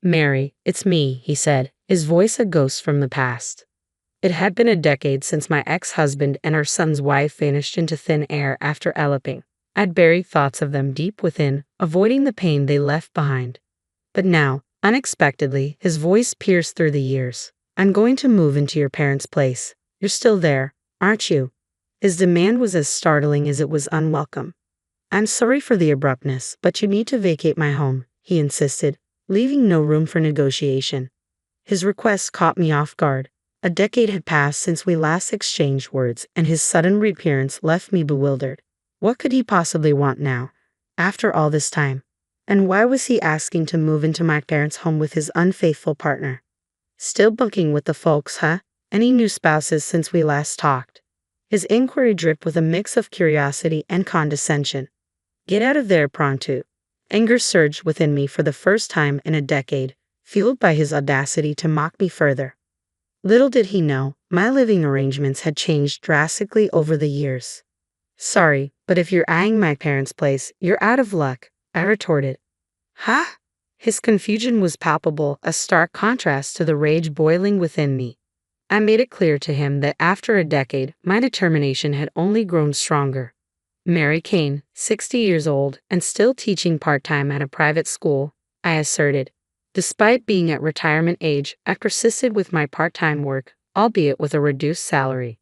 "Mary, it's me," he said, his voice a ghost from the past. It had been a decade since my ex-husband and our son's wife vanished into thin air after eloping. I'd buried thoughts of them deep within, avoiding the pain they left behind. But now, unexpectedly, his voice pierced through the years. "I'm going to move into your parents' place. You're still there, aren't you?" His demand was as startling as it was unwelcome. "I'm sorry for the abruptness, but you need to vacate my home," he insisted, leaving no room for negotiation. His request caught me off guard. A decade had passed since we last exchanged words, and his sudden reappearance left me bewildered. What could he possibly want now, after all this time? And why was he asking to move into my parents' home with his unfaithful partner? "Still bunking with the folks, huh? Any new spouses since we last talked?" His inquiry dripped with a mix of curiosity and condescension. "Get out of there pronto." Anger surged within me for the first time in a decade, fueled by his audacity to mock me further. Little did he know, my living arrangements had changed drastically over the years. "Sorry, but if you're eyeing my parents' place, you're out of luck," I retorted. "Huh?" His confusion was palpable, a stark contrast to the rage boiling within me. I made it clear to him that after a decade, my determination had only grown stronger. Mary Kane, 60 years old, and still teaching part-time at a private school, I asserted. Despite being at retirement age, I persisted with my part-time work, albeit with a reduced salary.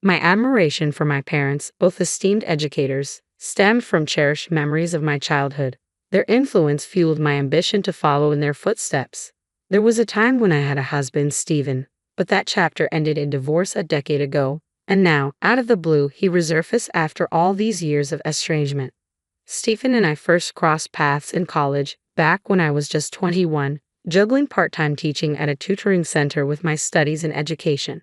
My admiration for my parents, both esteemed educators, stemmed from cherished memories of my childhood. Their influence fueled my ambition to follow in their footsteps. There was a time when I had a husband, Stephen, but that chapter ended in divorce a decade ago, and now, out of the blue, he resurfaced after all these years of estrangement. Stephen and I first crossed paths in college, back when I was just 21, juggling part-time teaching at a tutoring center with my studies in education.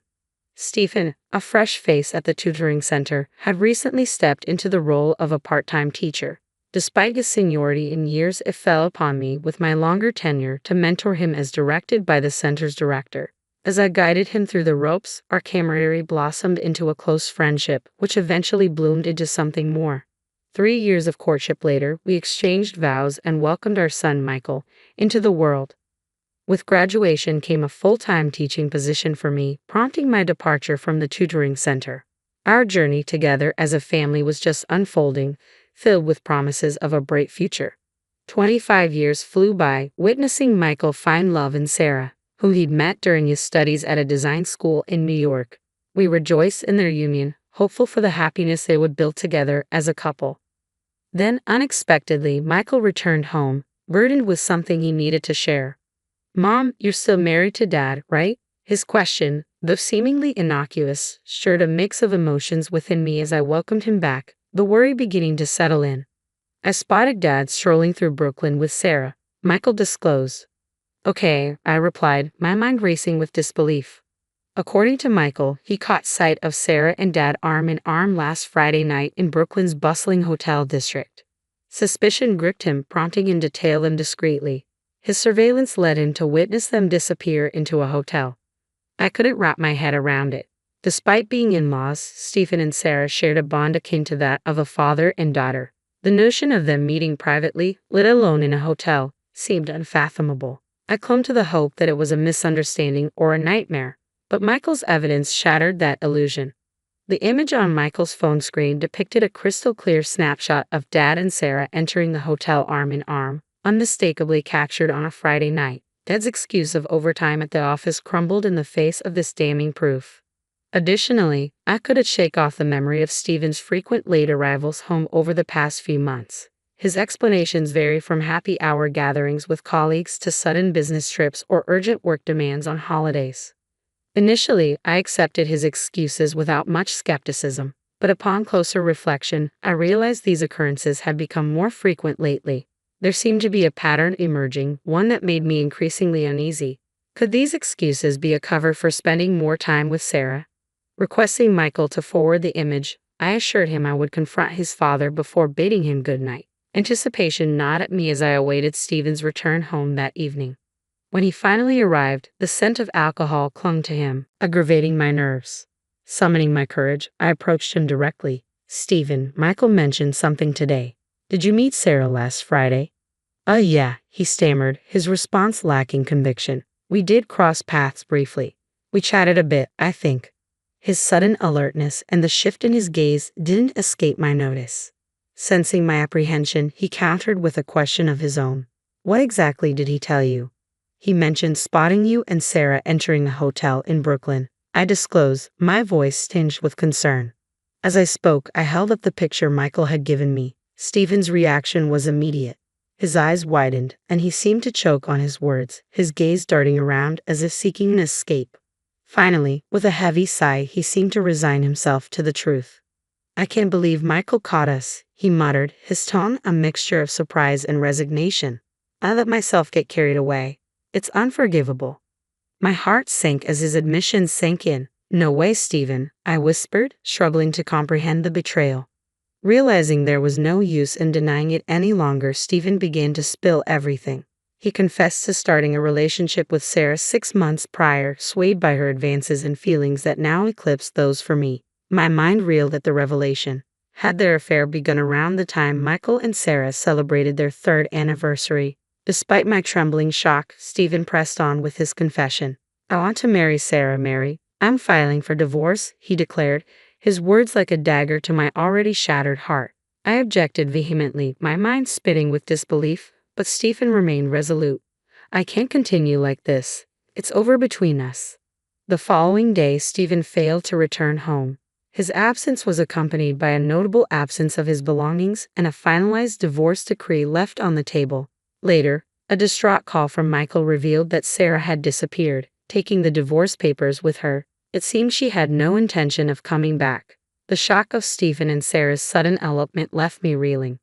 Stephen, a fresh face at the tutoring center, had recently stepped into the role of a part-time teacher. Despite his seniority in years, it fell upon me with my longer tenure to mentor him as directed by the center's director. As I guided him through the ropes, our camaraderie blossomed into a close friendship, which eventually bloomed into something more. 3 years of courtship later, we exchanged vows and welcomed our son Michael into the world. With graduation came a full-time teaching position for me, prompting my departure from the tutoring center. Our journey together as a family was just unfolding, filled with promises of a bright future. 25 years flew by, witnessing Michael find love in Sarah, whom he'd met during his studies at a design school in New York. We rejoiced in their union, hopeful for the happiness they would build together as a couple. Then, unexpectedly, Michael returned home, burdened with something he needed to share. "Mom, you're still married to Dad, right?" His question, though seemingly innocuous, stirred a mix of emotions within me as I welcomed him back, the worry beginning to settle in. "I spotted Dad strolling through Brooklyn with Sarah," Michael disclosed. "Okay," I replied, my mind racing with disbelief. According to Michael, he caught sight of Sarah and Dad arm in arm last Friday night in Brooklyn's bustling hotel district. Suspicion gripped him, prompting him to tail them discreetly. His surveillance led him to witness them disappear into a hotel. I couldn't wrap my head around it. Despite being in-laws, Stephen and Sarah shared a bond akin to that of a father and daughter. The notion of them meeting privately, let alone in a hotel, seemed unfathomable. I clung to the hope that it was a misunderstanding or a nightmare, but Michael's evidence shattered that illusion. The image on Michael's phone screen depicted a crystal-clear snapshot of Dad and Sarah entering the hotel arm in arm, unmistakably captured on a Friday night. Dad's excuse of overtime at the office crumbled in the face of this damning proof. Additionally, I couldn't shake off the memory of Stephen's frequent late arrivals home over the past few months. His explanations vary from happy hour gatherings with colleagues to sudden business trips or urgent work demands on holidays. Initially, I accepted his excuses without much skepticism, but upon closer reflection, I realized these occurrences had become more frequent lately. There seemed to be a pattern emerging, one that made me increasingly uneasy. Could these excuses be a cover for spending more time with Sarah? Requesting Michael to forward the image, I assured him I would confront his father before bidding him good night. Anticipation gnawed at me as I awaited Stephen's return home that evening. When he finally arrived, the scent of alcohol clung to him, aggravating my nerves. Summoning my courage, I approached him directly. "Stephen, Michael mentioned something today. Did you meet Sarah last Friday?" "Yeah," he stammered, his response lacking conviction. We did cross paths briefly. We chatted a bit, I think. His sudden alertness and the shift in his gaze didn't escape my notice. Sensing my apprehension, he countered with a question of his own. What exactly did he tell you? He mentioned spotting you and Sarah entering a hotel in Brooklyn. I disclosed, my voice tinged with concern. As I spoke, I held up the picture Michael had given me. Stephen's reaction was immediate. His eyes widened, and he seemed to choke on his words, his gaze darting around as if seeking an escape. Finally, with a heavy sigh, he seemed to resign himself to the truth. I can't believe Michael caught us, he muttered, his tone a mixture of surprise and resignation. I let myself get carried away. It's unforgivable. My heart sank as his admission sank in. No way, Stephen, I whispered, struggling to comprehend the betrayal. Realizing there was no use in denying it any longer, Stephen began to spill everything. He confessed to starting a relationship with Sarah 6 months prior, swayed by her advances and feelings that now eclipsed those for me. My mind reeled at the revelation. Had their affair begun around the time Michael and Sarah celebrated their 3rd anniversary? Despite my trembling shock, Stephen pressed on with his confession. I want to marry Sarah, Mary. I'm filing for divorce, he declared, his words like a dagger to my already shattered heart. I objected vehemently, my mind spinning with disbelief, but Stephen remained resolute. I can't continue like this. It's over between us. The following day, Stephen failed to return home. His absence was accompanied by a notable absence of his belongings and a finalized divorce decree left on the table. Later, a distraught call from Michael revealed that Sarah had disappeared, taking the divorce papers with her. It seemed she had no intention of coming back. The shock of Stephen and Sarah's sudden elopement left me reeling.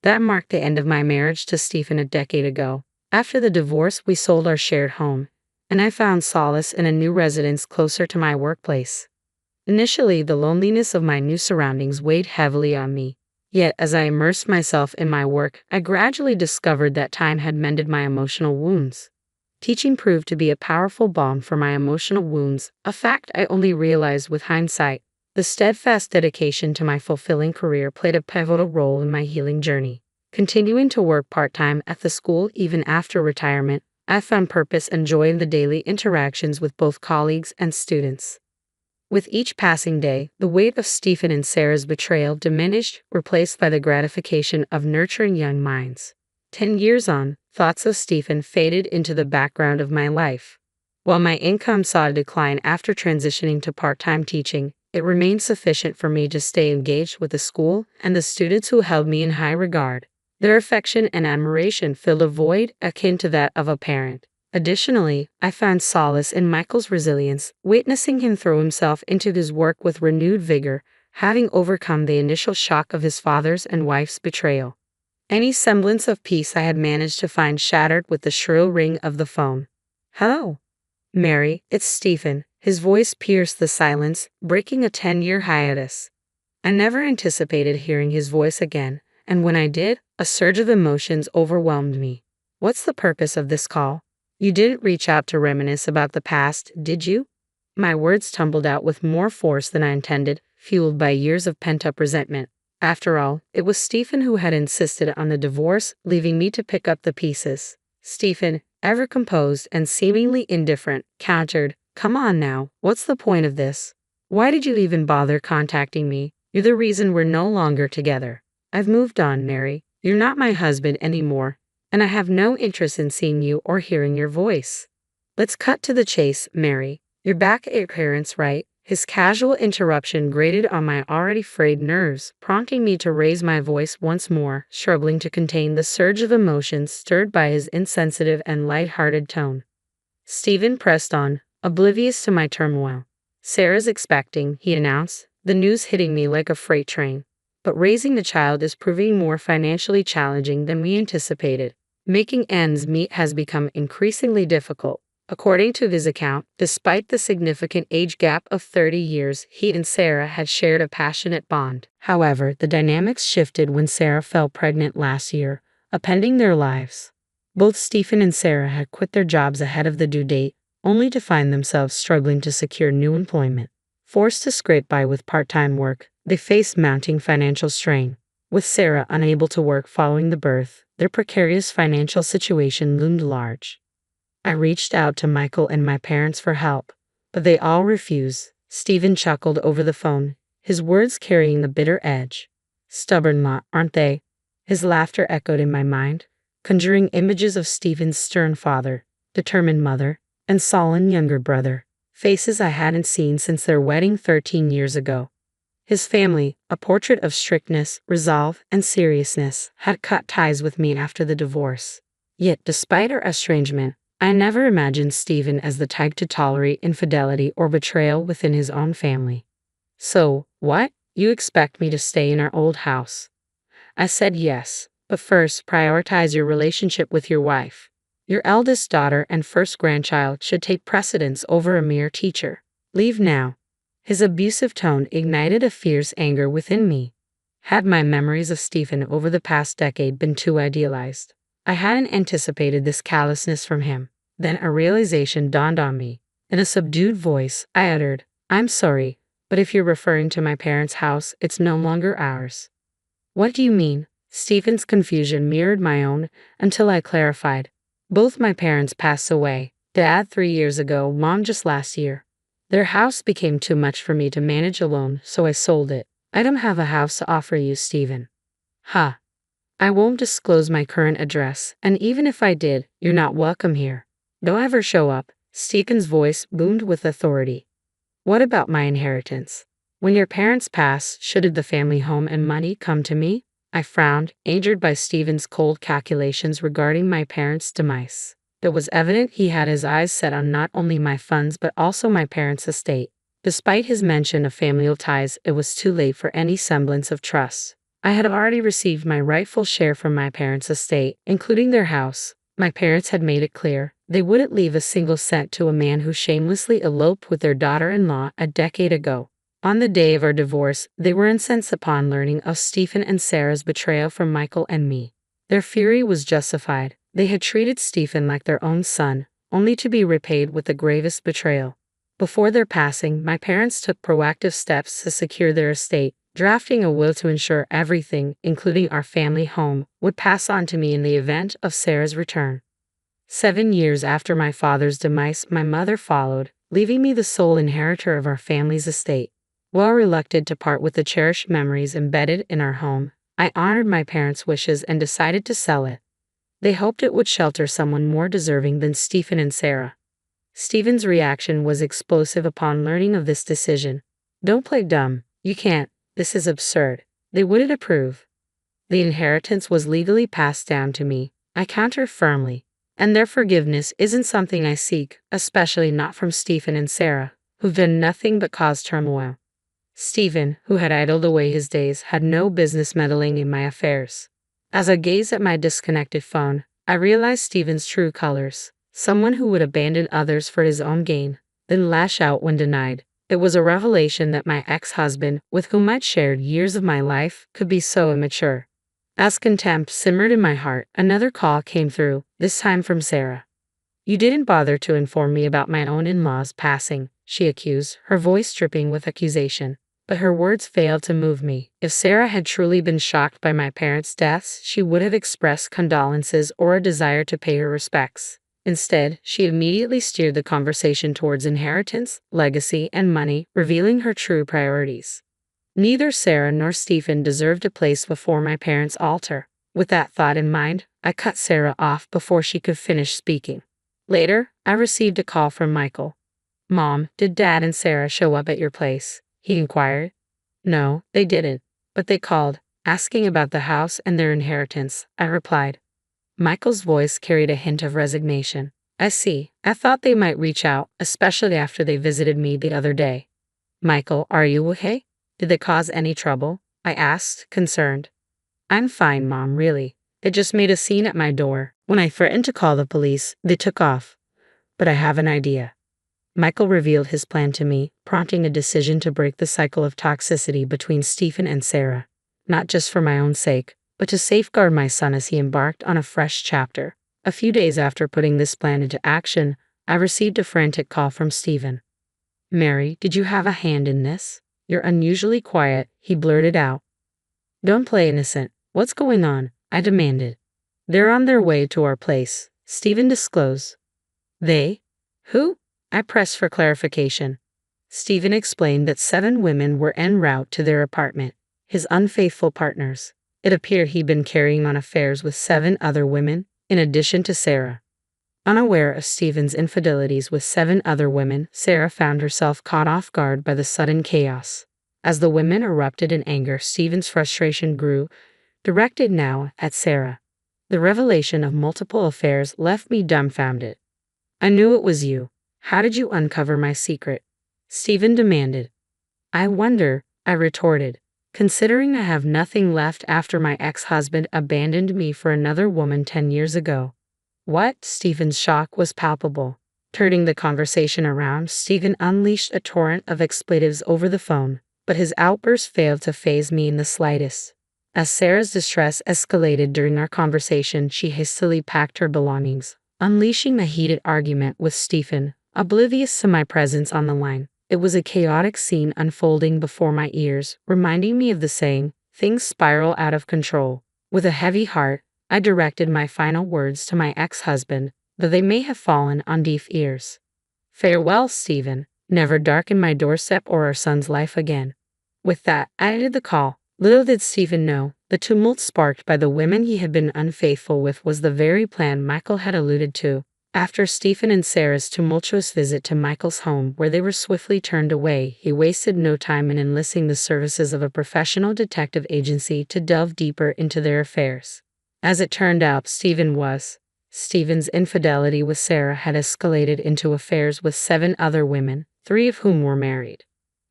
That marked the end of my marriage to Stephen a decade ago. After the divorce, we sold our shared home, and I found solace in a new residence closer to my workplace. Initially, the loneliness of my new surroundings weighed heavily on me. Yet, as I immersed myself in my work, I gradually discovered that time had mended my emotional wounds. Teaching proved to be a powerful balm for my emotional wounds, a fact I only realized with hindsight. The steadfast dedication to my fulfilling career played a pivotal role in my healing journey. Continuing to work part-time at the school even after retirement, I found purpose and joy in the daily interactions with both colleagues and students. With each passing day, the weight of Stephen and Sarah's betrayal diminished, replaced by the gratification of nurturing young minds. 10 years on, thoughts of Stephen faded into the background of my life. While my income saw a decline after transitioning to part-time teaching, it remained sufficient for me to stay engaged with the school and the students who held me in high regard. Their affection and admiration filled a void akin to that of a parent. Additionally, I found solace in Michael's resilience, witnessing him throw himself into his work with renewed vigor, having overcome the initial shock of his father's and wife's betrayal. Any semblance of peace I had managed to find shattered with the shrill ring of the phone. Hello, Mary, it's Stephen. His voice pierced the silence, breaking a 10-year hiatus. I never anticipated hearing his voice again, and when I did, a surge of emotions overwhelmed me. What's the purpose of this call? You didn't reach out to reminisce about the past, did you? My words tumbled out with more force than I intended, fueled by years of pent-up resentment. After all, it was Stephen who had insisted on the divorce, leaving me to pick up the pieces. Stephen, ever composed and seemingly indifferent, countered, "Come on now, what's the point of this? Why did you even bother contacting me? You're the reason we're no longer together. I've moved on, Mary. You're not my husband anymore, and I have no interest in seeing you or hearing your voice. Let's cut to the chase, Mary. You're back at your parents', right?" His casual interruption grated on my already frayed nerves, prompting me to raise my voice once more, struggling to contain the surge of emotions stirred by his insensitive and light-hearted tone. Stephen pressed on, oblivious to my turmoil. "Sarah's expecting," he announced, the news hitting me like a freight train. "But raising the child is proving more financially challenging than we anticipated. Making ends meet has become increasingly difficult." According to his account, despite the significant age gap of 30 years, he and Sarah had shared a passionate bond. However, the dynamics shifted when Sarah fell pregnant last year, upending their lives. Both Stephen and Sarah had quit their jobs ahead of the due date, only to find themselves struggling to secure new employment. Forced to scrape by with part-time work, they faced mounting financial strain. With Sarah unable to work following the birth, their precarious financial situation loomed large. I reached out to Michael and my parents for help, but they all refused. Stephen chuckled over the phone, his words carrying the bitter edge. Stubborn lot, aren't they? His laughter echoed in my mind, conjuring images of Stephen's stern father, determined mother, and sullen younger brother, faces I hadn't seen since their wedding 13 years ago. His family, a portrait of strictness, resolve, and seriousness, had cut ties with me after the divorce. Yet, despite our estrangement, I never imagined Stephen as the type to tolerate infidelity or betrayal within his own family. So, what? You expect me to stay in our old house? I said yes, but first prioritize your relationship with your wife. Your eldest daughter and first grandchild should take precedence over a mere teacher. Leave now. His abusive tone ignited a fierce anger within me. Had my memories of Stephen over the past decade been too idealized? I hadn't anticipated this callousness from him. Then a realization dawned on me. In a subdued voice, I uttered, "I'm sorry, but if you're referring to my parents' house, it's no longer ours." "What do you mean?" Stephen's confusion mirrored my own until I clarified. "Both my parents passed away, Dad 3 years ago, Mom just last year. Their house became too much for me to manage alone, so I sold it. I don't have a house to offer you, Stephen." "Ha. I won't disclose my current address, and even if I did, you're not welcome here. Don't ever show up." Stephen's voice boomed with authority. "What about my inheritance? When your parents pass, should the family home and money come to me?" I frowned, angered by Stephen's cold calculations regarding my parents' demise. It was evident he had his eyes set on not only my funds but also my parents' estate. Despite his mention of familial ties, it was too late for any semblance of trust. I had already received my rightful share from my parents' estate, including their house. My parents had made it clear they wouldn't leave a single cent to a man who shamelessly eloped with their daughter-in-law a decade ago. On the day of our divorce, they were incensed upon learning of Stephen and Sarah's betrayal from Michael and me. Their fury was justified. They had treated Stephen like their own son, only to be repaid with the gravest betrayal. Before their passing, my parents took proactive steps to secure their estate, drafting a will to ensure everything, including our family home, would pass on to me in the event of Sarah's return. 7 years after my father's demise, my mother followed, leaving me the sole inheritor of our family's estate. While reluctant to part with the cherished memories embedded in our home, I honored my parents' wishes and decided to sell it. They hoped it would shelter someone more deserving than Stephen and Sarah. Stephen's reaction was explosive upon learning of this decision. "Don't play dumb. You can't. This is absurd. They wouldn't approve." The inheritance was legally passed down to me, I countered firmly, and their forgiveness isn't something I seek, especially not from Stephen and Sarah, who've done nothing but cause turmoil. Stephen, who had idled away his days, had no business meddling in my affairs. As I gazed at my disconnected phone, I realized Stephen's true colors: someone who would abandon others for his own gain, then lash out when denied. It was a revelation that my ex-husband, with whom I'd shared years of my life, could be so immature. As contempt simmered in my heart, another call came through, this time from Sarah. "You didn't bother to inform me about my own in-laws passing," she accused, her voice dripping with accusation. But her words failed to move me. If Sarah had truly been shocked by my parents' deaths, she would have expressed condolences or a desire to pay her respects. Instead, she immediately steered the conversation towards inheritance, legacy, and money, revealing her true priorities. Neither Sarah nor Stephen deserved a place before my parents' altar. With that thought in mind, I cut Sarah off before she could finish speaking. Later, I received a call from Michael. "Mom, did Dad and Sarah show up at your place?" he inquired. "No, they didn't, but they called, asking about the house and their inheritance," I replied. Michael's voice carried a hint of resignation. "I see. I thought they might reach out, especially after they visited me the other day." "Michael, are you okay? Did they cause any trouble?" I asked, concerned. "I'm fine, Mom, really. They just made a scene at my door. When I threatened to call the police, they took off. But I have an idea." Michael revealed his plan to me, prompting a decision to break the cycle of toxicity between Stephen and Sarah, not just for my own sake, but to safeguard my son as he embarked on a fresh chapter. A few days after putting this plan into action, I received a frantic call from Stephen. "Mary, did you have a hand in this? You're unusually quiet," he blurted out. Don't play innocent. What's going on? I demanded. They're on their way to our place, Stephen disclosed. They? Who? I pressed for clarification. Stephen explained that 7 women were en route to their apartment, his unfaithful partners. It appeared he'd been carrying on affairs with 7 other women, in addition to Sarah. Unaware of Stephen's infidelities with 7 other women, Sarah found herself caught off guard by the sudden chaos. As the women erupted in anger, Stephen's frustration grew, directed now at Sarah. The revelation of multiple affairs left me dumbfounded. I knew it was you. How did you uncover my secret? Stephen demanded. I wonder, I retorted, considering I have nothing left after my ex-husband abandoned me for another woman 10 years ago. What? Stephen's shock was palpable. Turning the conversation around, Stephen unleashed a torrent of expletives over the phone, but his outburst failed to faze me in the slightest. As Sarah's distress escalated during our conversation, she hastily packed her belongings, unleashing a heated argument with Stephen, oblivious to my presence on the line. It was a chaotic scene unfolding before my ears, reminding me of the saying, "Things spiral out of control." With a heavy heart, I directed my final words to my ex-husband, though they may have fallen on deaf ears. Farewell, Stephen. Never darken my doorstep or our son's life again. With that, I ended the call. Little did Stephen know, the tumult sparked by the women he had been unfaithful with was the very plan Michael had alluded to. After Stephen and Sarah's tumultuous visit to Michael's home, where they were swiftly turned away, he wasted no time in enlisting the services of a professional detective agency to delve deeper into their affairs. As it turned out, Stephen's infidelity with Sarah had escalated into affairs with 7 other women, 3 of whom were married.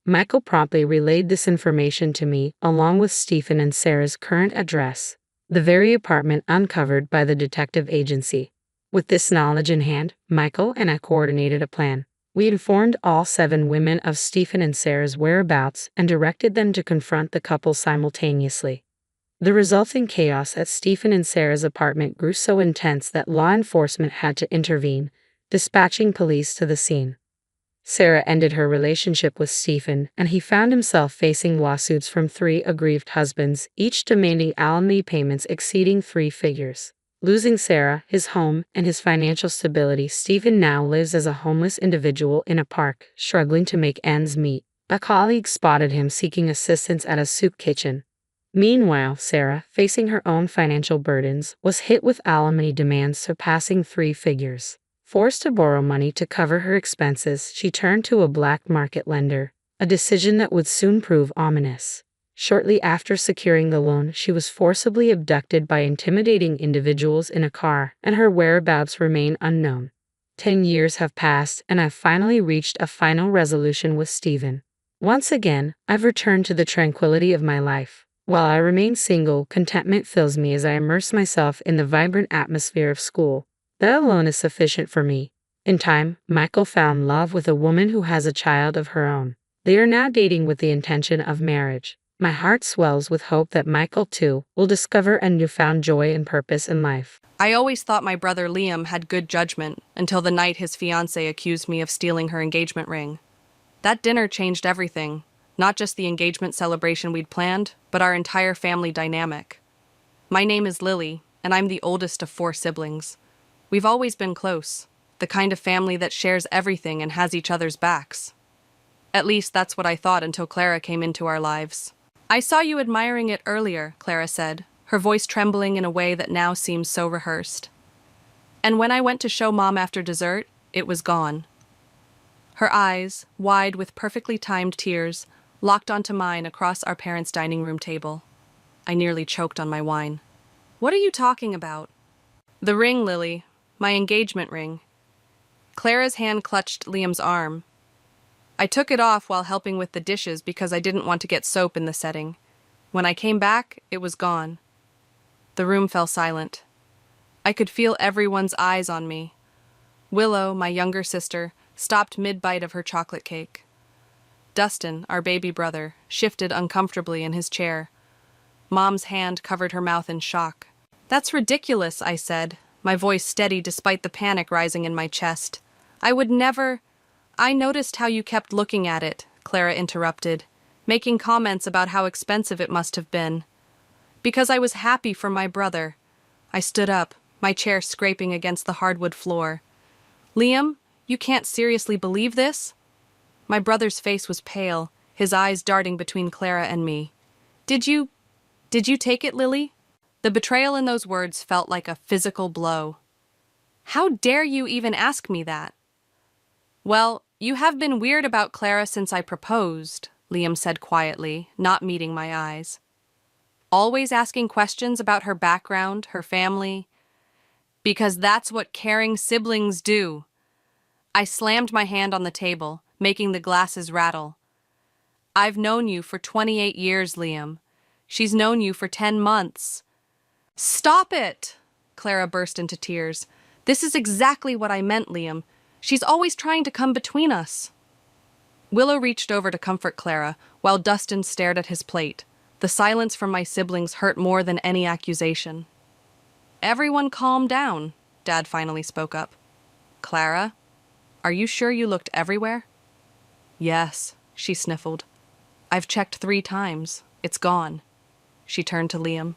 Michael promptly relayed this information to me, along with Stephen and Sarah's current address, the very apartment uncovered by the detective agency. With this knowledge in hand, Michael and I coordinated a plan. We informed all 7 women of Stephen and Sarah's whereabouts and directed them to confront the couple simultaneously. The resulting chaos at Stephen and Sarah's apartment grew so intense that law enforcement had to intervene, dispatching police to the scene. Sarah ended her relationship with Stephen, and he found himself facing lawsuits from 3 aggrieved husbands, each demanding alimony payments exceeding 3 figures. Losing Sarah, his home, and his financial stability, Stephen now lives as a homeless individual in a park, struggling to make ends meet. A colleague spotted him seeking assistance at a soup kitchen. Meanwhile, Sarah, facing her own financial burdens, was hit with alimony demands surpassing 3 figures. Forced to borrow money to cover her expenses, she turned to a black market lender, a decision that would soon prove ominous. Shortly after securing the loan, she was forcibly abducted by intimidating individuals in a car, and her whereabouts remain unknown. 10 years have passed, and I've finally reached a final resolution with Stephen. Once again, I've returned to the tranquility of my life. While I remain single, contentment fills me as I immerse myself in the vibrant atmosphere of school. That alone is sufficient for me. In time, Michael found love with a woman who has a child of her own. They are now dating with the intention of marriage. My heart swells with hope that Michael, too, will discover a newfound joy and purpose in life. I always thought my brother Liam had good judgment until the night his fiancée accused me of stealing her engagement ring. That dinner changed everything, not just the engagement celebration we'd planned, but our entire family dynamic. My name is Lily, and I'm the oldest of 4 siblings. We've always been close, the kind of family that shares everything and has each other's backs. At least that's what I thought until Clara came into our lives. I saw you admiring it earlier, Clara said, her voice trembling in a way that now seems so rehearsed. And when I went to show Mom after dessert, it was gone. Her eyes, wide with perfectly timed tears, locked onto mine across our parents' dining room table. I nearly choked on my wine. What are you talking about? The ring, Lily. My engagement ring. Clara's hand clutched Liam's arm. I took it off while helping with the dishes because I didn't want to get soap in the setting. When I came back, it was gone. The room fell silent. I could feel everyone's eyes on me. Willow, my younger sister, stopped mid-bite of her chocolate cake. Dustin, our baby brother, shifted uncomfortably in his chair. Mom's hand covered her mouth in shock. That's ridiculous, I said, my voice steady despite the panic rising in my chest. I would never... I noticed how you kept looking at it, Clara interrupted, making comments about how expensive it must have been. Because I was happy for my brother. I stood up, my chair scraping against the hardwood floor. Liam, you can't seriously believe this? My brother's face was pale, his eyes darting between Clara and me. Did you take it, Lily? The betrayal in those words felt like a physical blow. How dare you even ask me that? Well, you have been weird about Clara since I proposed, Liam said quietly, not meeting my eyes. Always asking questions about her background, her family. Because that's what caring siblings do. I slammed my hand on the table, making the glasses rattle. I've known you for 28 years, Liam. She's known you for 10 months. Stop it! Clara burst into tears. This is exactly what I meant, Liam. She's always trying to come between us. Willow reached over to comfort Clara, while Dustin stared at his plate. The silence from my siblings hurt more than any accusation. Everyone calm down, Dad finally spoke up. Clara, are you sure you looked everywhere? Yes, she sniffled. I've checked 3 times. It's gone. She turned to Liam.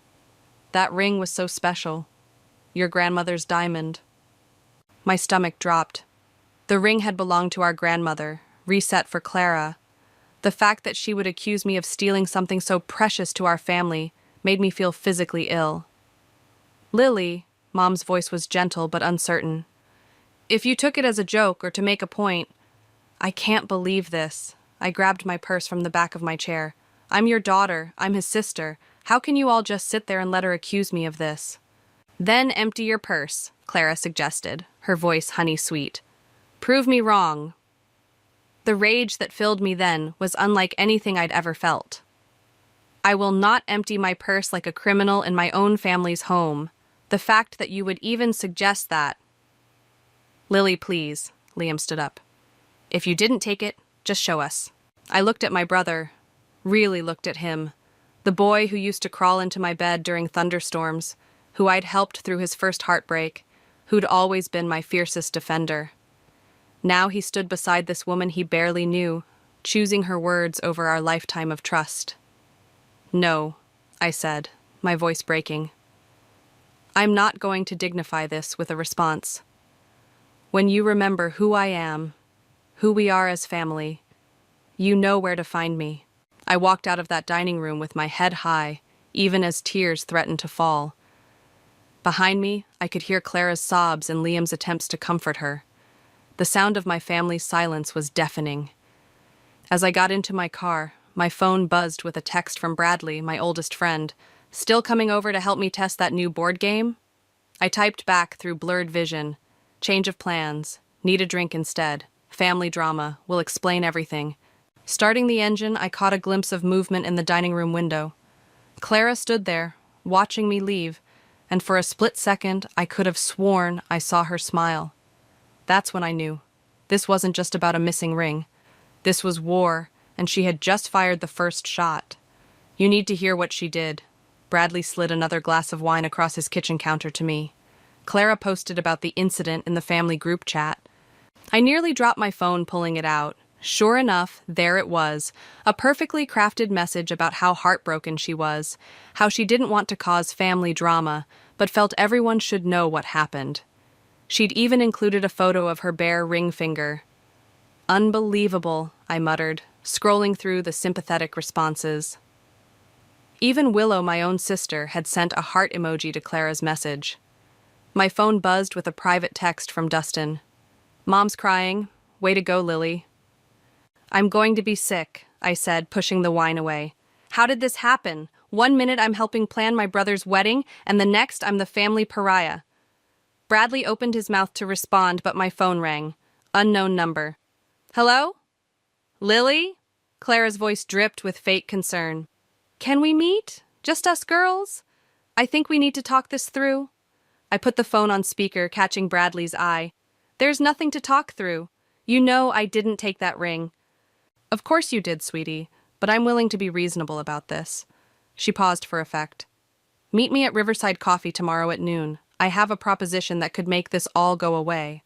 That ring was so special. Your grandmother's diamond. My stomach dropped. The ring had belonged to our grandmother, reset for Clara. The fact that she would accuse me of stealing something so precious to our family made me feel physically ill. Lily, Mom's voice was gentle but uncertain. If you took it as a joke or to make a point, I can't believe this. I grabbed my purse from the back of my chair. I'm your daughter. I'm his sister. How can you all just sit there and let her accuse me of this? Then empty your purse, Clara suggested, her voice honey-sweet. Prove me wrong. The rage that filled me then was unlike anything I'd ever felt. I will not empty my purse like a criminal in my own family's home. The fact that you would even suggest that. Lily, please, Liam stood up. If you didn't take it, just show us. I looked at my brother, really looked at him, the boy who used to crawl into my bed during thunderstorms, who I'd helped through his first heartbreak, who'd always been my fiercest defender. Now he stood beside this woman he barely knew, choosing her words over our lifetime of trust. No, I said, my voice breaking. I'm not going to dignify this with a response. When you remember who I am, who we are as family, you know where to find me. I walked out of that dining room with my head high, even as tears threatened to fall. Behind me, I could hear Clara's sobs and Liam's attempts to comfort her. The sound of my family's silence was deafening. As I got into my car, my phone buzzed with a text from Bradley, my oldest friend. Still coming over to help me test that new board game? I typed back through blurred vision. Change of plans. Need a drink instead. Family drama. Will explain everything. Starting the engine, I caught a glimpse of movement in the dining room window. Clara stood there, watching me leave, and for a split second, I could have sworn I saw her smile. That's when I knew. This wasn't just about a missing ring. This was war, and she had just fired the first shot. You need to hear what she did. Bradley slid another glass of wine across his kitchen counter to me. Clara posted about the incident in the family group chat. I nearly dropped my phone pulling it out. Sure enough, there it was, a perfectly crafted message about how heartbroken she was, how she didn't want to cause family drama, but felt everyone should know what happened. She'd even included a photo of her bare ring finger. Unbelievable, I muttered, scrolling through the sympathetic responses. Even Willow, my own sister, had sent a heart emoji to Clara's message. My phone buzzed with a private text from Dustin. Mom's crying. Way to go, Lily. I'm going to be sick, I said, pushing the wine away. How did this happen? 1 minute I'm helping plan my brother's wedding, and the next I'm the family pariah. Bradley opened his mouth to respond, but my phone rang. Unknown number. Hello? Lily? Clara's voice dripped with fake concern. Can we meet? Just us girls? I think we need to talk this through. I put the phone on speaker, catching Bradley's eye. There's nothing to talk through. You know I didn't take that ring. Of course you did, sweetie, but I'm willing to be reasonable about this. She paused for effect. Meet me at Riverside Coffee tomorrow at noon. I have a proposition that could make this all go away.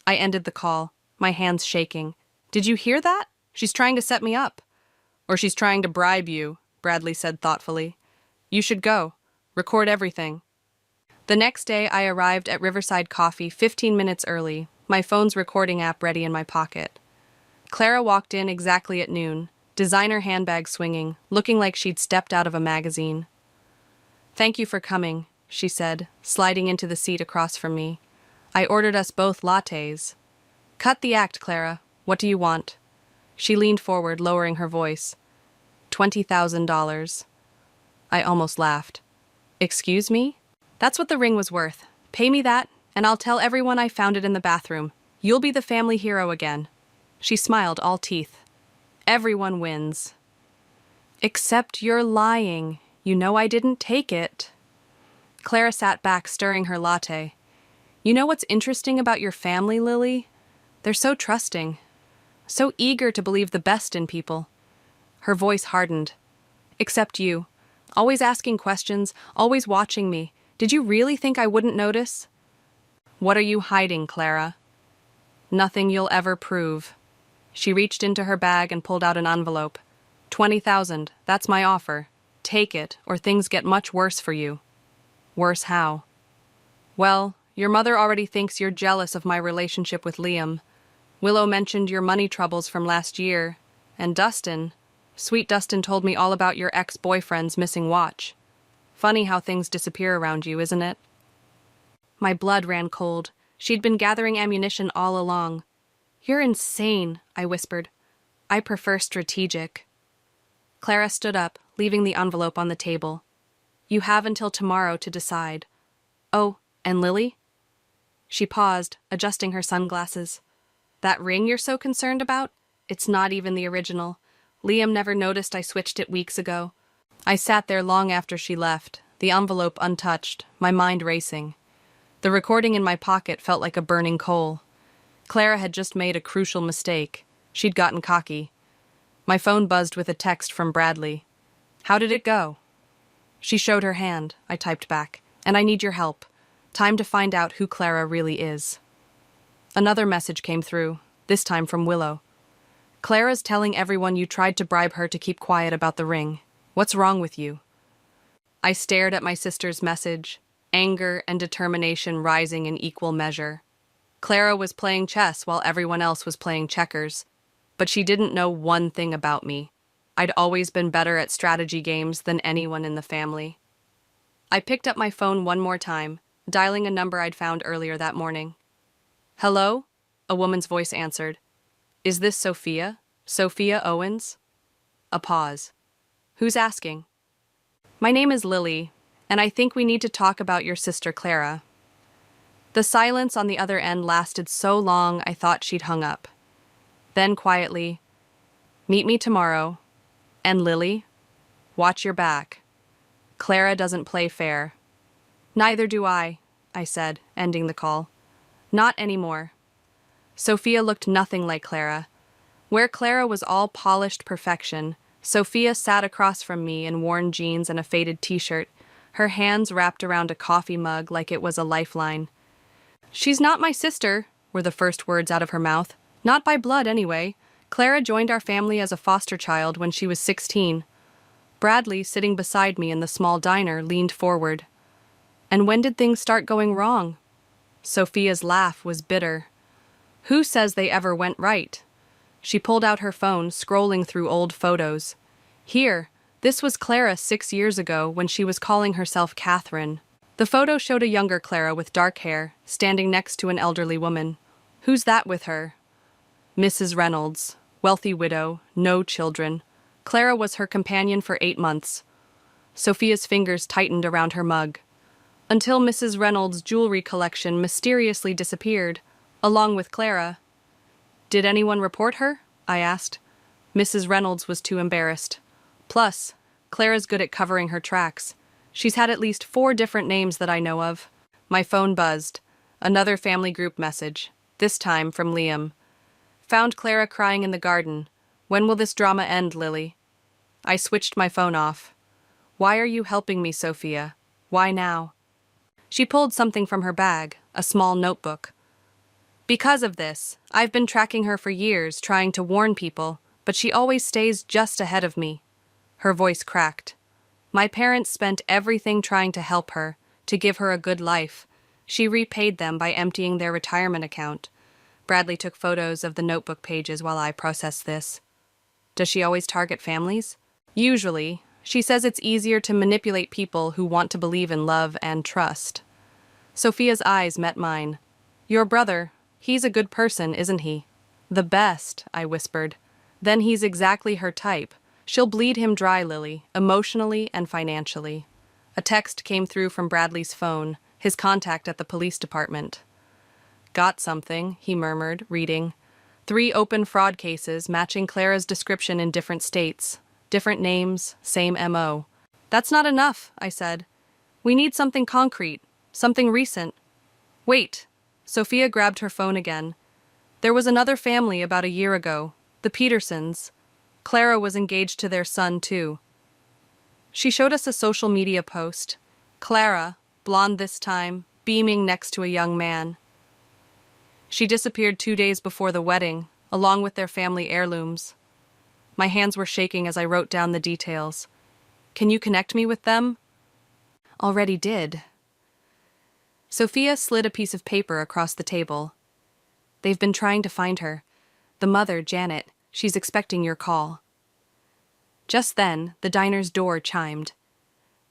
I ended the call, my hands shaking. Did you hear that? She's trying to set me up. Or she's trying to bribe you, Bradley said thoughtfully. You should go. Record everything. The next day, I arrived at Riverside Coffee 15 minutes early, my phone's recording app ready in my pocket. Clara walked in exactly at noon, designer handbag swinging, looking like she'd stepped out of a magazine. "Thank you for coming," she said, sliding into the seat across from me. "I ordered us both lattes." "Cut the act, Clara. What do you want?" She leaned forward, lowering her voice. $20,000. I almost laughed. "Excuse me?" "That's what the ring was worth. Pay me that, and I'll tell everyone I found it in the bathroom. You'll be the family hero again." She smiled, all teeth. "Everyone wins." "Except you're lying. You know I didn't take it." Clara sat back, stirring her latte. "You know what's interesting about your family, Lily? They're so trusting. So eager to believe the best in people." Her voice hardened. "Except you. Always asking questions, always watching me. Did you really think I wouldn't notice?" "What are you hiding, Clara?" "Nothing you'll ever prove." She reached into her bag and pulled out an envelope. 20,000, that's my offer. Take it, or things get much worse for you." "Worse how?" "Well, your mother already thinks you're jealous of my relationship with Liam. Willow mentioned your money troubles from last year, and sweet Dustin told me all about your ex-boyfriend's missing watch. Funny how things disappear around you, isn't it?" My blood ran cold. She'd been gathering ammunition all along. "You're insane," I whispered. "I prefer strategic." Clara stood up, leaving the envelope on the table. "You have until tomorrow to decide." "Oh, and Lily?" She paused, adjusting her sunglasses. "That ring you're so concerned about? It's not even the original. Liam never noticed I switched it weeks ago." I sat there long after she left, the envelope untouched, my mind racing. The recording in my pocket felt like a burning coal. Clara had just made a crucial mistake. She'd gotten cocky. My phone buzzed with a text from Bradley. "How did it go?" She showed her hand, I typed back. "And I need your help. Time to find out who Clara really is." Another message came through, this time from Willow. "Clara's telling everyone you tried to bribe her to keep quiet about the ring. What's wrong with you?" I stared at my sister's message, anger and determination rising in equal measure. Clara was playing chess while everyone else was playing checkers, but she didn't know one thing about me. I'd always been better at strategy games than anyone in the family. I picked up my phone one more time, dialing a number I'd found earlier that morning. "Hello?" A woman's voice answered. "Is this Sophia? Sophia Owens?" A pause. "Who's asking?" "My name is Lily, and I think we need to talk about your sister Clara." The silence on the other end lasted so long I thought she'd hung up. Then quietly, "Meet me tomorrow. And Lily, watch your back. Clara doesn't play fair." "Neither do I," said, ending the call. "Not anymore." Sophia looked nothing like Clara. Where Clara was all polished perfection, Sophia sat across from me in worn jeans and a faded t-shirt, her hands wrapped around a coffee mug like it was a lifeline. "She's not my sister," were the first words out of her mouth. "Not by blood, anyway. Clara joined our family as a foster child when she was 16. Bradley, sitting beside me in the small diner, leaned forward. "And when did things start going wrong?" Sophia's laugh was bitter. "Who says they ever went right?" She pulled out her phone, scrolling through old photos. "Here, this was Clara 6 years ago when she was calling herself Catherine." The photo showed a younger Clara with dark hair, standing next to an elderly woman. "Who's that with her?" "Mrs. Reynolds, wealthy widow, no children. Clara was her companion for 8 months." Sophia's fingers tightened around her mug. "Until Mrs. Reynolds' jewelry collection mysteriously disappeared, along with Clara." "Did anyone report her?" I asked. Mrs. Reynolds was too embarrassed. Plus, Clara's good at covering her tracks. She's had at least 4 different names that I know of. My phone buzzed. Another family group message, this time from Liam. "Found Clara crying in the garden. When will this drama end, Lily?" I switched my phone off. "Why are you helping me, Sophia? Why now?" She pulled something from her bag, a small notebook. "Because of this, I've been tracking her for years, trying to warn people, but she always stays just ahead of me." Her voice cracked. My parents spent everything trying to help her, to give her a good life. She repaid them by emptying their retirement account. Bradley took photos of the notebook pages while I processed this. Does she always target families? Usually. She says it's easier to manipulate people who want to believe in love and trust. Sophia's eyes met mine. Your brother, he's a good person, isn't he? The best, I whispered. Then he's exactly her type. She'll bleed him dry, Lily, emotionally and financially. A text came through from Bradley's phone, his contact at the police department. Got something, he murmured, reading. 3 open fraud cases matching Clara's description in different states. Different names, same MO. That's not enough, I said. We need something concrete, something recent. Wait. Sophia grabbed her phone again. There was another family about a year ago, the Petersons. Clara was engaged to their son, too. She showed us a social media post. Clara, blonde this time, beaming next to a young man. She disappeared 2 days before the wedding, along with their family heirlooms. My hands were shaking as I wrote down the details. Can you connect me with them? Already did. Sophia slid a piece of paper across the table. They've been trying to find her. The mother, Janet, she's expecting your call. Just then, the diner's door chimed.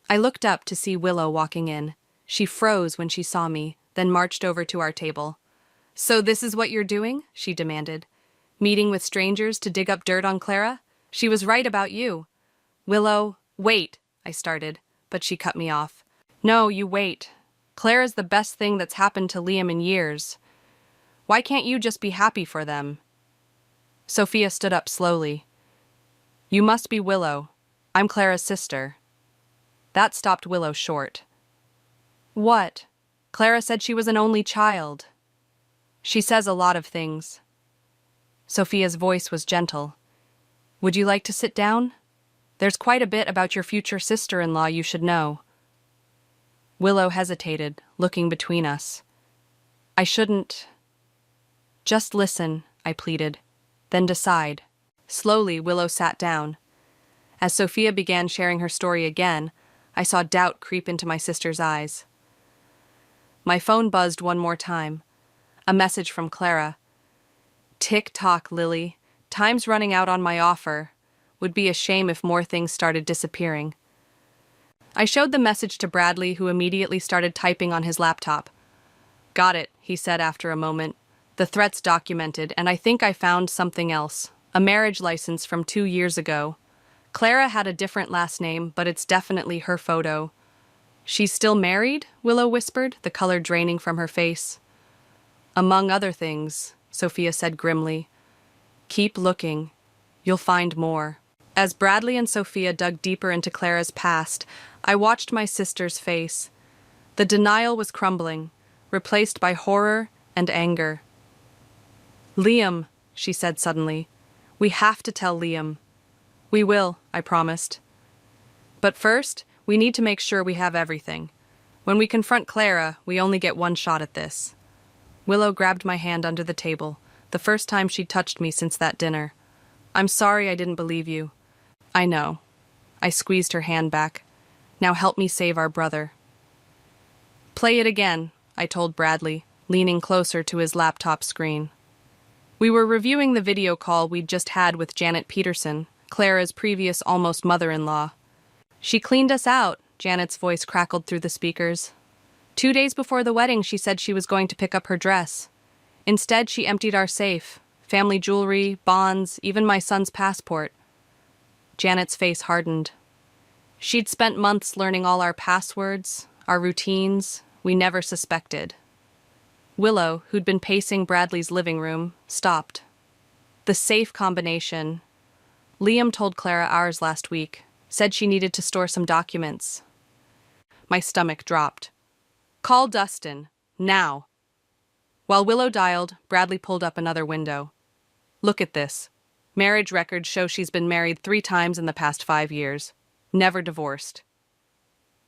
I looked up to see Willow walking in. She froze when she saw me, then marched over to our table. So this is what you're doing? She demanded. Meeting with strangers to dig up dirt on Clara? She was right about you. Willow, wait, I started, but she cut me off. No, you wait. Clara's the best thing that's happened to Liam in years. Why can't you just be happy for them? Sophia stood up slowly. You must be Willow. I'm Clara's sister. That stopped Willow short. What? Clara said she was an only child. She says a lot of things. Sophia's voice was gentle. Would you like to sit down? There's quite a bit about your future sister-in-law you should know. Willow hesitated, looking between us. I shouldn't. Just listen, I pleaded. Then decide. Slowly, Willow sat down. As Sophia began sharing her story again, I saw doubt creep into my sister's eyes. My phone buzzed one more time. A message from Clara. Tick-tock, Lily. Time's running out on my offer. Would be a shame if more things started disappearing. I showed the message to Bradley, who immediately started typing on his laptop. Got it, he said after a moment. The threat's documented, and I think I found something else. A marriage license from 2 years ago. Clara had a different last name, but it's definitely her photo. She's still married? Willow whispered, the color draining from her face. Among other things, Sophia said grimly. Keep looking. You'll find more. As Bradley and Sophia dug deeper into Clara's past, I watched my sister's face. The denial was crumbling, replaced by horror and anger. Liam, she said suddenly. We have to tell Liam. We will, I promised. But first, we need to make sure we have everything. When we confront Clara, we only get one shot at this. Willow grabbed my hand under the table, the first time she'd touched me since that dinner. I'm sorry I didn't believe you. I know. I squeezed her hand back. Now help me save our brother. Play it again, I told Bradley, leaning closer to his laptop screen. We were reviewing the video call we'd just had with Janet Peterson, Clara's previous almost mother-in-law. She cleaned us out, Janet's voice crackled through the speakers. 2 days before the wedding, she said she was going to pick up her dress. Instead, she emptied our safe, family jewelry, bonds, even my son's passport. Janet's face hardened. She'd spent months learning all our passwords, our routines, we never suspected. Willow, who'd been pacing Bradley's living room, stopped. The safe combination. Liam told Clara ours last week, said she needed to store some documents. My stomach dropped. Call Dustin, now. While Willow dialed, Bradley pulled up another window. Look at this. Marriage records show she's been married 3 times in the past 5 years. Never divorced.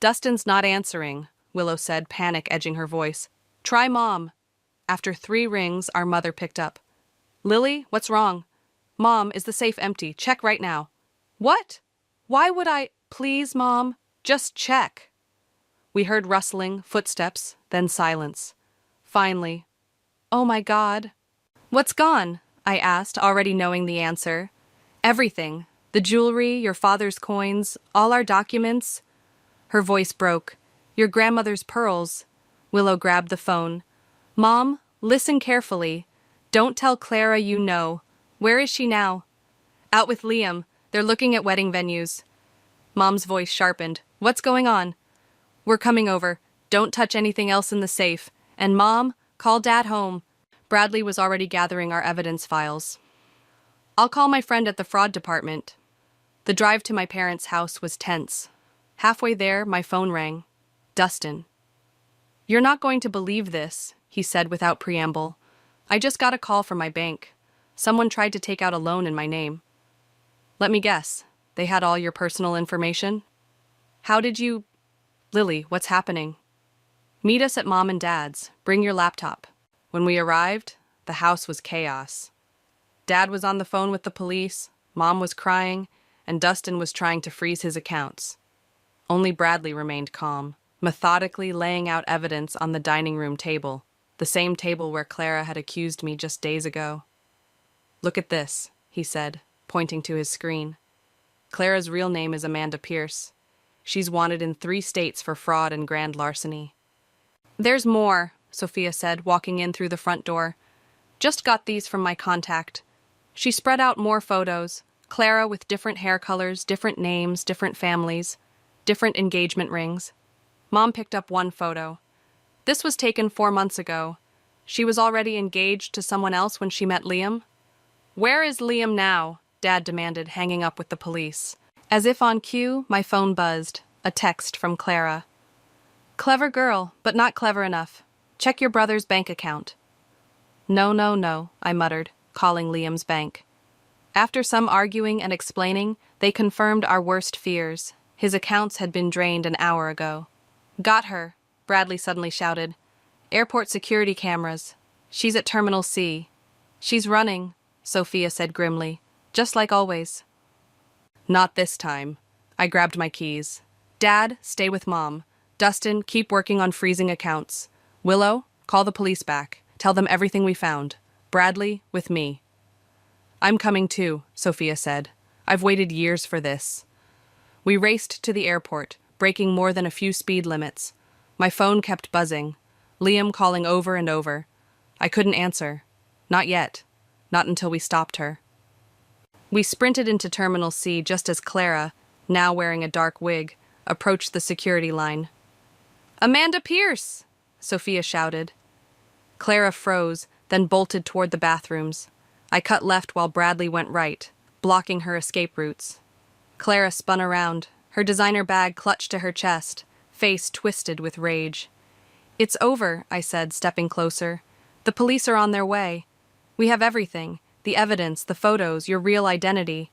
Dustin's not answering, Willow said, panic edging her voice. Try Mom. After 3 rings, our mother picked up. Lily, what's wrong? Mom, is the safe empty? Check right now. What? Why would I? Please, Mom. Just check. We heard rustling, footsteps, then silence. Finally, "Oh my God." "What's gone?" I asked, already knowing the answer. "Everything. The jewelry, your father's coins, all our documents." Her voice broke. "Your grandmother's pearls." Willow grabbed the phone. "Mom, listen carefully. Don't tell Clara you know. Where is she now?" "Out with Liam. They're looking at wedding venues." Mom's voice sharpened. "What's going on?" "We're coming over. Don't touch anything else in the safe. And Mom, call Dad home." Bradley was already gathering our evidence files. "I'll call my friend at the fraud department." The drive to my parents' house was tense. Halfway there, my phone rang. Dustin. "You're not going to believe this," he said without preamble. "I just got a call from my bank. Someone tried to take out a loan in my name." "Let me guess. They had all your personal information?" "How did you—" "Lily, what's happening?" "Meet us at Mom and Dad's. Bring your laptop." When we arrived, the house was chaos. Dad was on the phone with the police, Mom was crying, and Dustin was trying to freeze his accounts. Only Bradley remained calm, methodically laying out evidence on the dining room table, the same table where Clara had accused me just days ago. "Look at this," he said, pointing to his screen. "Clara's real name is Amanda Pierce. She's wanted in 3 states for fraud and grand larceny." "There's more," Sophia said, walking in through the front door. "Just got these from my contact." She spread out more photos. Clara with different hair colors, different names, different families, different engagement rings. Mom picked up one photo. This was taken 4 months ago. She was already engaged to someone else when she met Liam. "Where is Liam now?" Dad demanded, hanging up with the police. As if on cue, my phone buzzed. A text from Clara. "Clever girl, but not clever enough. Check your brother's bank account." "No, no, no," I muttered, calling Liam's bank. After some arguing and explaining, they confirmed our worst fears. His accounts had been drained an hour ago. "Got her," Bradley suddenly shouted. "Airport security cameras. She's at Terminal C." "She's running," Sophia said grimly, "just like always." "Not this time." I grabbed my keys. "Dad, stay with Mom. Dustin, keep working on freezing accounts. Willow, call the police back. Tell them everything we found. Bradley, with me." "I'm coming too," Sophia said. "I've waited years for this." We raced to the airport, breaking more than a few speed limits. My phone kept buzzing, Liam calling over and over. I couldn't answer. Not yet. Not until we stopped her. We sprinted into Terminal C just as Clara, now wearing a dark wig, approached the security line. "Amanda Pierce!" Sophia shouted. Clara froze, then bolted toward the bathrooms. I cut left while Bradley went right, blocking her escape routes. Clara spun around, her designer bag clutched to her chest, face twisted with rage. "It's over," I said, stepping closer. "The police are on their way. We have everything, the evidence, the photos, your real identity."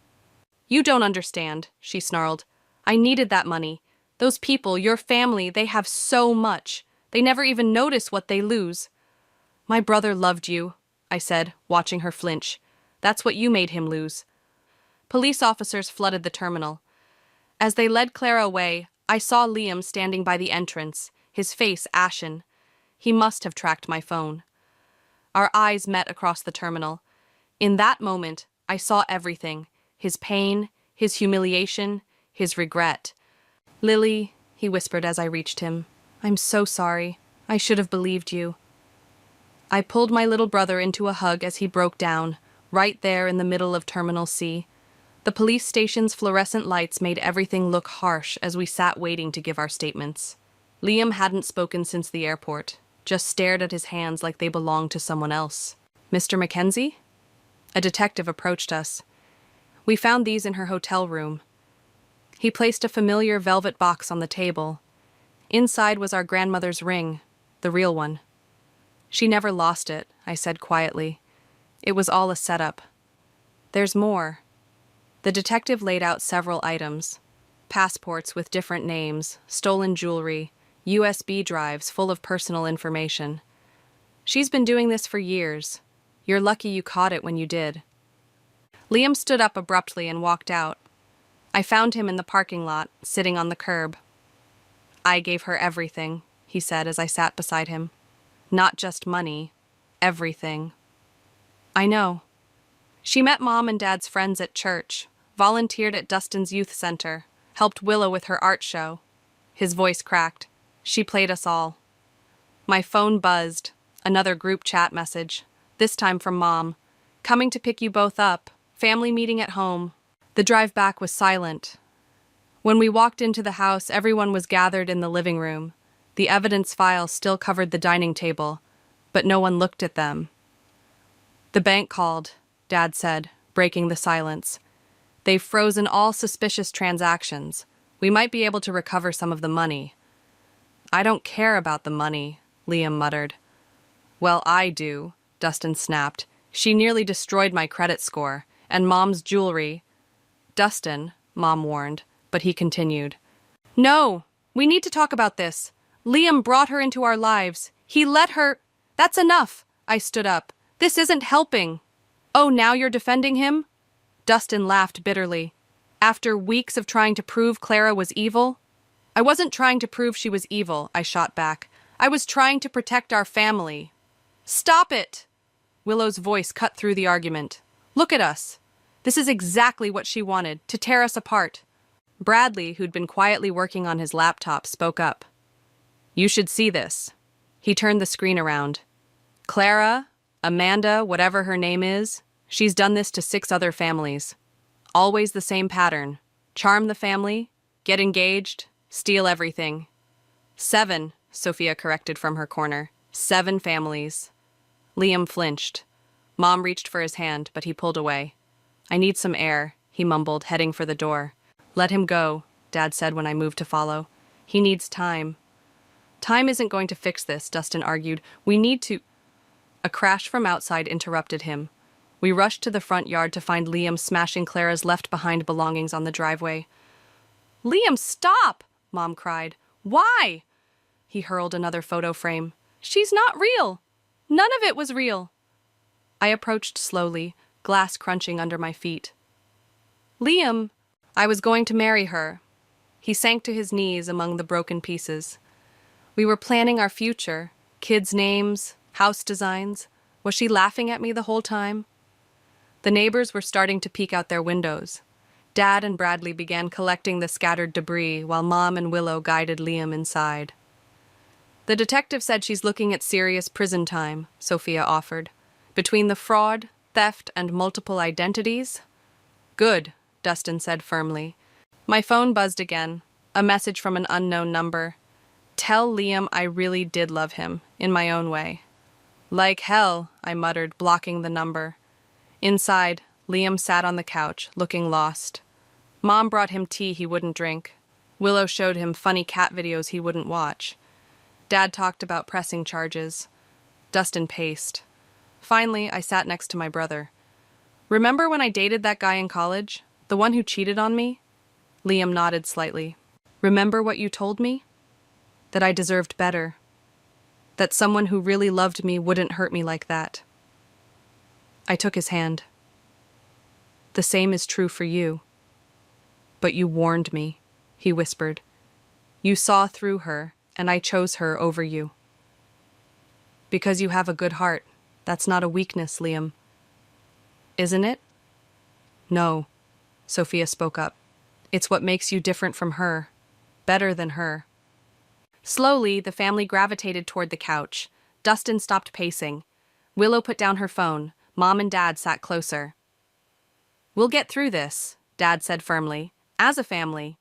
"You don't understand," she snarled. "I needed that money. Those people, your family, they have so much. They never even notice what they lose." "My brother loved you," I said, watching her flinch. "That's what you made him lose." Police officers flooded the terminal. As they led Clara away, I saw Liam standing by the entrance, his face ashen. He must have tracked my phone. Our eyes met across the terminal. In that moment, I saw everything: his pain, his humiliation, his regret. "Lily," he whispered as I reached him, "I'm so sorry. I should have believed you." I pulled my little brother into a hug as he broke down, right there in the middle of Terminal C. The police station's fluorescent lights made everything look harsh as we sat waiting to give our statements. Liam hadn't spoken since the airport, just stared at his hands like they belonged to someone else. "Mr. Mackenzie?" A detective approached us. "We found these in her hotel room." He placed a familiar velvet box on the table. Inside was our grandmother's ring, the real one. "She never lost it," I said quietly. "It was all a setup." "There's more." The detective laid out several items: passports with different names, stolen jewelry, USB drives full of personal information. "She's been doing this for years. You're lucky you caught it when you did." Liam stood up abruptly and walked out. I found him in the parking lot, sitting on the curb. I gave her everything, he said as I sat beside him. Not just money, everything. I know. She met Mom and Dad's friends at church, volunteered at Dustin's youth center, helped Willow with her art show. His voice cracked. She played us all. My phone buzzed. Another group chat message, this time from Mom. Coming to pick you both up. Family meeting at home. The drive back was silent. When we walked into the house, everyone was gathered in the living room. The evidence files still covered the dining table, but no one looked at them. The bank called, Dad said, breaking the silence. They've frozen all suspicious transactions. We might be able to recover some of the money. I don't care about the money, Liam muttered. Well, I do, Dustin snapped. She nearly destroyed my credit score, and Mom's jewelry. Dustin, Mom warned, but he continued. No, we need to talk about this. Liam brought her into our lives. He let her... That's enough, I stood up. This isn't helping. Oh, now you're defending him? Dustin laughed bitterly. After weeks of trying to prove Clara was evil? I wasn't trying to prove she was evil, I shot back. I was trying to protect our family. Stop it! Willow's voice cut through the argument. Look at us. This is exactly what she wanted, to tear us apart. Bradley, who'd been quietly working on his laptop, spoke up. You should see this. He turned the screen around. Clara, Amanda, whatever her name is, she's done this to 6 other families. Always the same pattern. Charm the family, get engaged, steal everything. 7, Sophia corrected from her corner. 7 families. Liam flinched. Mom reached for his hand, but he pulled away. I need some air, he mumbled, heading for the door. Let him go, Dad said when I moved to follow. He needs time. Time isn't going to fix this, Dustin argued. We need to... A crash from outside interrupted him. We rushed to the front yard to find Liam smashing Clara's left-behind belongings on the driveway. Liam, stop! Mom cried. Why? He hurled another photo frame. She's not real. None of it was real. I approached slowly, glass crunching under my feet. Liam, I was going to marry her. He sank to his knees among the broken pieces. We were planning our future, kids' names, house designs. Was she laughing at me the whole time? The neighbors were starting to peek out their windows. Dad and Bradley began collecting the scattered debris while Mom and Willow guided Liam inside. The detective said she's looking at serious prison time, Sophia offered. Between the fraud, theft, and multiple identities? Good, Dustin said firmly. My phone buzzed again, a message from an unknown number. Tell Liam I really did love him, in my own way. Like hell, I muttered, blocking the number. Inside, Liam sat on the couch, looking lost. Mom brought him tea he wouldn't drink. Willow showed him funny cat videos he wouldn't watch. Dad talked about pressing charges. Dustin paced. Finally, I sat next to my brother. Remember when I dated that guy in college? The one who cheated on me? Liam nodded slightly. Remember what you told me? That I deserved better. That someone who really loved me wouldn't hurt me like that. I took his hand. The same is true for you. But you warned me, he whispered. You saw through her, and I chose her over you. Because you have a good heart. That's not a weakness, Liam. Isn't it? No, Sophia spoke up. It's what makes you different from her. Better than her. Slowly, the family gravitated toward the couch. Dustin stopped pacing. Willow put down her phone. Mom and Dad sat closer. We'll get through this, Dad said firmly. As a family.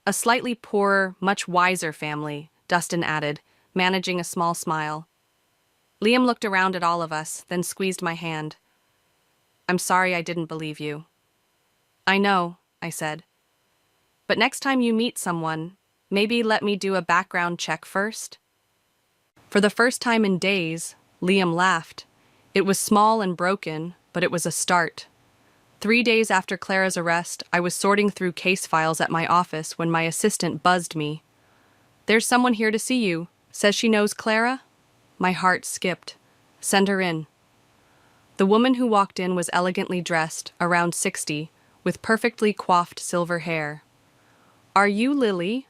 A slightly poorer, much wiser family, Dustin added, managing a small smile. Liam looked around at all of us, then squeezed my hand. I'm sorry I didn't believe you. I know, I said. But next time you meet someone, maybe let me do a background check first? For the first time in days, Liam laughed. It was small and broken, but it was a start. 3 days after Clara's arrest, I was sorting through case files at my office when my assistant buzzed me. There's someone here to see you. Says she knows Clara? My heart skipped. Send her in. The woman who walked in was elegantly dressed, around 60, with perfectly coiffed silver hair. Are you Lily?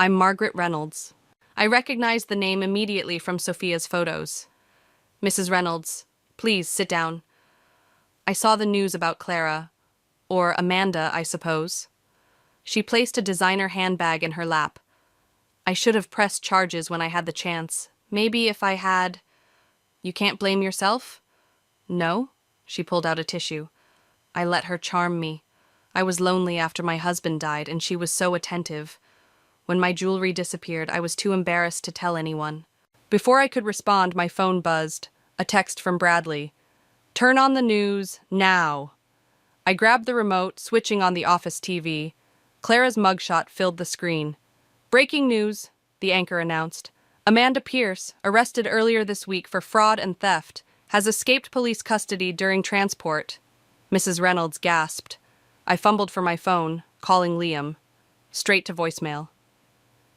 I'm Margaret Reynolds. I recognized the name immediately from Sophia's photos. Mrs. Reynolds, please sit down. I saw the news about Clara, or Amanda, I suppose. She placed a designer handbag in her lap. I should have pressed charges when I had the chance. Maybe if I had... You can't blame yourself? No? She pulled out a tissue. I let her charm me. I was lonely after my husband died, and she was so attentive. When my jewelry disappeared, I was too embarrassed to tell anyone. Before I could respond, my phone buzzed. A text from Bradley. Turn on the news, now. I grabbed the remote, switching on the office TV. Clara's mugshot filled the screen. Breaking news, the anchor announced. Amanda Pierce, arrested earlier this week for fraud and theft, has escaped police custody during transport. Mrs. Reynolds gasped. I fumbled for my phone, calling Liam. Straight to voicemail.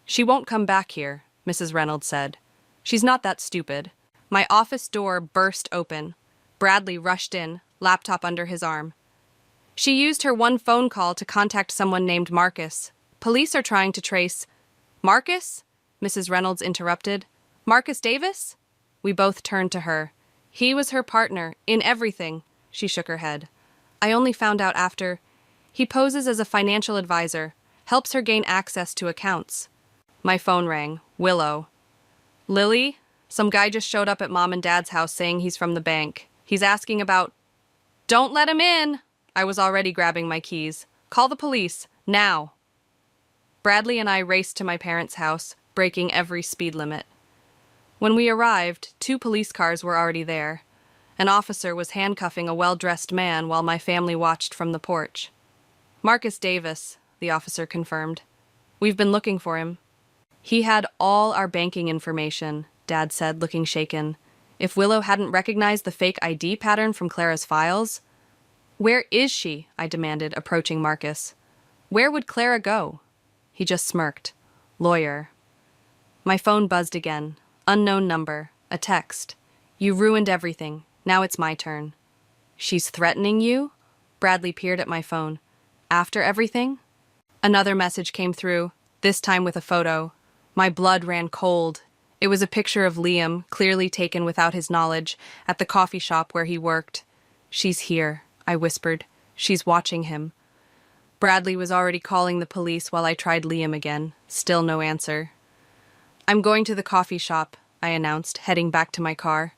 She won't come back here, Mrs. Reynolds said. She's not that stupid. My office door burst open. Bradley rushed in, laptop under his arm. She used her one phone call to contact someone named Marcus. Police are trying to trace... Marcus? Mrs. Reynolds interrupted. Marcus Davis? We both turned to her. He was her partner, in everything. She shook her head. I only found out after. He poses as a financial advisor, helps her gain access to accounts. My phone rang. Willow. Lily? Some guy just showed up at Mom and Dad's house saying he's from the bank. He's asking about... Don't let him in! I was already grabbing my keys. Call the police, now. Bradley and I raced to my parents' house, breaking every speed limit. When we arrived, 2 police cars were already there. An officer was handcuffing a well-dressed man while my family watched from the porch. Marcus Davis, the officer confirmed. We've been looking for him. He had all our banking information, Dad said, looking shaken. If Willow hadn't recognized the fake ID pattern from Clara's files... Where is she? I demanded, approaching Marcus. Where would Clara go? He just smirked. Lawyer. My phone buzzed again. Unknown number. A text. You ruined everything. Now it's my turn. She's threatening you? Bradley peered at my phone. After everything? Another message came through, this time with a photo. My blood ran cold. It was a picture of Liam, clearly taken without his knowledge, at the coffee shop where he worked. She's here, I whispered. She's watching him. Bradley was already calling the police while I tried Liam again. Still no answer. I'm going to the coffee shop, I announced, heading back to my car.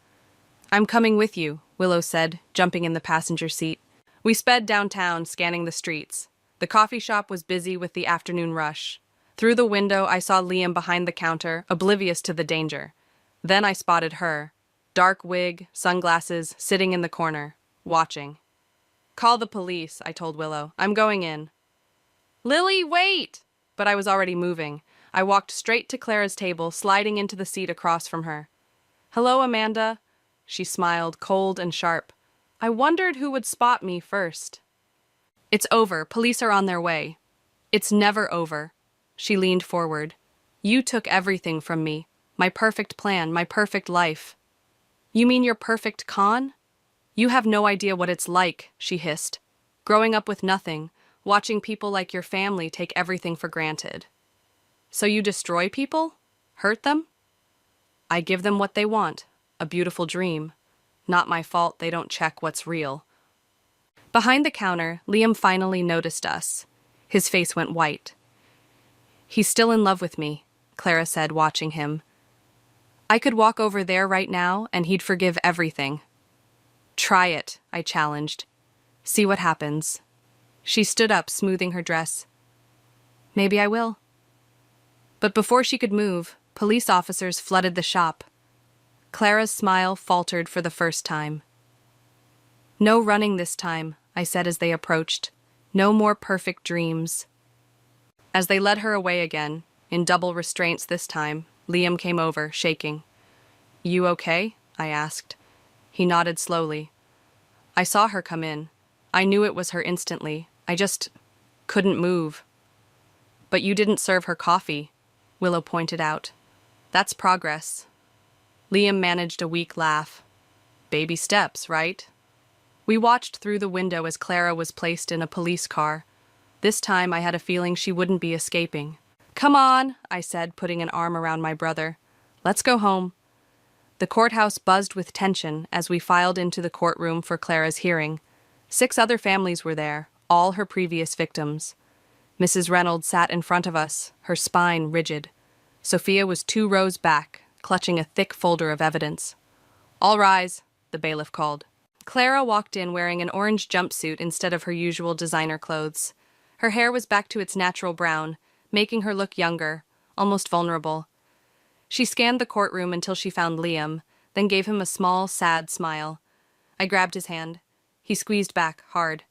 I'm coming with you, Willow said, jumping in the passenger seat. We sped downtown, scanning the streets. The coffee shop was busy with the afternoon rush. Through the window, I saw Liam behind the counter, oblivious to the danger. Then I spotted her. Dark wig, sunglasses, sitting in the corner, watching. Call the police, I told Willow. I'm going in. Lily, wait! But I was already moving. I walked straight to Clara's table, sliding into the seat across from her. Hello, Amanda. She smiled, cold and sharp. I wondered who would spot me first. It's over. Police are on their way. It's never over. She leaned forward. You took everything from me. My perfect plan, my perfect life. You mean your perfect con? You have no idea what it's like, she hissed. Growing up with nothing, watching people like your family take everything for granted. So you destroy people? Hurt them? I give them what they want, a beautiful dream. Not my fault they don't check what's real. Behind the counter, Liam finally noticed us. His face went white. He's still in love with me, Clara said, watching him. I could walk over there right now and he'd forgive everything. Try it, I challenged. See what happens. She stood up, smoothing her dress. Maybe I will. But before she could move, police officers flooded the shop. Clara's smile faltered for the first time. No running this time, I said as they approached. No more perfect dreams. As they led her away again, in double restraints this time, Liam came over, shaking. You okay? I asked. He nodded slowly. I saw her come in. I knew it was her instantly. I just couldn't move. But you didn't serve her coffee, Willow pointed out. That's progress. Liam managed a weak laugh. Baby steps, right? We watched through the window as Clara was placed in a police car. This time I had a feeling she wouldn't be escaping. Come on, I said, putting an arm around my brother. Let's go home. The courthouse buzzed with tension as we filed into the courtroom for Clara's hearing. 6 other families were there, all her previous victims. Mrs. Reynolds sat in front of us, her spine rigid. Sophia was 2 rows back, clutching a thick folder of evidence. All rise, the bailiff called. Clara walked in wearing an orange jumpsuit instead of her usual designer clothes. Her hair was back to its natural brown, making her look younger, almost vulnerable. She scanned the courtroom until she found Liam, then gave him a small, sad smile. I grabbed his hand. He squeezed back, hard.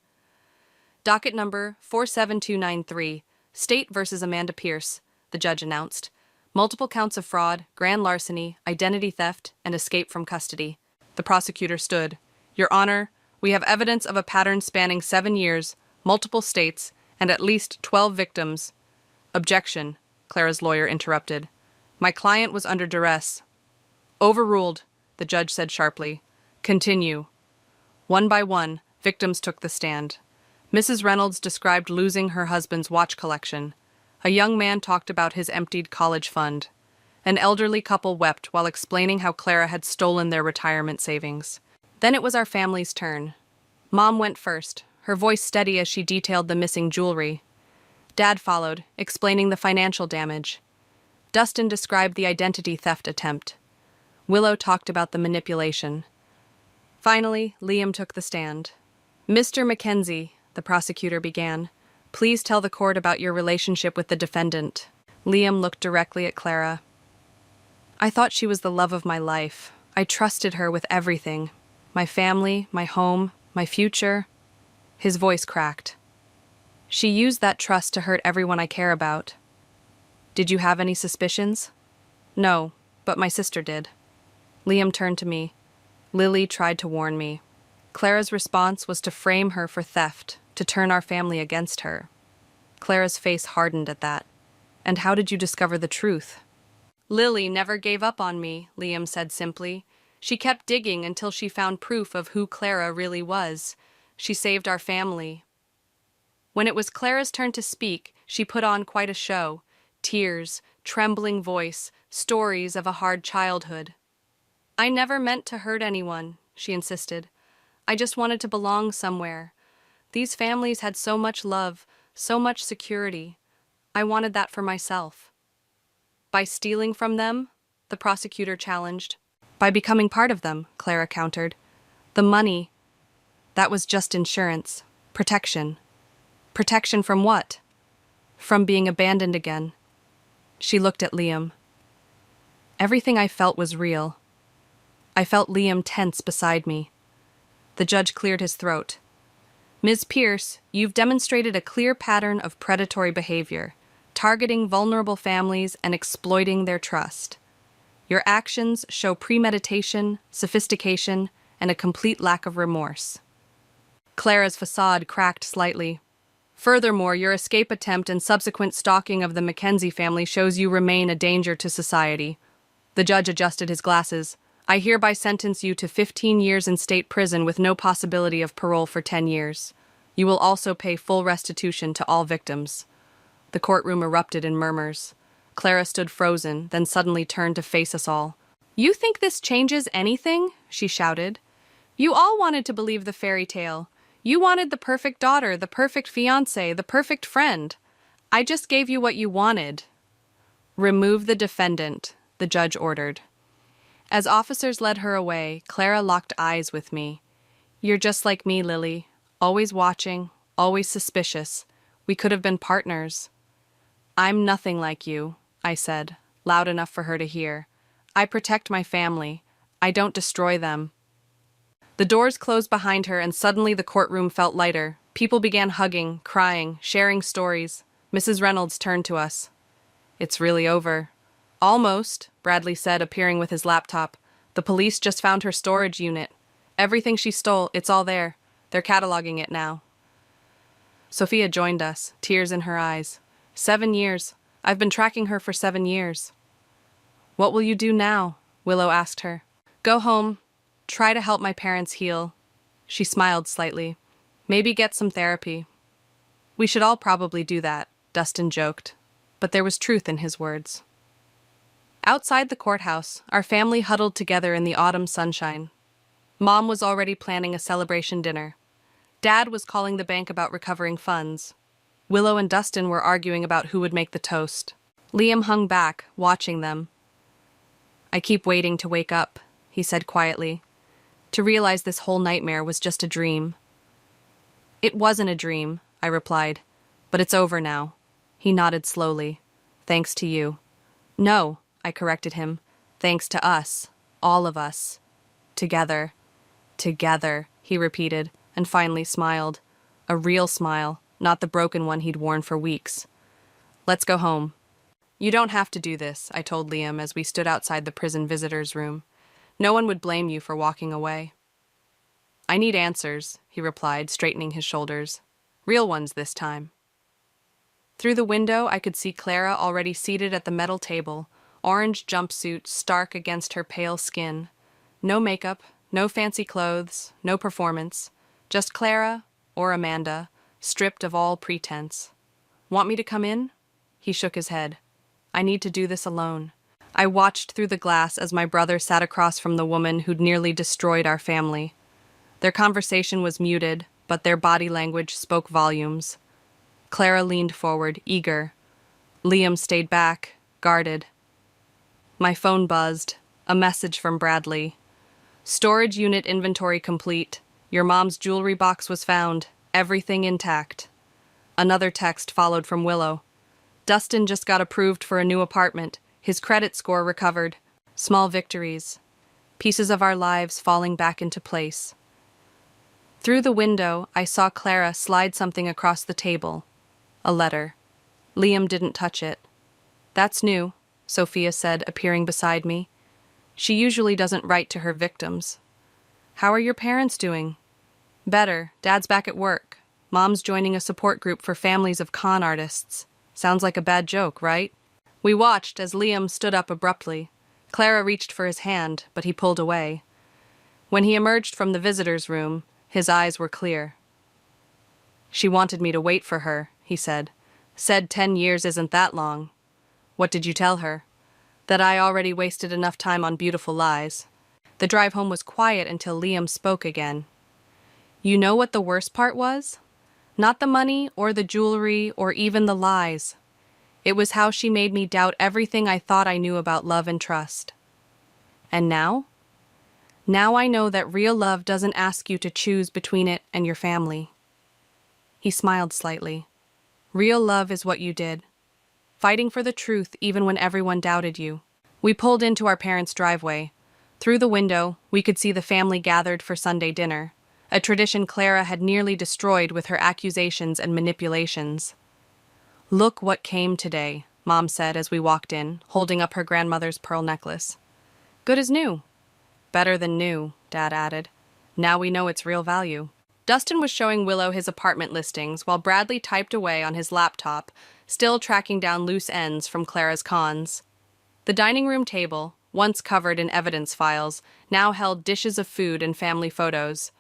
Docket number 47293, State versus Amanda Pierce, the judge announced. Multiple counts of fraud, grand larceny, identity theft, and escape from custody. The prosecutor stood. Your Honor, we have evidence of a pattern spanning 7 years, multiple states, and at least 12 victims. Objection, Clara's lawyer interrupted. My client was under duress. Overruled, the judge said sharply. Continue. One by one, victims took the stand. Mrs. Reynolds described losing her husband's watch collection. A young man talked about his emptied college fund. An elderly couple wept while explaining how Clara had stolen their retirement savings. Then it was our family's turn. Mom went first, her voice steady as she detailed the missing jewelry. Dad followed, explaining the financial damage. Dustin described the identity theft attempt. Willow talked about the manipulation. Finally, Liam took the stand. Mr. Mackenzie, the prosecutor began, please tell the court about your relationship with the defendant. Liam looked directly at Clara. I thought she was the love of my life. I trusted her with everything. My family, my home, my future. His voice cracked. She used that trust to hurt everyone I care about. Did you have any suspicions? No, but my sister did. Liam turned to me. Lily tried to warn me. Clara's response was to frame her for theft, to turn our family against her. Clara's face hardened at that. And how did you discover the truth? Lily never gave up on me, Liam said simply. She kept digging until she found proof of who Clara really was. She saved our family. When it was Clara's turn to speak, she put on quite a show. Tears, trembling voice, stories of a hard childhood. I never meant to hurt anyone, she insisted. I just wanted to belong somewhere. These families had so much love, so much security. I wanted that for myself. By stealing from them? The prosecutor challenged. By becoming part of them, Clara countered. The money, that was just insurance. Protection. Protection from what? From being abandoned again. She looked at Liam. Everything I felt was real. I felt Liam tense beside me. The judge cleared his throat. Ms. Pierce, you've demonstrated a clear pattern of predatory behavior, targeting vulnerable families and exploiting their trust. Your actions show premeditation, sophistication, and a complete lack of remorse. Clara's facade cracked slightly. Furthermore, your escape attempt and subsequent stalking of the Mackenzie family shows you remain a danger to society. The judge adjusted his glasses. I hereby sentence you to 15 years in state prison with no possibility of parole for 10 years. You will also pay full restitution to all victims. The courtroom erupted in murmurs. Clara stood frozen, then suddenly turned to face us all. You think this changes anything? She shouted. You all wanted to believe the fairy tale. You wanted the perfect daughter, the perfect fiancé, the perfect friend. I just gave you what you wanted. Remove the defendant, the judge ordered. As officers led her away, Clara locked eyes with me. You're just like me, Lily. Always watching, always suspicious. We could have been partners. I'm nothing like you, I said, loud enough for her to hear. I protect my family. I don't destroy them. The doors closed behind her, and suddenly the courtroom felt lighter. People began hugging, crying, sharing stories. Mrs. Reynolds turned to us. It's really over. Almost, Bradley said, appearing with his laptop. The police just found her storage unit. Everything she stole, it's all there. They're cataloging it now. Sophia joined us, tears in her eyes. 7 years. I've been tracking her for 7 years. What will you do now? Willow asked her. Go home. Try to help my parents heal. She smiled slightly. Maybe get some therapy. We should all probably do that, Dustin joked. but there was truth in his words. Outside the courthouse, our family huddled together in the autumn sunshine. Mom was already planning a celebration dinner. Dad was calling the bank about recovering funds. Willow and Dustin were arguing about who would make the toast. Liam hung back, watching them. "I keep waiting to wake up," he said quietly, "to realize this whole nightmare was just a dream." "It wasn't a dream," I replied, "but it's over now." He nodded slowly. "Thanks to you." "No," I corrected him. "Thanks to us. All of us. Together." "Together," he repeated, and finally smiled. A real smile, not the broken one he'd worn for weeks. "Let's go home." "You don't have to do this," I told Liam as we stood outside the prison visitors' room. "No one would blame you for walking away." "I need answers," he replied, straightening his shoulders. "Real ones this time." Through the window, I could see Clara already seated at the metal table, orange jumpsuit stark against her pale skin. No makeup, no fancy clothes, no performance. Just Clara, or Amanda, stripped of all pretense. "Want me to come in?" He shook his head. "I need to do this alone." I watched through the glass as my brother sat across from the woman who'd nearly destroyed our family. Their conversation was muted, but their body language spoke volumes. Clara leaned forward, eager. Liam stayed back, guarded. My phone buzzed. A message from Bradley. "Storage unit inventory complete. Your mom's jewelry box was found. Everything intact." Another text followed from Willow. "Dustin just got approved for a new apartment. His credit score recovered. Small victories. Pieces of our lives falling back into place." Through the window, I saw Clara slide something across the table. A letter. Liam didn't touch it. "That's new," Sophia said, appearing beside me. "She usually doesn't write to her victims." "How are your parents doing?" "Better. Dad's back at work. Mom's joining a support group for families of con artists. Sounds like a bad joke, right?" We watched as Liam stood up abruptly. Clara reached for his hand, but he pulled away. When he emerged from the visitors' room, his eyes were clear. "She wanted me to wait for her," he said. "Said 10 years isn't that long." "What did you tell her?" "That I already wasted enough time on beautiful lies." The drive home was quiet until Liam spoke again. "You know what the worst part was? Not the money or the jewelry or even the lies. It was how she made me doubt everything I thought I knew about love and trust. And now? Now I know that real love doesn't ask you to choose between it and your family." He smiled slightly. "Real love is what you did. Fighting for the truth even when everyone doubted you." We pulled into our parents' driveway. Through the window, we could see the family gathered for Sunday dinner, a tradition Clara had nearly destroyed with her accusations and manipulations. "Look what came today," Mom said as we walked in, holding up her grandmother's pearl necklace. "Good as new." "Better than new," Dad added. "Now we know its real value." Dustin was showing Willow his apartment listings while Bradley typed away on his laptop, still tracking down loose ends from Clara's cons. The dining room table, once covered in evidence files, now held dishes of food and family photos.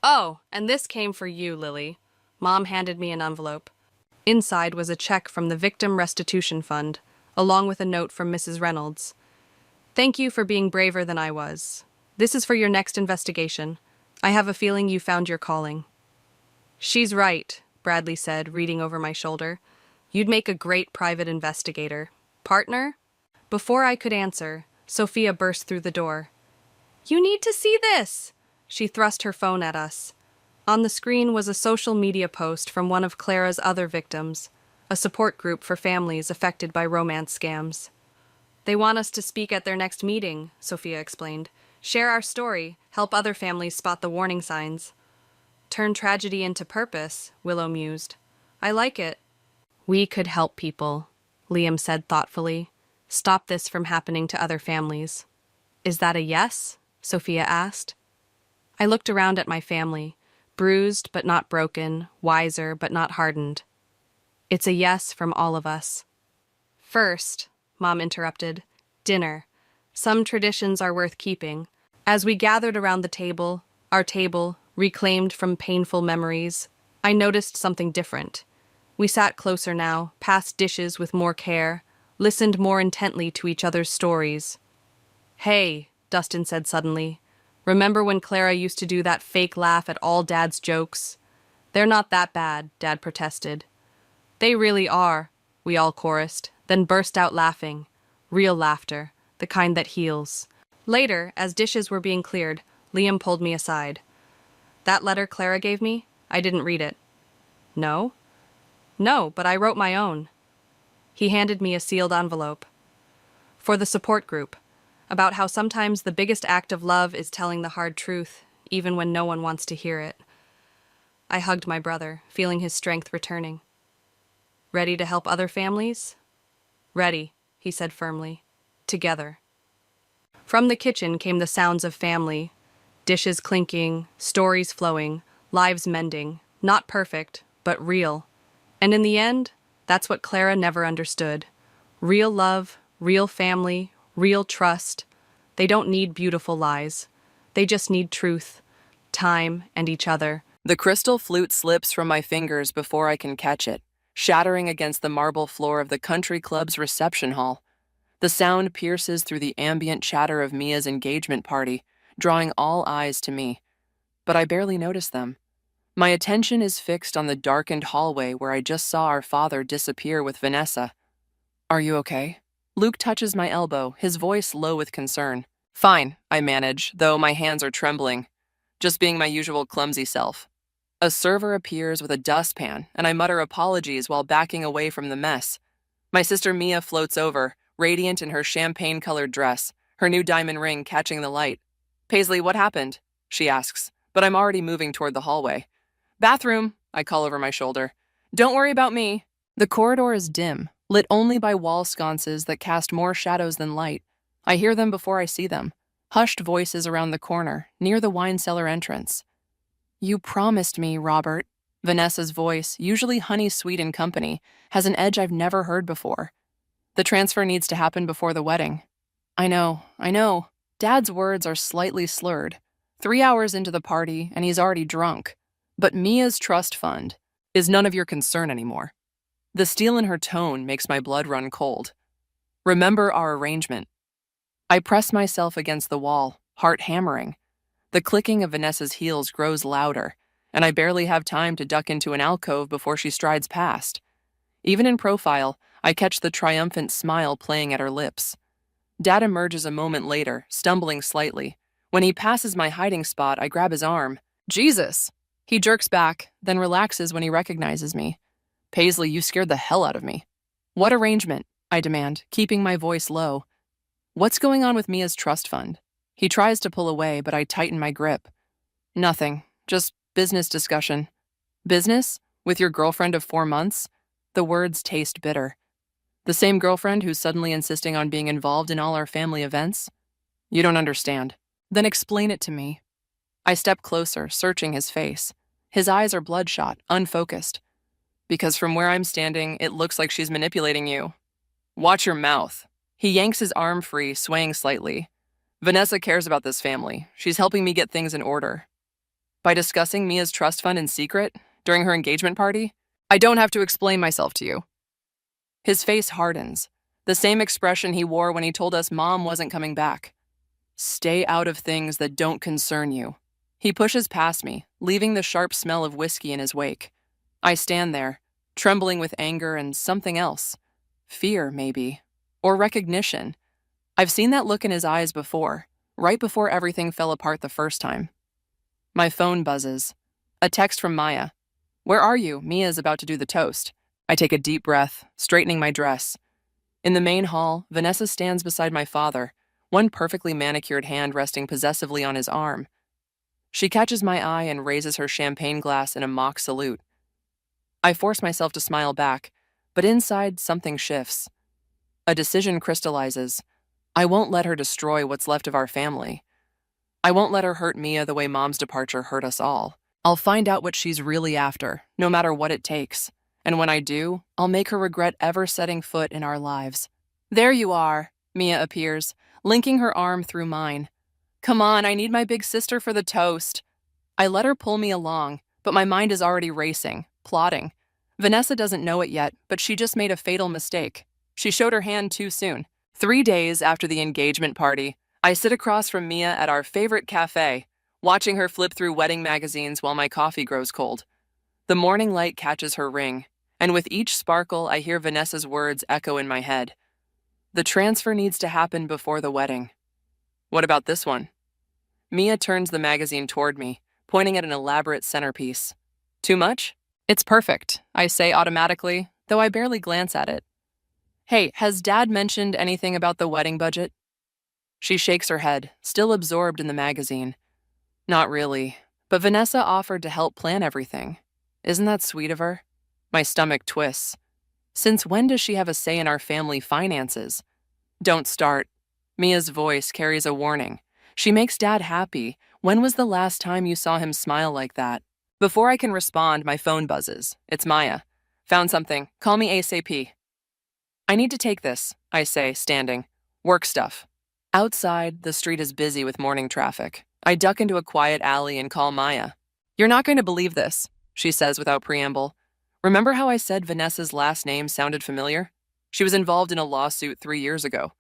"Oh, and this came for you, Lily." Mom handed me an envelope. Inside was a check from the Victim Restitution Fund, along with a note from Mrs. Reynolds. "Thank you for being braver than I was. This is for your next investigation. I have a feeling you found your calling." "She's right," Bradley said, reading over my shoulder. "You'd make a great private investigator. Partner?" Before I could answer, Sophia burst through the door. "You need to see this!" She thrust her phone at us. On the screen was a social media post from one of Clara's other victims, a support group for families affected by romance scams. "They want us to speak at their next meeting," Sophia explained. "Share our story, help other families spot the warning signs." "Turn tragedy into purpose," Willow mused. "I like it." "We could help people," Liam said thoughtfully. "Stop this from happening to other families." "Is that a yes?" Sophia asked. I looked around at my family, bruised but not broken, wiser but not hardened. "It's a yes from all of us." "First," Mom interrupted, "dinner. Some traditions are worth keeping." As we gathered around the table, our table, reclaimed from painful memories, I noticed something different. We sat closer now, passed dishes with more care, listened more intently to each other's stories. Hey, Dustin said suddenly. Remember when Clara used to do that fake laugh at all Dad's jokes? They're not that bad, Dad protested. They really are, we all chorused, then burst out laughing. Real laughter, the kind that heals. Later, as dishes were being cleared, Liam pulled me aside. That letter Clara gave me? I didn't read it. No? No, but I wrote my own. He handed me a sealed envelope. For the support group, about how sometimes the biggest act of love is telling the hard truth, even when no one wants to hear it. I hugged my brother, feeling his strength returning. Ready to help other families? Ready, he said firmly. Together. From the kitchen came the sounds of family. Dishes clinking, stories flowing, lives mending. Not perfect, but real. And in the end, that's what Clara never understood. Real love, real family, real trust. They don't need beautiful lies. They just need truth, time, and each other. The crystal flute slips from my fingers before I can catch it, shattering against the marble floor of the country club's reception hall. The sound pierces through the ambient chatter of Mia's engagement party, drawing all eyes to me. But I barely notice them. My attention is fixed on the darkened hallway where I just saw our father disappear with Vanessa. Are you okay? Luke touches my elbow, his voice low with concern. Fine, I manage, though my hands are trembling. Just being my usual clumsy self. A server appears with a dustpan, and I mutter apologies while backing away from the mess. My sister Mia floats over, radiant in her champagne-colored dress, her new diamond ring catching the light. Paisley, what happened? She asks, but I'm already moving toward the hallway. Bathroom, I call over my shoulder. Don't worry about me. The corridor is dim, lit only by wall sconces that cast more shadows than light. I hear them before I see them. Hushed voices around the corner, near the wine cellar entrance. You promised me, Robert. Vanessa's voice, usually honey-sweet in company, has an edge I've never heard before. The transfer needs to happen before the wedding. I know. Dad's words are slightly slurred. 3 hours into the party, and he's already drunk. But Mia's trust fund is none of your concern anymore. The steel in her tone makes my blood run cold. Remember our arrangement. I press myself against the wall, heart hammering. The clicking of Vanessa's heels grows louder, and I barely have time to duck into an alcove before she strides past. Even in profile, I catch the triumphant smile playing at her lips. Dad emerges a moment later, stumbling slightly. When he passes my hiding spot, I grab his arm. Jesus! He jerks back, then relaxes when he recognizes me. Paisley, you scared the hell out of me. What arrangement? I demand, keeping my voice low. What's going on with Mia's trust fund? He tries to pull away, but I tighten my grip. Nothing, just business discussion. Business? With your girlfriend of 4 months? The words taste bitter. The same girlfriend who's suddenly insisting on being involved in all our family events? You don't understand. Then explain it to me. I step closer, searching his face. His eyes are bloodshot, unfocused. Because from where I'm standing, it looks like she's manipulating you. Watch your mouth. He yanks his arm free, swaying slightly. Vanessa cares about this family. She's helping me get things in order. By discussing Mia's trust fund in secret, during her engagement party, I don't have to explain myself to you. His face hardens, the same expression he wore when he told us Mom wasn't coming back. Stay out of things that don't concern you. He pushes past me, leaving the sharp smell of whiskey in his wake. I stand there, trembling with anger and something else. Fear, maybe. Or recognition. I've seen that look in his eyes before, right before everything fell apart the first time. My phone buzzes. A text from Maya. Where are you? Mia's about to do the toast. I take a deep breath, straightening my dress. In the main hall, Vanessa stands beside my father, one perfectly manicured hand resting possessively on his arm. She catches my eye and raises her champagne glass in a mock salute. I force myself to smile back, but inside something shifts. A decision crystallizes. I won't let her destroy what's left of our family. I won't let her hurt Mia the way Mom's departure hurt us all. I'll find out what she's really after, no matter what it takes. And when I do, I'll make her regret ever setting foot in our lives. There you are, Mia appears, linking her arm through mine. Come on, I need my big sister for the toast. I let her pull me along, but my mind is already racing, plotting. Vanessa doesn't know it yet, but she just made a fatal mistake. She showed her hand too soon. 3 days after the engagement party, I sit across from Mia at our favorite cafe, watching her flip through wedding magazines while my coffee grows cold. The morning light catches her ring, and with each sparkle, I hear Vanessa's words echo in my head. The transfer needs to happen before the wedding. What about this one? Mia turns the magazine toward me, pointing at an elaborate centerpiece. Too much? It's perfect, I say automatically, though I barely glance at it. Hey, has Dad mentioned anything about the wedding budget? She shakes her head, still absorbed in the magazine. Not really, but Vanessa offered to help plan everything. Isn't that sweet of her? My stomach twists. Since when does she have a say in our family finances? Don't start. Mia's voice carries a warning. She makes Dad happy. When was the last time you saw him smile like that? Before I can respond, my phone buzzes. It's Maya. Found something. Call me ASAP. I need to take this, I say, standing. Work stuff. Outside, the street is busy with morning traffic. I duck into a quiet alley and call Maya. You're not going to believe this, she says without preamble. Remember how I said Vanessa's last name sounded familiar? She was involved in a lawsuit 3 years ago.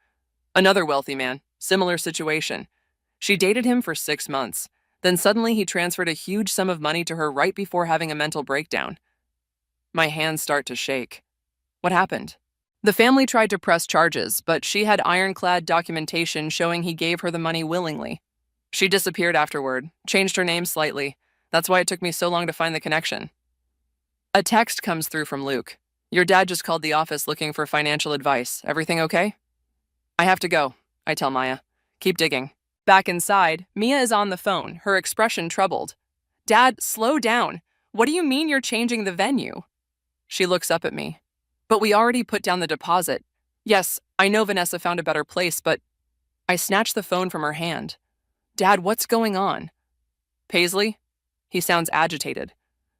Another wealthy man, similar situation. She dated him for 6 months. Then suddenly he transferred a huge sum of money to her right before having a mental breakdown. My hands start to shake. What happened? The family tried to press charges, but she had ironclad documentation showing he gave her the money willingly. She disappeared afterward, changed her name slightly. That's why it took me so long to find the connection. A text comes through from Luke. Your dad just called the office looking for financial advice. Everything okay? I have to go, I tell Maya. Keep digging. Back inside, Mia is on the phone, her expression troubled. Dad, slow down. What do you mean you're changing the venue? She looks up at me. But we already put down the deposit. Yes, I know Vanessa found a better place, but... I snatch the phone from her hand. Dad, what's going on? Paisley? He sounds agitated.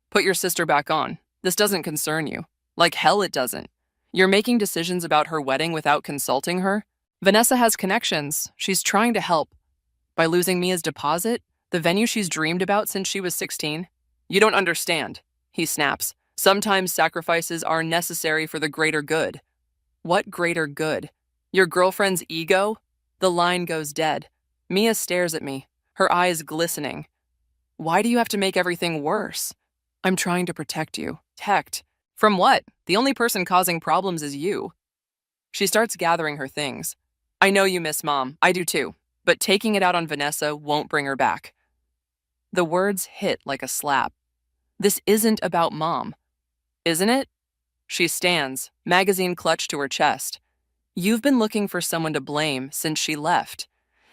Put your sister back on. This doesn't concern you. Like hell it doesn't. You're making decisions about her wedding without consulting her? Vanessa has connections. She's trying to help. By losing Mia's deposit, the venue she's dreamed about since she was 16? You don't understand, he snaps. Sometimes sacrifices are necessary for the greater good. What greater good? Your girlfriend's ego? The line goes dead. Mia stares at me, her eyes glistening. Why do you have to make everything worse? I'm trying to protect you. Protect? From what? The only person causing problems is you. She starts gathering her things. I know you miss Mom. I do too. But taking it out on Vanessa won't bring her back. The words hit like a slap. This isn't about Mom. Isn't it? She stands, magazine clutched to her chest. You've been looking for someone to blame since she left.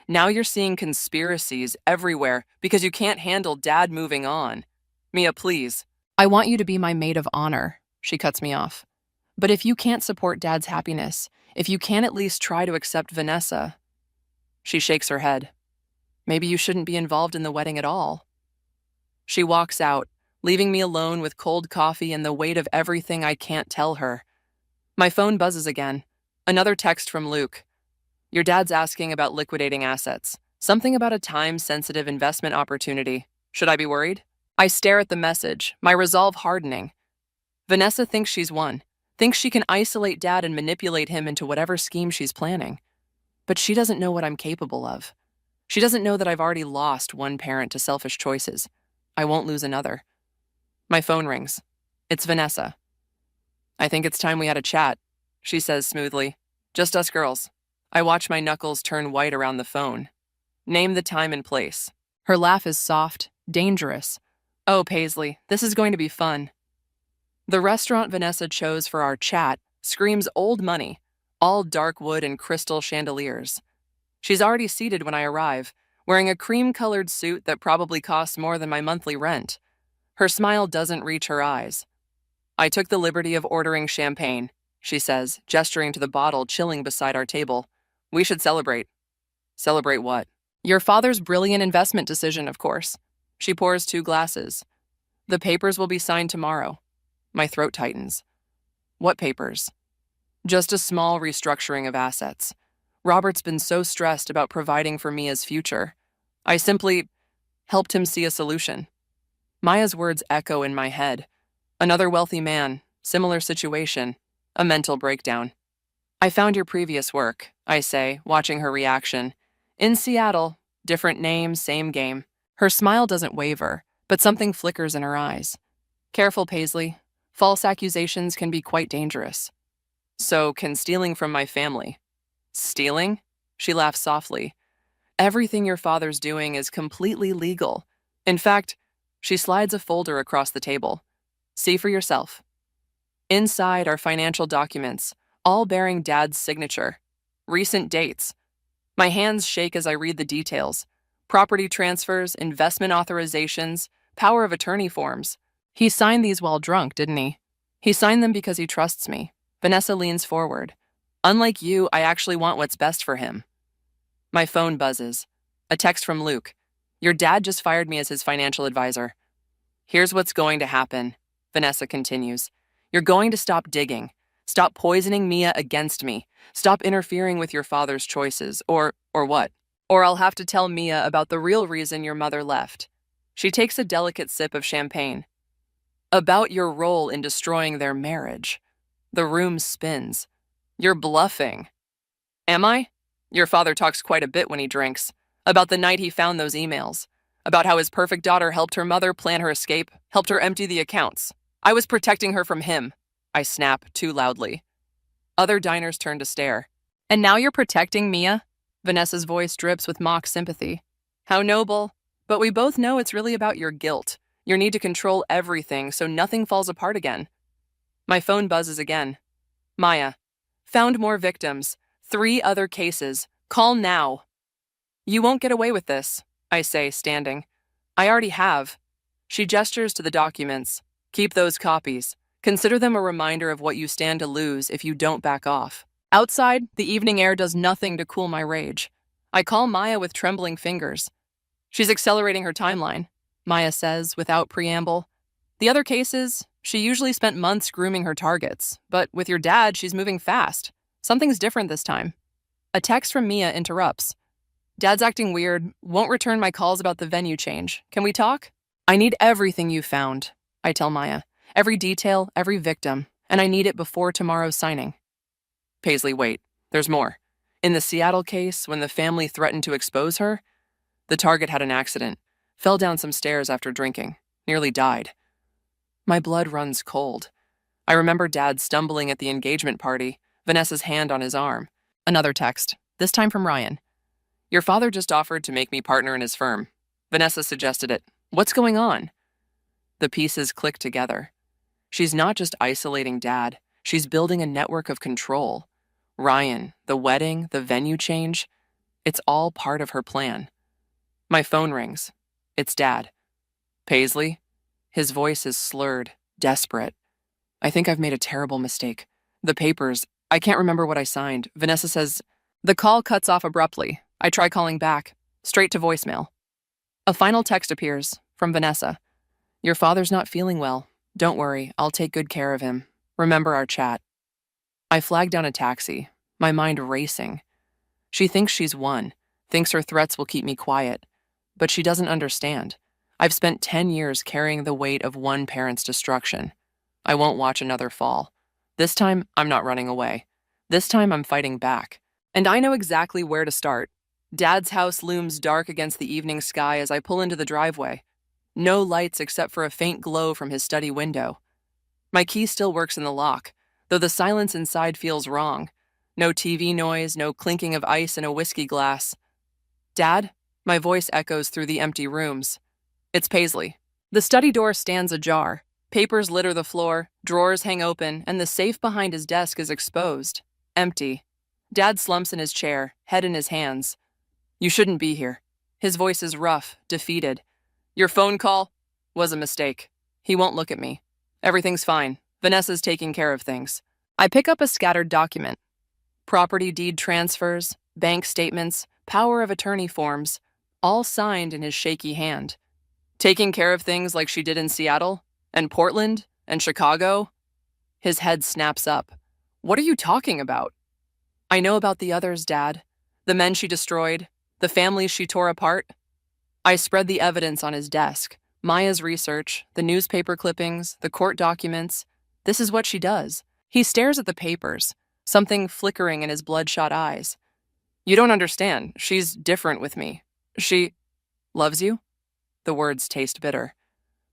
Now you're seeing conspiracies everywhere because you can't handle Dad moving on. Mia, please. I want you to be my maid of honor, she cuts me off. But if you can't support Dad's happiness, if you can't at least try to accept Vanessa... She shakes her head. Maybe you shouldn't be involved in the wedding at all. She walks out, leaving me alone with cold coffee and the weight of everything I can't tell her. My phone buzzes again. Another text from Luke. Your dad's asking about liquidating assets. Something about a time-sensitive investment opportunity. Should I be worried? I stare at the message, my resolve hardening. Vanessa thinks she's won, thinks she can isolate Dad and manipulate him into whatever scheme she's planning. But she doesn't know what I'm capable of. She doesn't know that I've already lost one parent to selfish choices. I won't lose another. My phone rings. It's Vanessa. I think it's time we had a chat, she says smoothly. Just us girls. I watch my knuckles turn white around the phone. Name the time and place. Her laugh is soft, dangerous. Oh, Paisley, this is going to be fun. The restaurant Vanessa chose for our chat screams old money, all dark wood and crystal chandeliers. She's already seated when I arrive, wearing a cream-colored suit that probably costs more than my monthly rent. Her smile doesn't reach her eyes. I took the liberty of ordering champagne, she says, gesturing to the bottle chilling beside our table. We should celebrate. Celebrate what? Your father's brilliant investment decision, of course. She pours 2 glasses. The papers will be signed tomorrow. My throat tightens. What papers? Just a small restructuring of assets. Robert's been so stressed about providing for Mia's future. I simply helped him see a solution. Maya's words echo in my head. Another wealthy man, Similar situation. A mental breakdown. I found your previous work, I say, watching her reaction. In Seattle, different name, same game. Her smile doesn't waver, but something flickers in her eyes. Careful, Paisley. False accusations can be quite dangerous. So can stealing from my family. Stealing? She laughs softly. Everything your father's doing is completely legal. In fact, she slides a folder across the table. See for yourself. Inside are financial documents, all bearing Dad's signature. Recent dates. My hands shake as I read the details. Property transfers, investment authorizations, power of attorney forms. He signed these while drunk, didn't he? He signed them because he trusts me. Vanessa leans forward. Unlike you, I actually want what's best for him. My phone buzzes. A text from Luke. Your dad just fired me as his financial advisor. Here's what's going to happen, Vanessa continues. You're going to stop digging. Stop poisoning Mia against me. Stop interfering with your father's choices. Or what? Or I'll have to tell Mia about the real reason your mother left. She takes a delicate sip of champagne. About your role in destroying their marriage. The room spins. You're bluffing. Am I? Your father talks quite a bit when he drinks. About the night he found those emails. About how his perfect daughter helped her mother plan her escape, helped her empty the accounts. I was protecting her from him. I snap too loudly. Other diners turn to stare. And now you're protecting Mia? Vanessa's voice drips with mock sympathy. How noble. But we both know it's really about your guilt. Your need to control everything so nothing falls apart again. My phone buzzes again. Maya. Found more victims. 3 other cases. Call now. You won't get away with this, I say, standing. I already have. She gestures to the documents. Keep those copies. Consider them a reminder of what you stand to lose if you don't back off. Outside, the evening air does nothing to cool my rage. I call Maya with trembling fingers. She's accelerating her timeline, Maya says without preamble. The other cases, she usually spent months grooming her targets, but with your dad, she's moving fast. Something's different this time. A text from Mia interrupts. Dad's acting weird, won't return my calls about the venue change. Can we talk? I need everything you found, I tell Maya. Every detail, every victim, and I need it before tomorrow's signing. Paisley, wait. There's more. In the Seattle case, when the family threatened to expose her, the target had an accident, fell down some stairs after drinking, nearly died. My blood runs cold. I remember Dad stumbling at the engagement party, Vanessa's hand on his arm. Another text, this time from Ryan. Your father just offered to make me partner in his firm. Vanessa suggested it. What's going on? The pieces click together. She's not just isolating Dad. She's building a network of control. Ryan, the wedding, the venue change. It's all part of her plan. My phone rings. It's Dad. Paisley? His voice is slurred, desperate. I think I've made a terrible mistake. The papers, I can't remember what I signed. Vanessa says, the call cuts off abruptly. I try calling back, straight to voicemail. A final text appears, from Vanessa. Your father's not feeling well. Don't worry, I'll take good care of him. Remember our chat. I flag down a taxi, my mind racing. She thinks she's won, thinks her threats will keep me quiet. But she doesn't understand. I've spent 10 years carrying the weight of one parent's destruction. I won't watch another fall. This time, I'm not running away. This time, I'm fighting back. And I know exactly where to start. Dad's house looms dark against the evening sky as I pull into the driveway. No lights except for a faint glow from his study window. My key still works in the lock, though the silence inside feels wrong. No TV noise, no clinking of ice in a whiskey glass. Dad? My voice echoes through the empty rooms. It's Paisley. The study door stands ajar. Papers litter the floor, drawers hang open, and the safe behind his desk is exposed. Empty. Dad slumps in his chair, head in his hands. You shouldn't be here. His voice is rough, defeated. Your phone call was a mistake. He won't look at me. Everything's fine. Vanessa's taking care of things. I pick up a scattered document. Property deed transfers, bank statements, power of attorney forms, all signed in his shaky hand. Taking care of things like she did in Seattle, and Portland, and Chicago. His head snaps up. What are you talking about? I know about the others, Dad. The men she destroyed, the families she tore apart. I spread the evidence on his desk. Maya's research, the newspaper clippings, the court documents. This is what she does. He stares at the papers, something flickering in his bloodshot eyes. You don't understand. She's different with me. She loves you? The words taste bitter.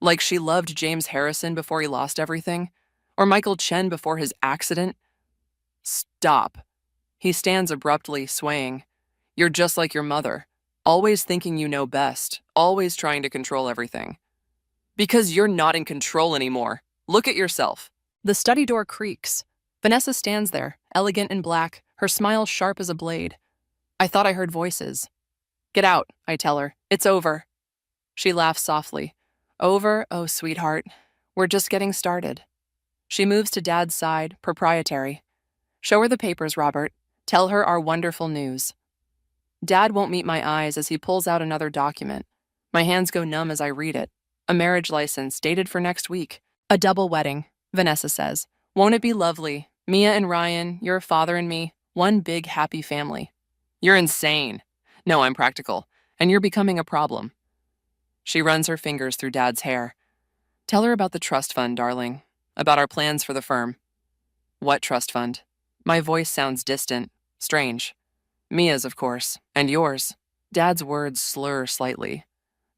Like she loved James Harrison before he lost everything? Or Michael Chen before his accident? Stop. He stands abruptly, swaying. You're just like your mother, always thinking you know best, always trying to control everything. Because you're not in control anymore. Look at yourself. The study door creaks. Vanessa stands there, elegant in black, her smile sharp as a blade. I thought I heard voices. Get out, I tell her. It's over. She laughs softly. Over? Oh, sweetheart. We're just getting started. She moves to Dad's side, proprietary. Show her the papers, Robert. Tell her our wonderful news. Dad won't meet my eyes as he pulls out another document. My hands go numb as I read it. A marriage license dated for next week. A double wedding, Vanessa says. Won't it be lovely? Mia and Ryan, your father and me, one big happy family. You're insane. No, I'm practical, and you're becoming a problem. She runs her fingers through Dad's hair. Tell her about the trust fund, darling. About our plans for the firm. What trust fund? My voice sounds distant, strange. Mia's, of course, and yours. Dad's words slur slightly.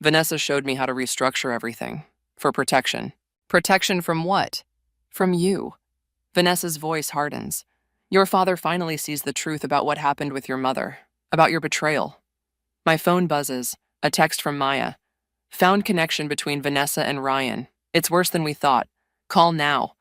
Vanessa showed me how to restructure everything. For protection. Protection from what? From you. Vanessa's voice hardens. Your father finally sees the truth about what happened with your mother. About your betrayal. My phone buzzes. A text from Maya. Found connection between Vanessa and Ryan. It's worse than we thought. Call now.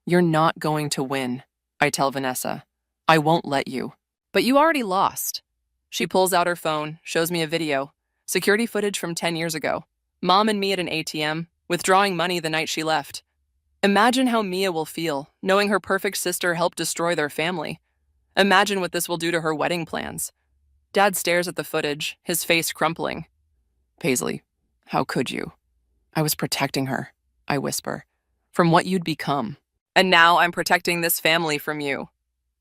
You're not going to win, I tell Vanessa. I won't let you. But you already lost. She pulls out her phone, shows me a video. Security footage from 10 years ago. Mom and me at an ATM, withdrawing money the night she left. Imagine how Mia will feel, knowing her perfect sister helped destroy their family. Imagine what this will do to her wedding plans. Dad stares at the footage, his face crumpling. Paisley, how could you? I was protecting her, I whisper, from what you'd become. And now I'm protecting this family from you.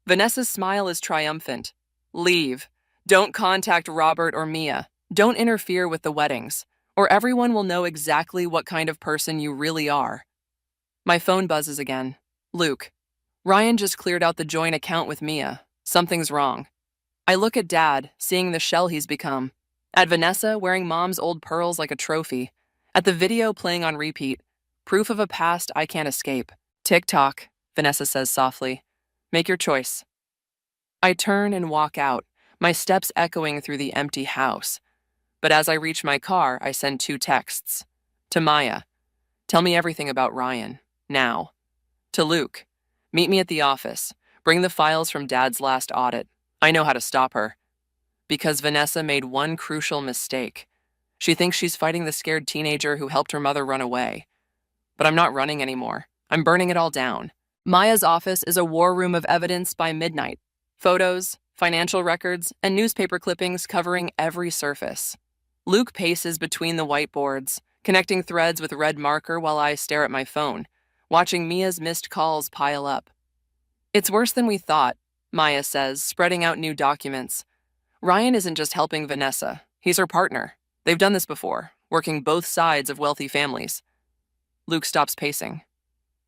Vanessa's smile is triumphant. Leave. Don't contact Robert or Mia. Don't interfere with the weddings, or everyone will know exactly what kind of person you really are. My phone buzzes again. Luke. Ryan just cleared out the joint account with Mia. Something's wrong. I look at Dad, seeing the shell he's become. At Vanessa, wearing Mom's old pearls like a trophy. At the video playing on repeat. Proof of a past I can't escape. Tick-tock, Vanessa says softly. Make your choice. I turn and walk out, my steps echoing through the empty house. But as I reach my car, I send 2 texts. To Maya. Tell me everything about Ryan. Now. To Luke. Meet me at the office. Bring the files from Dad's last audit. I know how to stop her. Because Vanessa made one crucial mistake. She thinks she's fighting the scared teenager who helped her mother run away. But I'm not running anymore. I'm burning it all down. Maya's office is a war room of evidence by midnight. Photos, financial records, and newspaper clippings covering every surface. Luke paces between the whiteboards, connecting threads with red marker while I stare at my phone, watching Mia's missed calls pile up. It's worse than we thought, Maya says, spreading out new documents. Ryan isn't just helping Vanessa. He's her partner. They've done this before, working both sides of wealthy families. Luke stops pacing.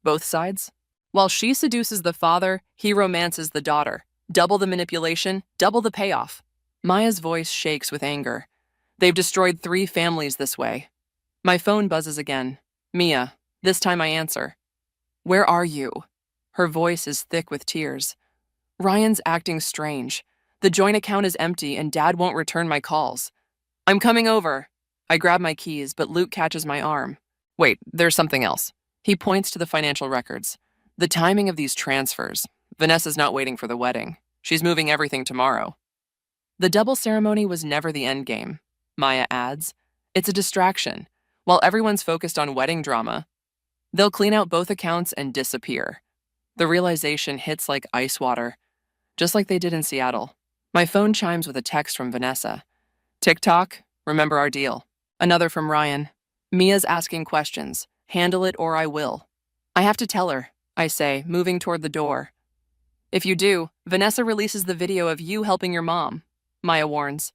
Both sides? While she seduces the father, he romances the daughter. Double the manipulation, double the payoff. Maya's voice shakes with anger. They've destroyed 3 families this way. My phone buzzes again. Mia. This time I answer. Where are you? Her voice is thick with tears. Ryan's acting strange. The joint account is empty and Dad won't return my calls. I'm coming over. I grab my keys, but Luke catches my arm. Wait, there's something else. He points to the financial records. The timing of these transfers. Vanessa's not waiting for the wedding. She's moving everything tomorrow. The double ceremony was never the end game, Maya adds. It's a distraction. While everyone's focused on wedding drama, they'll clean out both accounts and disappear. The realization hits like ice water, just like they did in Seattle. My phone chimes with a text from Vanessa. Tick-tock, remember our deal. Another from Ryan. Mia's asking questions. Handle it or I will. I have to tell her, I say, moving toward the door. If you do, Vanessa releases the video of you helping your mom, Maya warns.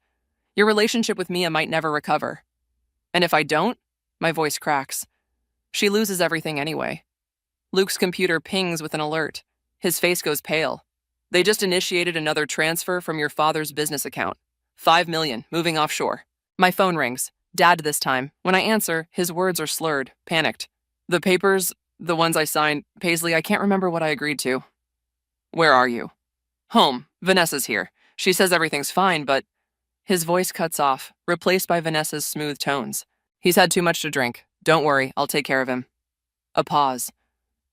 Your relationship with Mia might never recover. And if I don't, my voice cracks. She loses everything anyway. Luke's computer pings with an alert. His face goes pale. They just initiated another transfer from your father's business account. 5 million, moving offshore. My phone rings. Dad this time. When I answer, his words are slurred, panicked. The papers, the ones I signed, Paisley, I can't remember what I agreed to. Where are you? Home. Vanessa's here. She says everything's fine, but... His voice cuts off, replaced by Vanessa's smooth tones. He's had too much to drink. Don't worry, I'll take care of him. A pause.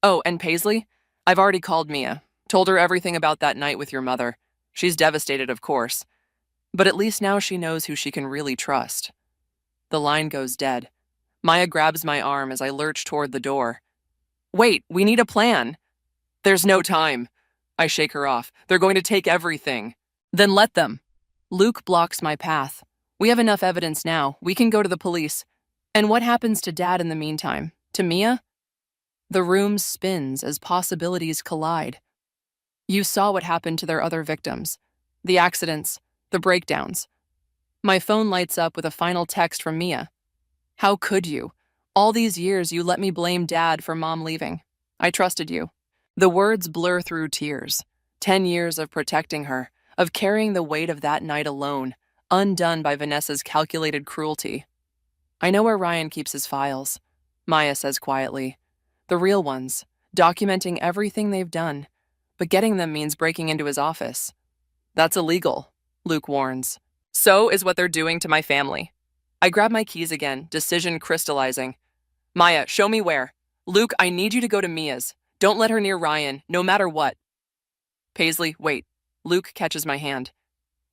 Oh, and Paisley? I've already called Mia. Told her everything about that night with your mother. She's devastated, of course. But at least now she knows who she can really trust. The line goes dead. Maya grabs my arm as I lurch toward the door. Wait, we need a plan. There's no time. I shake her off. They're going to take everything. Then let them. Luke blocks my path. We have enough evidence now. We can go to the police. And what happens to Dad in the meantime? To Mia? The room spins as possibilities collide. You saw what happened to their other victims. The accidents, the breakdowns. My phone lights up with a final text from Mia. How could you? All these years you let me blame Dad for Mom leaving. I trusted you. The words blur through tears. 10 years of protecting her, of carrying the weight of that night alone, undone by Vanessa's calculated cruelty. I know where Ryan keeps his files, Maya says quietly. The real ones, documenting everything they've done. But getting them means breaking into his office. That's illegal, Luke warns. So is what they're doing to my family. I grab my keys again, decision crystallizing. Maya, show me where. Luke, I need you to go to Mia's. Don't let her near Ryan, no matter what. Paisley, wait. Luke catches my hand.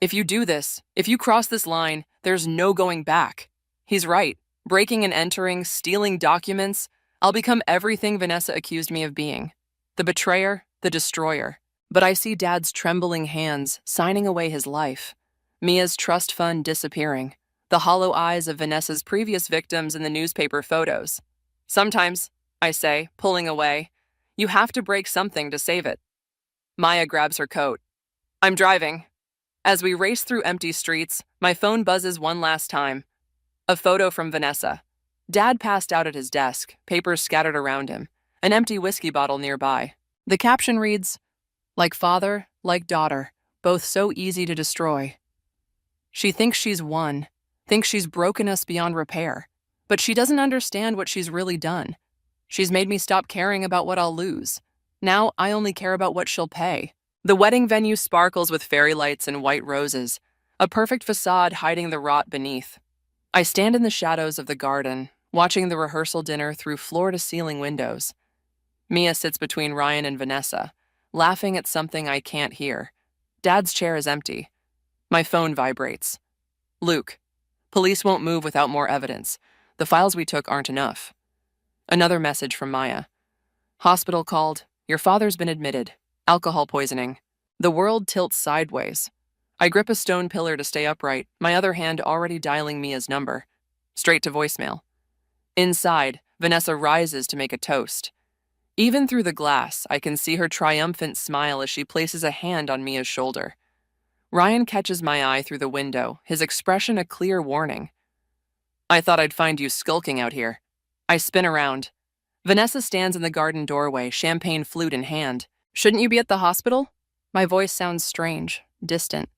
If you do this, if you cross this line, there's no going back. He's right. Breaking and entering, stealing documents, I'll become everything Vanessa accused me of being. The betrayer, the destroyer. But I see Dad's trembling hands signing away his life. Mia's trust fund disappearing. The hollow eyes of Vanessa's previous victims in the newspaper photos. Sometimes, I say, pulling away, you have to break something to save it. Maya grabs her coat. I'm driving. As we race through empty streets, my phone buzzes one last time. A photo from Vanessa. Dad passed out at his desk, papers scattered around him, an empty whiskey bottle nearby. The caption reads, like father, like daughter, both so easy to destroy. She thinks she's won, thinks she's broken us beyond repair, but she doesn't understand what she's really done. She's made me stop caring about what I'll lose. Now I only care about what she'll pay. The wedding venue sparkles with fairy lights and white roses, a perfect facade hiding the rot beneath. I stand in the shadows of the garden, watching the rehearsal dinner through floor-to-ceiling windows. Mia sits between Ryan and Vanessa, laughing at something I can't hear. Dad's chair is empty. My phone vibrates. Luke, police won't move without more evidence. The files we took aren't enough. Another message from Maya. Hospital called. Your father's been admitted. Alcohol poisoning. The world tilts sideways. I grip a stone pillar to stay upright, my other hand already dialing Mia's number. Straight to voicemail. Inside, Vanessa rises to make a toast. Even through the glass, I can see her triumphant smile as she places a hand on Mia's shoulder. Ryan catches my eye through the window, his expression a clear warning. I thought I'd find you skulking out here. I spin around. Vanessa stands in the garden doorway, champagne flute in hand. Shouldn't you be at the hospital? My voice sounds strange, distant.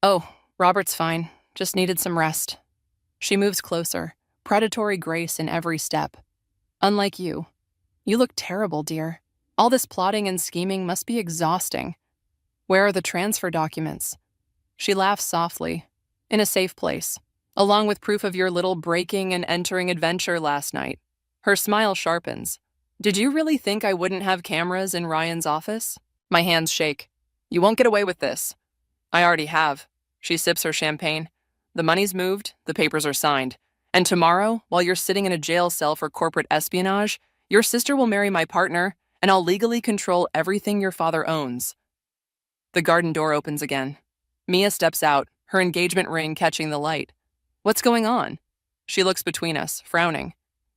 Oh, Robert's fine. Just needed some rest. She moves closer, predatory grace in every step. Unlike you. You look terrible, dear. All this plotting and scheming must be exhausting. Where are the transfer documents? She laughs softly. In a safe place, along with proof of your little breaking and entering adventure last night. Her smile sharpens. Did you really think I wouldn't have cameras in Ryan's office? My hands shake. You won't get away with this. I already have. She sips her champagne. The money's moved, the papers are signed. And tomorrow, while you're sitting in a jail cell for corporate espionage, your sister will marry my partner, and I'll legally control everything your father owns. The garden door opens again. Mia steps out, her engagement ring catching the light. What's going on? She looks between us, frowning.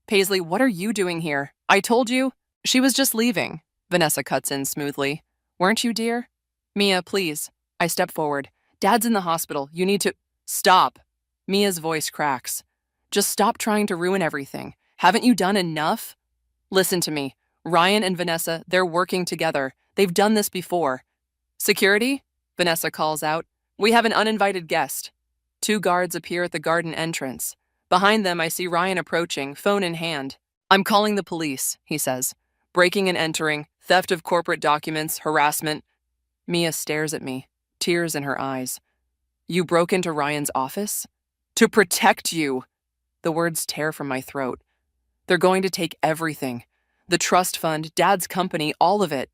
Paisley, what are you doing here? I told you. She was just leaving. Vanessa cuts in smoothly. Weren't you, dear? Mia, please. I step forward. Dad's in the hospital. You need to... Stop. Mia's voice cracks. Just stop trying to ruin everything. Haven't you done enough? Listen to me. Ryan and Vanessa, they're working together. They've done this before. Security? Vanessa calls out. We have an uninvited guest. 2 guards appear at the garden entrance. Behind them, I see Ryan approaching, phone in hand. I'm calling the police, he says. Breaking and entering, theft of corporate documents, harassment. Mia stares at me, tears in her eyes. You broke into Ryan's office? To protect you! The words tear from my throat. They're going to take everything. The trust fund, Dad's company, all of it.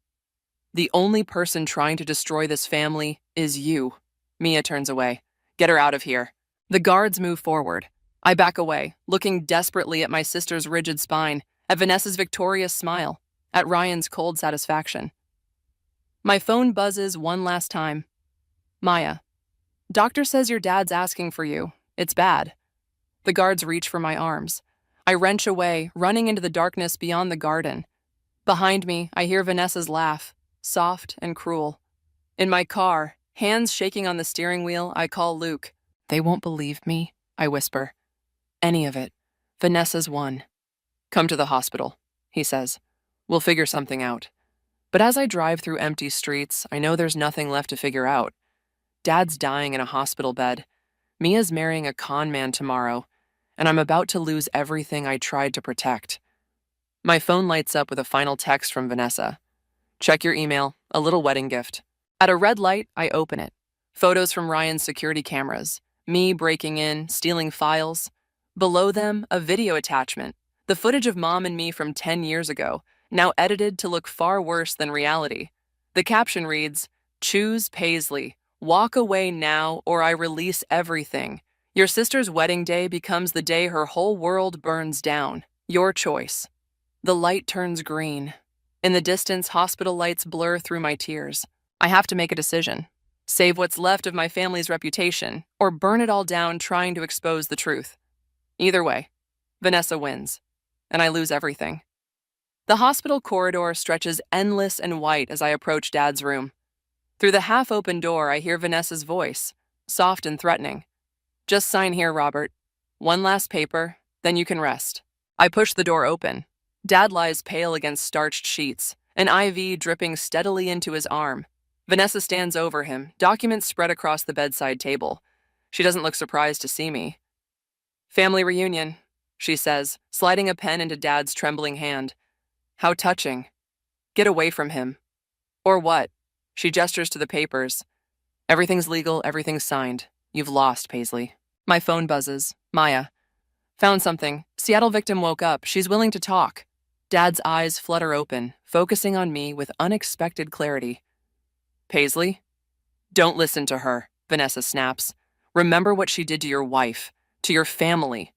The only person trying to destroy this family is you. Mia turns away. Get her out of here. The guards move forward. I back away, looking desperately at my sister's rigid spine, at Vanessa's victorious smile, at Ryan's cold satisfaction. My phone buzzes one last time. Maya. Doctor says your dad's asking for you. It's bad. The guards reach for my arms. I wrench away, running into the darkness beyond the garden. Behind me, I hear Vanessa's laugh, soft and cruel. In my car, hands shaking on the steering wheel, I call Luke. They won't believe me, I whisper. Any of it. Vanessa's won. Come to the hospital, he says. We'll figure something out. But as I drive through empty streets, I know there's nothing left to figure out. Dad's dying in a hospital bed. Mia's marrying a con man tomorrow, and I'm about to lose everything I tried to protect. My phone lights up with a final text from Vanessa. Check your email, a little wedding gift. At a red light, I open it. Photos from Ryan's security cameras. Me breaking in, stealing files. Below them, a video attachment. The footage of Mom and me from 10 years ago, now edited to look far worse than reality. The caption reads, Choose Paisley. Walk away now or I release everything. Your sister's wedding day becomes the day her whole world burns down. Your choice. The light turns green. In the distance, hospital lights blur through my tears. I have to make a decision. Save what's left of my family's reputation, or burn it all down trying to expose the truth. Either way, Vanessa wins, and I lose everything. The hospital corridor stretches endless and white as I approach Dad's room. Through the half-open door, I hear Vanessa's voice, soft and threatening. Just sign here, Robert. One last paper, then you can rest. I push the door open. Dad lies pale against starched sheets, an IV dripping steadily into his arm. Vanessa stands over him, documents spread across the bedside table. She doesn't look surprised to see me. Family reunion, she says, sliding a pen into Dad's trembling hand. How touching. Get away from him. Or what? She gestures to the papers. Everything's legal, everything's signed. You've lost, Paisley. My phone buzzes. Maya. Found something. Seattle victim woke up. She's willing to talk. Dad's eyes flutter open, focusing on me with unexpected clarity. Paisley? Don't listen to her, Vanessa snaps. Remember what she did to your wife, to your family.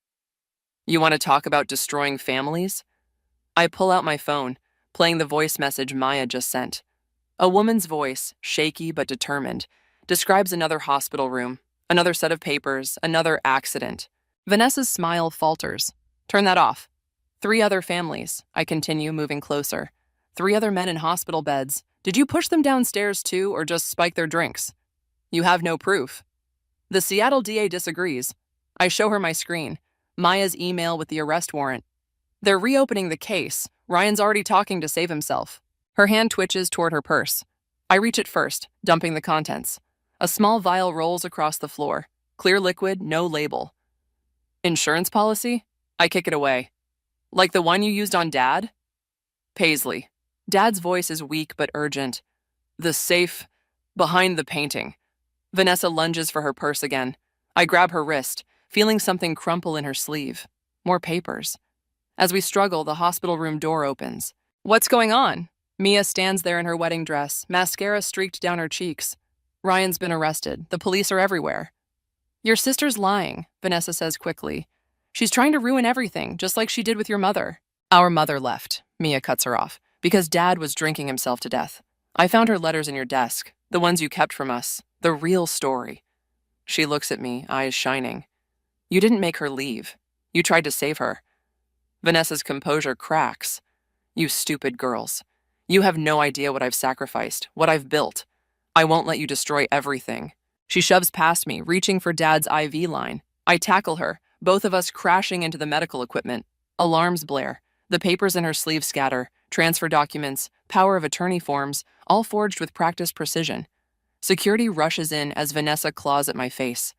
You want to talk about destroying families? I pull out my phone, playing the voice message Maya just sent. A woman's voice, shaky but determined, describes another hospital room, another set of papers, another accident. Vanessa's smile falters. Turn that off. 3 other families, I continue, moving closer. 3 other men in hospital beds. Did you push them downstairs too, or just spike their drinks? You have no proof. The Seattle DA disagrees. I show her my screen, Maya's email with the arrest warrant. They're reopening the case. Ryan's already talking to save himself. Her hand twitches toward her purse. I reach it first, dumping the contents. A small vial rolls across the floor. Clear liquid, no label. Insurance policy? I kick it away. Like the one you used on Dad? Paisley. Dad's voice is weak but urgent. The safe behind the painting. Vanessa lunges for her purse again. I grab her wrist, feeling something crumple in her sleeve. More papers. As we struggle, the hospital room door opens. What's going on? Mia stands there in her wedding dress, mascara streaked down her cheeks. Ryan's been arrested. The police are everywhere. Your sister's lying, Vanessa says quickly. She's trying to ruin everything, just like she did with your mother. Our mother left, Mia cuts her off, because Dad was drinking himself to death. I found her letters in your desk, the ones you kept from us, the real story. She looks at me, eyes shining. You didn't make her leave. You tried to save her. Vanessa's composure cracks. You stupid girls. You have no idea what I've sacrificed, what I've built. I won't let you destroy everything. She shoves past me, reaching for Dad's IV line. I tackle her, both of us crashing into the medical equipment. Alarms blare. The papers in her sleeve scatter. transfer documents, power of attorney forms, all forged with practiced precision. Security rushes in as Vanessa claws at my face.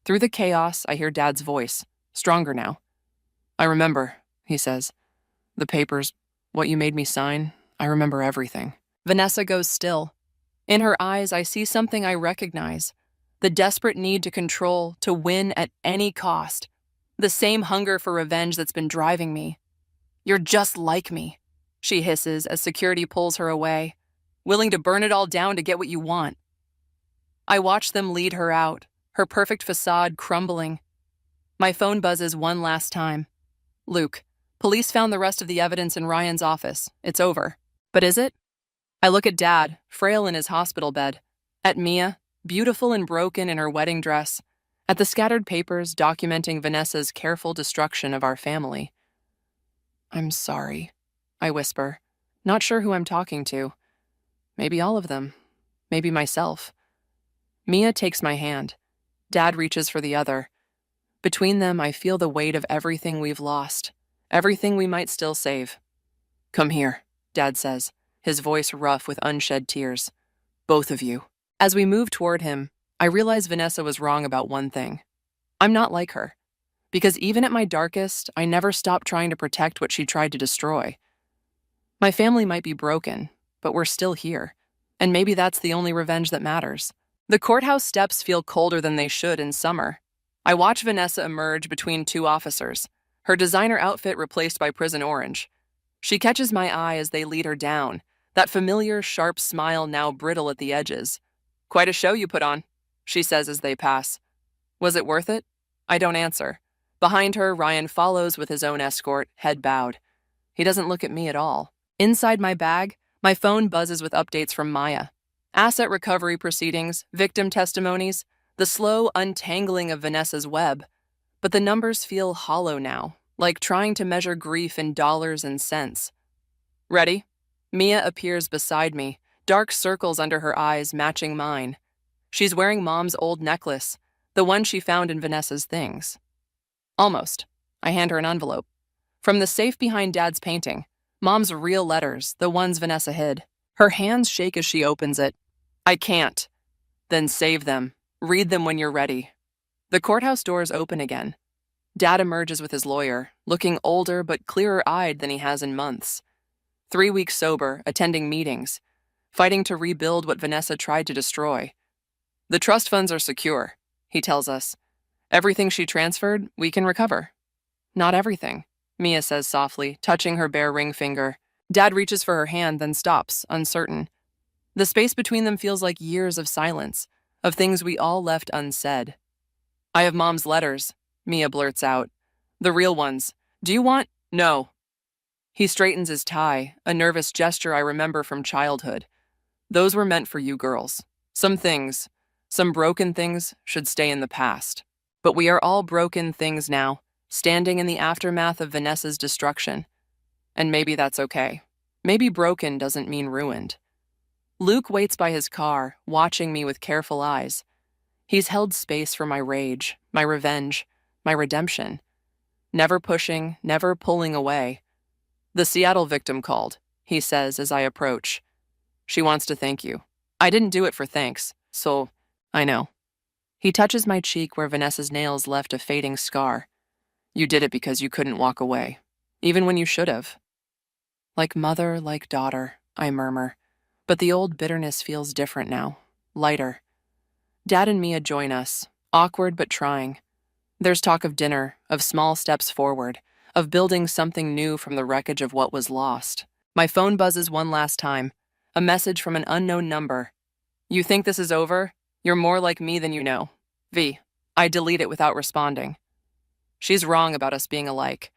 Through the chaos, I hear Dad's voice, stronger now. I remember, he says. The papers, what you made me sign, I remember everything. Vanessa goes still. In her eyes, I see something I recognize. The desperate need to control, to win at any cost. The same hunger for revenge that's been driving me. You're just like me, she hisses as security pulls her away, willing to burn it all down to get what you want. I watch them lead her out, her perfect facade crumbling. My phone buzzes one last time. Luke, police found the rest of the evidence in Ryan's office. It's over. But is it? I look at Dad, frail in his hospital bed. At Mia, beautiful and broken in her wedding dress. At the scattered papers documenting Vanessa's careful destruction of our family. I'm sorry, I whisper, not sure who I'm talking to. Maybe all of them. Maybe myself. Mia takes my hand. Dad reaches for the other. Between them, I feel the weight of everything we've lost, everything we might still save. Come here, Dad says, his voice rough with unshed tears. Both of you. As we move toward him, I realize Vanessa was wrong about one thing. I'm not like her. Because even at my darkest, I never stopped trying to protect what she tried to destroy. My family might be broken, but we're still here. And maybe that's the only revenge that matters. The courthouse steps feel colder than they should in summer. I watch Vanessa emerge between two officers, her designer outfit replaced by prison orange. She catches my eye as they lead her down, that familiar, sharp smile now brittle at the edges. Quite a show you put on, she says as they pass. Was it worth it? I don't answer. Behind her, Ryan follows with his own escort, head bowed. He doesn't look at me at all. Inside my bag, my phone buzzes with updates from Maya. Asset recovery proceedings, victim testimonies, the slow untangling of Vanessa's web. But the numbers feel hollow now, like trying to measure grief in dollars and cents. Ready? Mia appears beside me, dark circles under her eyes matching mine. She's wearing Mom's old necklace, the one she found in Vanessa's things. Almost. I hand her an envelope. From the safe behind Dad's painting, Mom's real letters, the ones Vanessa hid. Her hands shake as she opens it. I can't. Then save them. Read them when you're ready. The courthouse doors open again. Dad emerges with his lawyer, looking older but clearer-eyed than he has in months. 3 weeks sober, attending meetings, fighting to rebuild what Vanessa tried to destroy. The trust funds are secure, he tells us. Everything she transferred, we can recover. Not everything, Mia says softly, touching her bare ring finger. Dad reaches for her hand, then stops, uncertain. The space between them feels like years of silence, of things we all left unsaid. I have Mom's letters, Mia blurts out. The real ones. Do you want? No. He straightens his tie, a nervous gesture I remember from childhood. Those were meant for you girls. Some things, some broken things, should stay in the past. But we are all broken things now, standing in the aftermath of Vanessa's destruction. And maybe that's okay. Maybe broken doesn't mean ruined. Luke waits by his car, watching me with careful eyes. He's held space for my rage, my revenge, my redemption. Never pushing, never pulling away. The Seattle victim called, he says as I approach. She wants to thank you. I didn't do it for thanks, so I know. He touches my cheek where Vanessa's nails left a fading scar. You did it because you couldn't walk away, even when you should have. Like mother, like daughter, I murmur. But the old bitterness feels different now, lighter. Dad and Mia join us, awkward but trying. There's talk of dinner, of small steps forward, of building something new from the wreckage of what was lost. My phone buzzes one last time, a message from an unknown number. You think this is over? You're more like me than you know. V. I delete it without responding. She's wrong about us being alike.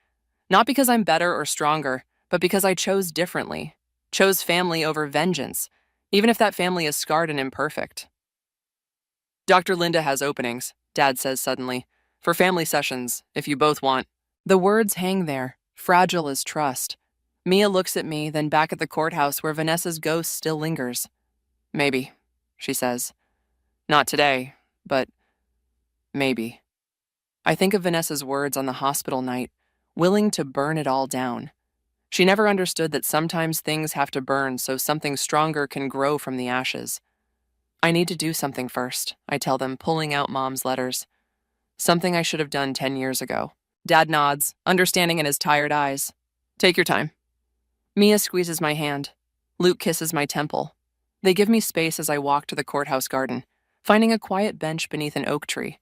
Not because I'm better or stronger, but because I chose differently. Chose family over vengeance, even if that family is scarred and imperfect. Dr. Linda has openings, Dad says suddenly, for family sessions, if you both want. The words hang there, fragile as trust. Mia looks at me, then back at the courthouse where Vanessa's ghost still lingers. Maybe, she says. Not today, but maybe. I think of Vanessa's words on the hospital night, willing to burn it all down. She never understood that sometimes things have to burn so something stronger can grow from the ashes. I need to do something first, I tell them, pulling out Mom's letters. Something I should have done 10 years ago. Dad nods, understanding in his tired eyes. Take your time. Mia squeezes my hand. Luke kisses my temple. They give me space as I walk to the courthouse garden, finding a quiet bench beneath an oak tree.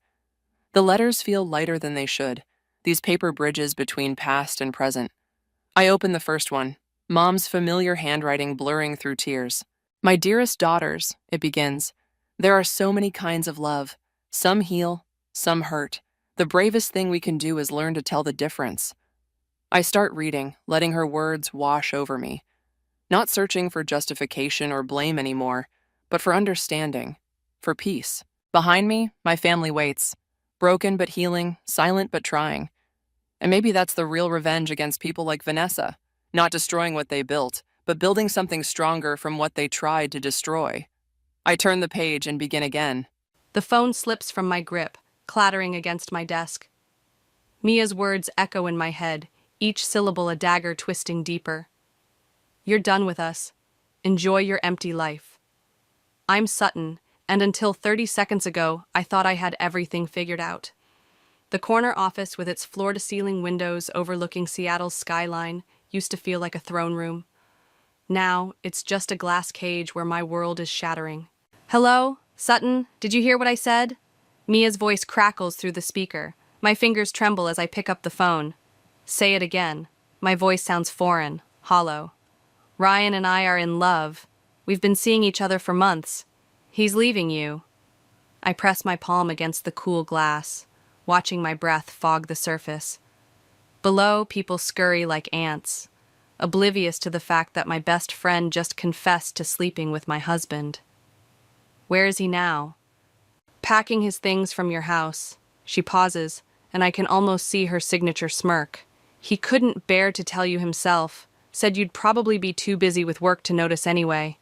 The letters feel lighter than they should, these paper bridges between past and present. I open the first one, Mom's familiar handwriting blurring through tears. My dearest daughters, it begins. There are so many kinds of love. Some heal, some hurt. The bravest thing we can do is learn to tell the difference. I start reading, letting her words wash over me. Not searching for justification or blame anymore, but for understanding, for peace. Behind me, my family waits. Broken but healing, silent but trying. And maybe that's the real revenge against people like Vanessa. Not destroying what they built, but building something stronger from what they tried to destroy. I turn the page and begin again. The phone slips from my grip, clattering against my desk. Mia's words echo in my head, each syllable a dagger twisting deeper. You're done with us. Enjoy your empty life. I'm Sutton, and until 30 seconds ago, I thought I had everything figured out. The corner office with its floor-to-ceiling windows overlooking Seattle's skyline used to feel like a throne room. Now, it's just a glass cage where my world is shattering. Hello? Sutton, did you hear what I said? Mia's voice crackles through the speaker. My fingers tremble as I pick up the phone. Say it again. My voice sounds foreign, hollow. Ryan and I are in love. We've been seeing each other for months. He's leaving you. I press my palm against the cool glass, watching my breath fog the surface. Below, people scurry like ants, oblivious to the fact that my best friend just confessed to sleeping with my husband. Where is he now? Packing his things from your house. She pauses, and I can almost see her signature smirk. He couldn't bear to tell you himself, said you'd probably be too busy with work to notice anyway.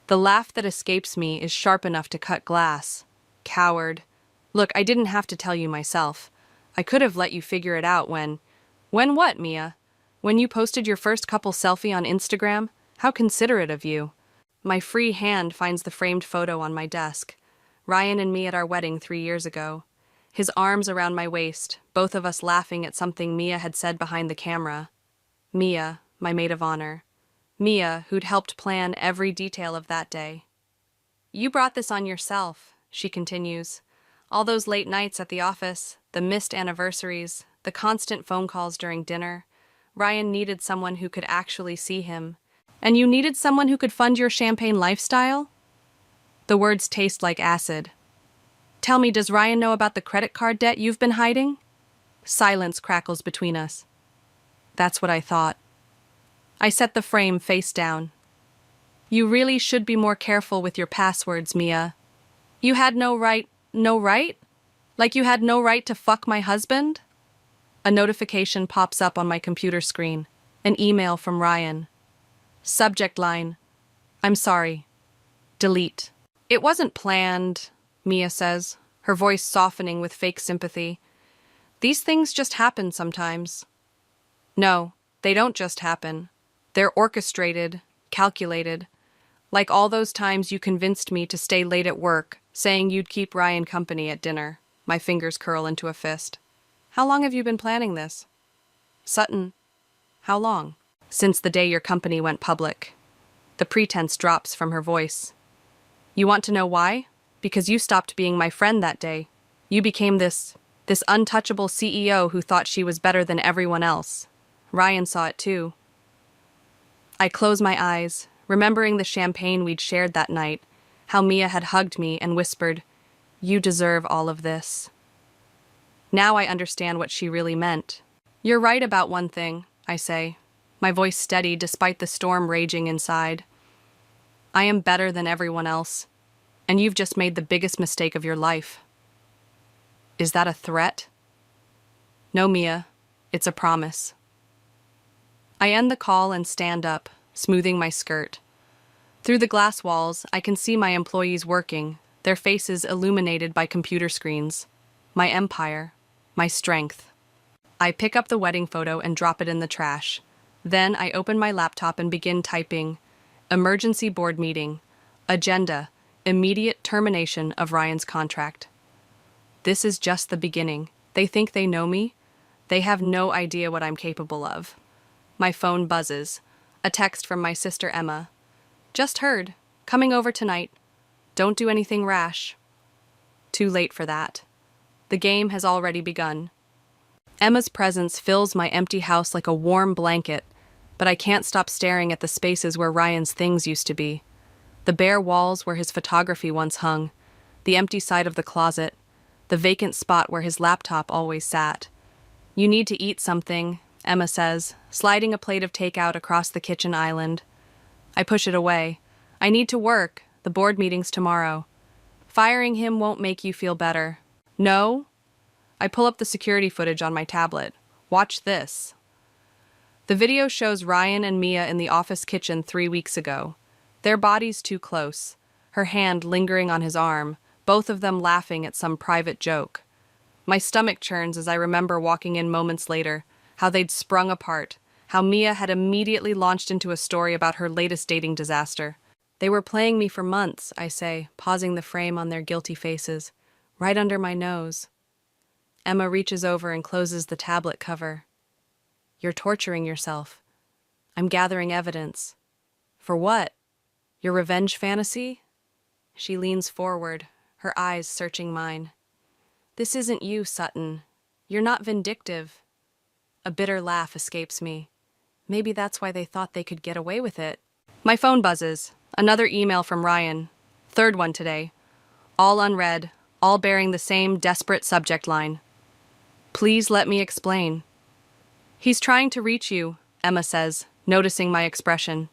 The laugh that escapes me is sharp enough to cut glass. Coward. Look, I didn't have to tell you myself. I could have let you figure it out when what, Mia? When you posted your first couple selfie on Instagram? How considerate of you. My free hand finds the framed photo on my desk. Ryan and me at our wedding 3 years ago. His arms around my waist, both of us laughing at something Mia had said behind the camera. Mia, my maid of honor. Mia, who'd helped plan every detail of that day. You brought this on yourself, she continues. All those late nights at the office, the missed anniversaries, the constant phone calls during dinner. Ryan needed someone who could actually see him. And you needed someone who could fund your champagne lifestyle? The words taste like acid. Tell me, does Ryan know about the credit card debt you've been hiding? Silence crackles between us. That's what I thought. I set the frame face down. You really should be more careful with your passwords, Mia. You had no right? Like you had no right to fuck my husband? A notification pops up on my computer screen. An email from Ryan. Subject line. I'm sorry. Delete. It wasn't planned, Mia says, her voice softening with fake sympathy. These things just happen sometimes. No, they don't just happen. They're orchestrated, calculated. Like all those times you convinced me to stay late at work, saying you'd keep Ryan company at dinner. My fingers curl into a fist. How long have you been planning this? Sutton, how long? Since the day your company went public. The pretense drops from her voice. You want to know why? Because you stopped being my friend that day. You became this untouchable CEO who thought she was better than everyone else. Ryan saw it too. I close my eyes, remembering the champagne we'd shared that night, how Mia had hugged me and whispered, "You deserve all of this." Now I understand what she really meant. You're right about one thing, I say, my voice steady despite the storm raging inside. I am better than everyone else, and you've just made the biggest mistake of your life. Is that a threat? No, Mia, it's a promise. I end the call and stand up, smoothing my skirt. Through the glass walls, I can see my employees working, their faces illuminated by computer screens. My empire, my strength. I pick up the wedding photo and drop it in the trash. Then I open my laptop and begin typing, emergency board meeting, agenda, immediate termination of Ryan's contract. This is just the beginning. They think they know me. They have no idea what I'm capable of. My phone buzzes. A text from my sister Emma. Just heard. Coming over tonight. Don't do anything rash. Too late for that. The game has already begun. Emma's presence fills my empty house like a warm blanket, but I can't stop staring at the spaces where Ryan's things used to be. The bare walls where his photography once hung, the empty side of the closet, the vacant spot where his laptop always sat. You need to eat something, Emma says, sliding a plate of takeout across the kitchen island. I push it away. I need to work. The board meeting's tomorrow. Firing him won't make you feel better. No? I pull up the security footage on my tablet. Watch this. The video shows Ryan and Mia in the office kitchen 3 weeks ago. Their bodies too close, her hand lingering on his arm, both of them laughing at some private joke. My stomach churns as I remember walking in moments later, how they'd sprung apart, how Mia had immediately launched into a story about her latest dating disaster. They were playing me for months, I say, pausing the frame on their guilty faces, right under my nose. Emma reaches over and closes the tablet cover. You're torturing yourself. I'm gathering evidence. For what? Your revenge fantasy? She leans forward, her eyes searching mine. This isn't you, Sutton. You're not vindictive. A bitter laugh escapes me. Maybe that's why they thought they could get away with it. My phone buzzes. Another email from Ryan. Third one today. All unread, all bearing the same desperate subject line. Please let me explain. He's trying to reach you, Emma says, noticing my expression.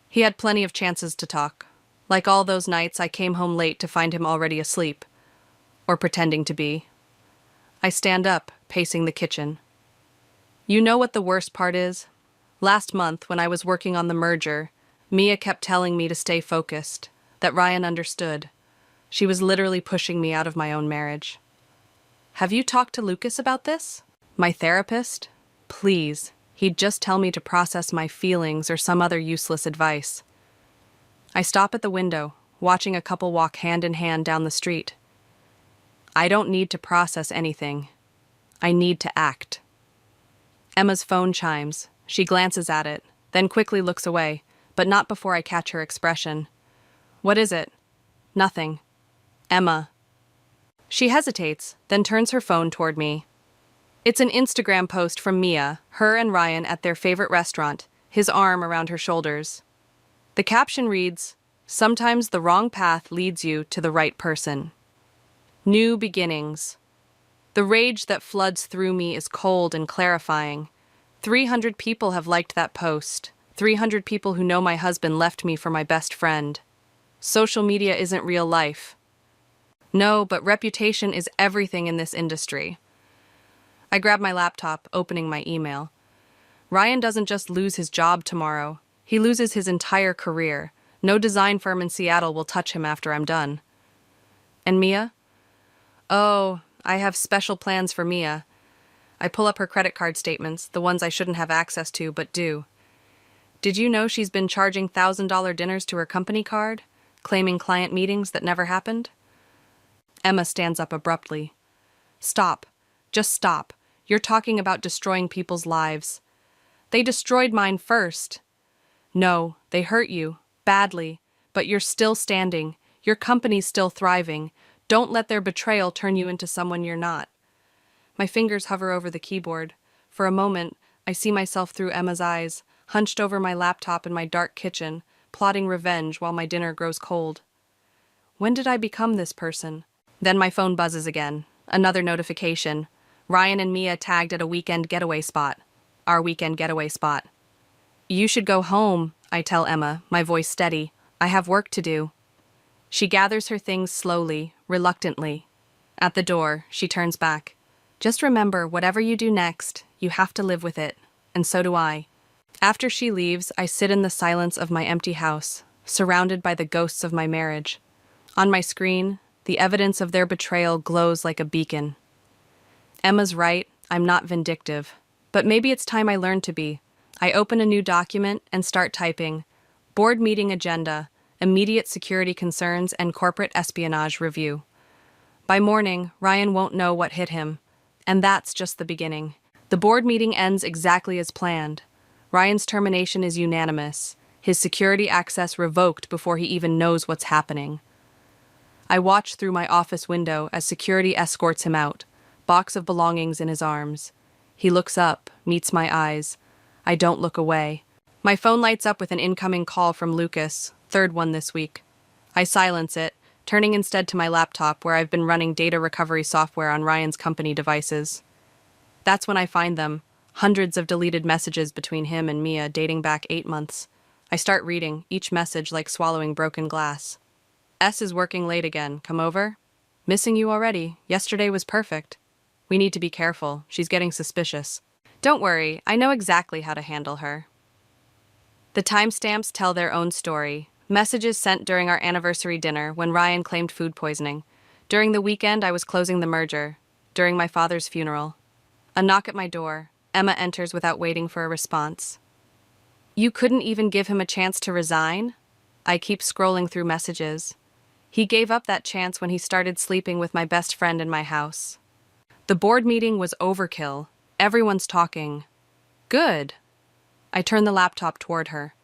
He had plenty of chances to talk. Like all those nights, I came home late to find him already asleep. Or pretending to be. I stand up, pacing the kitchen. You know what the worst part is? Last month, when I was working on the merger, Mia kept telling me to stay focused, that Ryan understood. She was literally pushing me out of my own marriage. Have you talked to Lucas about this? My therapist? Please. He'd just tell me to process my feelings or some other useless advice. I stop at the window, watching a couple walk hand in hand down the street. I don't need to process anything. I need to act. Emma's phone chimes. She glances at it, then quickly looks away, but not before I catch her expression. What is it? Nothing. Emma. She hesitates, then turns her phone toward me. It's an Instagram post from Mia, her and Ryan at their favorite restaurant, his arm around her shoulders. The caption reads, "Sometimes the wrong path leads you to the right person." New beginnings. The rage that floods through me is cold and clarifying. 300 people have liked that post. 300 people who know my husband left me for my best friend. Social media isn't real life. No, but reputation is everything in this industry. I grab my laptop, opening my email. Ryan doesn't just lose his job tomorrow. He loses his entire career. No design firm in Seattle will touch him after I'm done. And Mia? Oh, I have special plans for Mia. I pull up her credit card statements, the ones I shouldn't have access to, but do. Did you know she's been charging $1,000 dinners to her company card, claiming client meetings that never happened? Emma stands up abruptly. Stop. Just stop. You're talking about destroying people's lives. They destroyed mine first. No, they hurt you, badly, but you're still standing. Your company's still thriving. Don't let their betrayal turn you into someone you're not. My fingers hover over the keyboard. For a moment, I see myself through Emma's eyes, hunched over my laptop in my dark kitchen, plotting revenge while my dinner grows cold. When did I become this person? Then my phone buzzes again. Another notification. Ryan and Mia tagged at a weekend getaway spot. Our weekend getaway spot. You should go home, I tell Emma, my voice steady. I have work to do. She gathers her things slowly, reluctantly. At the door, she turns back. Just remember, whatever you do next, you have to live with it. And so do I. After she leaves, I sit in the silence of my empty house, surrounded by the ghosts of my marriage. On my screen, the evidence of their betrayal glows like a beacon. Emma's right, I'm not vindictive. But maybe it's time I learned to be. I open a new document and start typing. Board meeting agenda, immediate security concerns, and corporate espionage review. By morning, Ryan won't know what hit him. And that's just the beginning. The board meeting ends exactly as planned. Ryan's termination is unanimous. His security access revoked before he even knows what's happening. I watch through my office window as security escorts him out, box of belongings in his arms. He looks up, meets my eyes. I don't look away. My phone lights up with an incoming call from Lucas, third one this week. I silence it, turning instead to my laptop where I've been running data recovery software on Ryan's company devices. That's when I find them, hundreds of deleted messages between him and Mia dating back 8 months. I start reading, each message like swallowing broken glass. S is working late again. Come over? Missing you already. Yesterday was perfect. We need to be careful. She's getting suspicious. Don't worry, I know exactly how to handle her. The timestamps tell their own story. Messages sent during our anniversary dinner when Ryan claimed food poisoning. During the weekend, I was closing the merger. During my father's funeral. A knock at my door. Emma enters without waiting for a response. You couldn't even give him a chance to resign? I keep scrolling through messages. He gave up that chance when he started sleeping with my best friend in my house. The board meeting was overkill. Everyone's talking. Good. I turn the laptop toward her.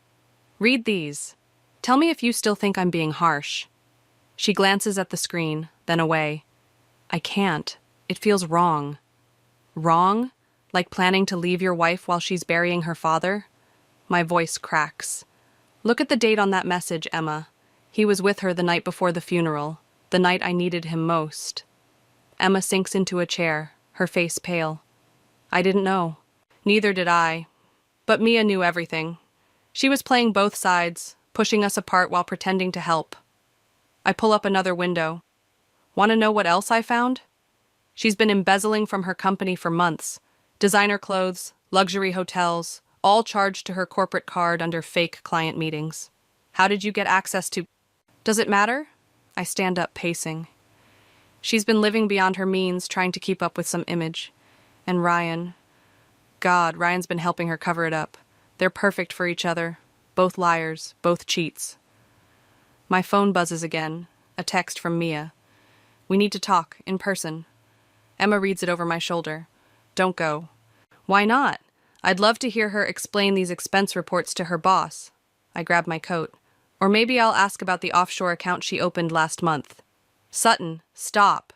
Read these. Tell me if you still think I'm being harsh. She glances at the screen, then away. I can't. It feels wrong. Wrong? Like planning to leave your wife while she's burying her father? My voice cracks. Look at the date on that message, Emma. He was with her the night before the funeral, the night I needed him most. Emma sinks into a chair, her face pale. I didn't know. Neither did I. But Mia knew everything. She was playing both sides, pushing us apart while pretending to help. I pull up another window. Want to know what else I found? She's been embezzling from her company for months. Designer clothes, luxury hotels, all charged to her corporate card under fake client meetings. How did you get access to... Does it matter? I stand up, pacing. She's been living beyond her means, trying to keep up with some image. And Ryan... God, Ryan's been helping her cover it up. They're perfect for each other. Both liars, both cheats. My phone buzzes again. A text from Mia. We need to talk, in person. Emma reads it over my shoulder. Don't go. Why not? I'd love to hear her explain these expense reports to her boss. I grab my coat. Or maybe I'll ask about the offshore account she opened last month. Sutton, stop.